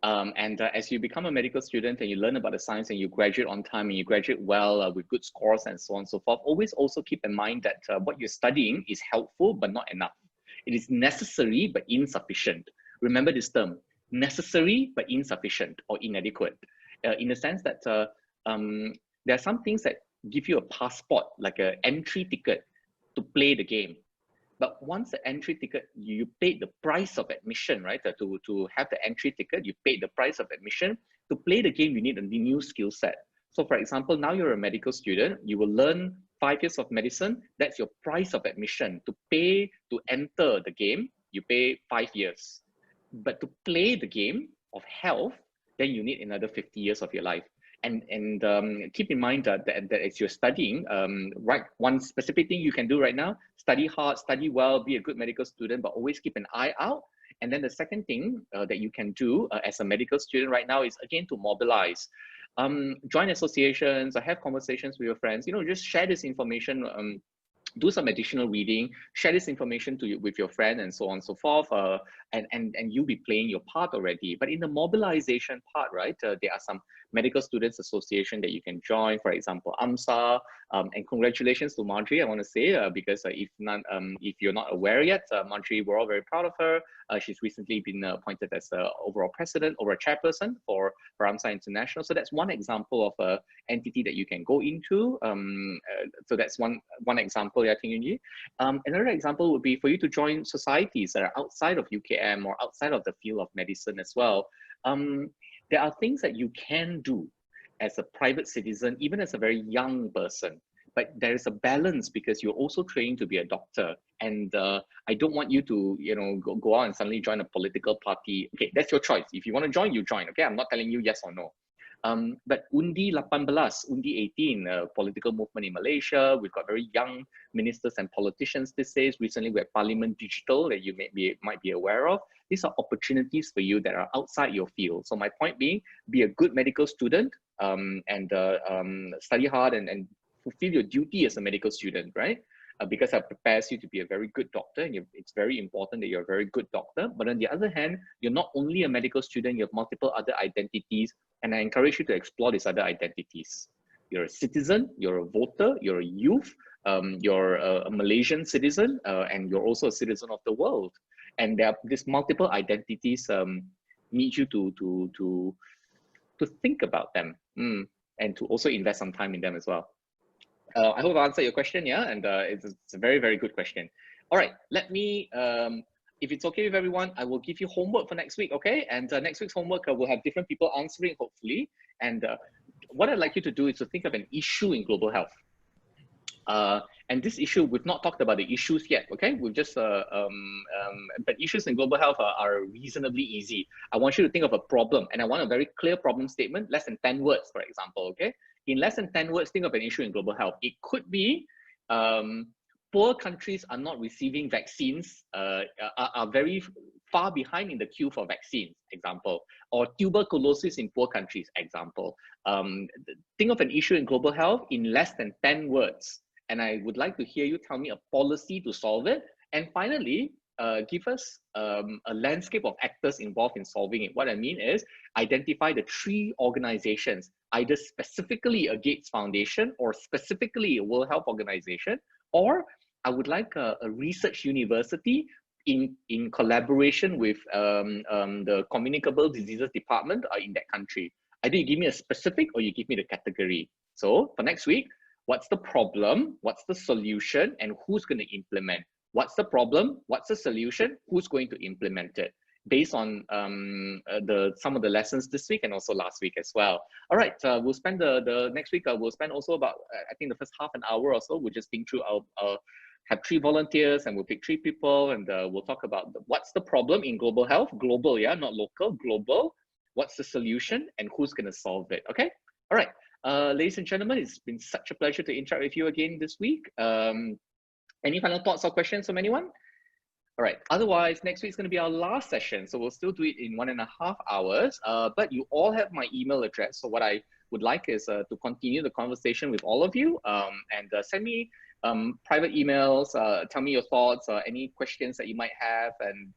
As you become a medical student and you learn about the science and you graduate on time and you graduate well with good scores and so on and so forth, always also keep in mind that what you're studying is helpful but not enough. It is necessary but insufficient. Remember this term, necessary but insufficient or inadequate, in the sense that there are some things that give you a passport, like an entry ticket to play the game. But once the entry ticket, you paid the price of admission, right? To have the entry ticket, you paid the price of admission. To play the game, you need a new skill set. So for example, now you're a medical student, you will learn 5 years of medicine. That's your price of admission. To pay to enter the game, you pay 5 years. But to play the game of health, then you need another 50 years of your life. And keep in mind that as you're studying, right, one specific thing you can do right now, study hard, study well, be a good medical student, but always keep an eye out. And then the second thing that you can do as a medical student right now is, again, to mobilize. Join associations, have conversations with your friends, just share this information, do some additional reading, share this information with your friend, and so on and so forth, and you'll be playing your part already. But in the mobilization part, right, there are some medical students association that you can join, for example, AMSA, and congratulations to Marjorie, I want to say, because if you're not aware yet, Marjorie, we're all very proud of her. She's recently been appointed as overall president or a chairperson for AMSA International. So that's one example of an entity that you can go into. So that's one example, I think. Another example would be for you to join societies that are outside of UKM or outside of the field of medicine as well. There are things that you can do as a private citizen, even as a very young person, but there is a balance because you're also training to be a doctor. And I don't want you to, go out and suddenly join a political party. Okay, that's your choice. If you want to join, you join. Okay, I'm not telling you yes or no. But Undi 18, Undi 18, political movement in Malaysia. We've got very young ministers and politicians these days. Recently, we have Parliament Digital that you might be aware of. These are opportunities for you that are outside your field. So my point being, be a good medical student and study hard and fulfill your duty as a medical student, right? Because that prepares you to be a very good doctor, and it's very important that you're a very good doctor. But on the other hand, you're not only a medical student, you have multiple other identities, and I encourage you to explore these other identities. You're a citizen, you're a voter, you're a youth, you're a Malaysian citizen, and you're also a citizen of the world. And there are these multiple identities need you to think about them and to also invest some time in them as well. I hope I answered your question, yeah, and it's a very, very good question. All right, let me, if it's okay with everyone, I will give you homework for next week, okay? And next week's homework, we'll have different people answering, hopefully. And what I'd like you to do is to think of an issue in global health. And this issue, we've not talked about the issues yet, okay? We've just, but issues in global health are reasonably easy. I want you to think of a problem, and I want a very clear problem statement, less than 10 words, for example, okay? In less than 10 words, think of an issue in global health. It could be poor countries are not receiving vaccines, are very far behind in the queue for vaccines, example, or tuberculosis in poor countries, example. Think of an issue in global health in less than 10 words. And I would like to hear you tell me a policy to solve it. And finally, give us a landscape of actors involved in solving it. What I mean is identify the 3 organizations, either specifically a Gates Foundation or specifically a World Health Organization, or I would like a research university in collaboration with the Communicable Diseases Department in that country. Either you give me a specific or you give me the category. So for next week, what's the problem? What's the solution? And who's going to implement? What's the problem? What's the solution? Who's going to implement it? Based on some of the lessons this week and also last week as well. All right, we'll spend the next week, we'll spend also about, I think the first half an hour or so, we'll just think through have 3 volunteers and we'll pick 3 people and we'll talk about what's the problem in global health, global, yeah, not local, global. What's the solution and who's going to solve it, okay? All right, ladies and gentlemen, it's been such a pleasure to interact with you again this week. Any final thoughts or questions from anyone? All right, otherwise, next week is going to be our last session, so we'll still do it in 1.5 hours, but you all have my email address, so what I would like is to continue the conversation with all of you and send me private emails, tell me your thoughts, any questions that you might have, and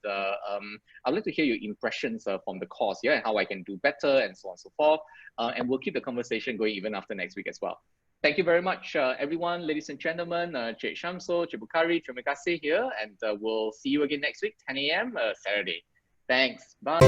I'd like to hear your impressions from the course, yeah, and how I can do better, and so on and so forth, and we'll keep the conversation going even after next week as well. Thank you very much, everyone, ladies and gentlemen. Cik Shamso, Cik Bukhari, terima kasih here, and we'll see you again next week, 10 a.m. Saturday. Thanks. Bye.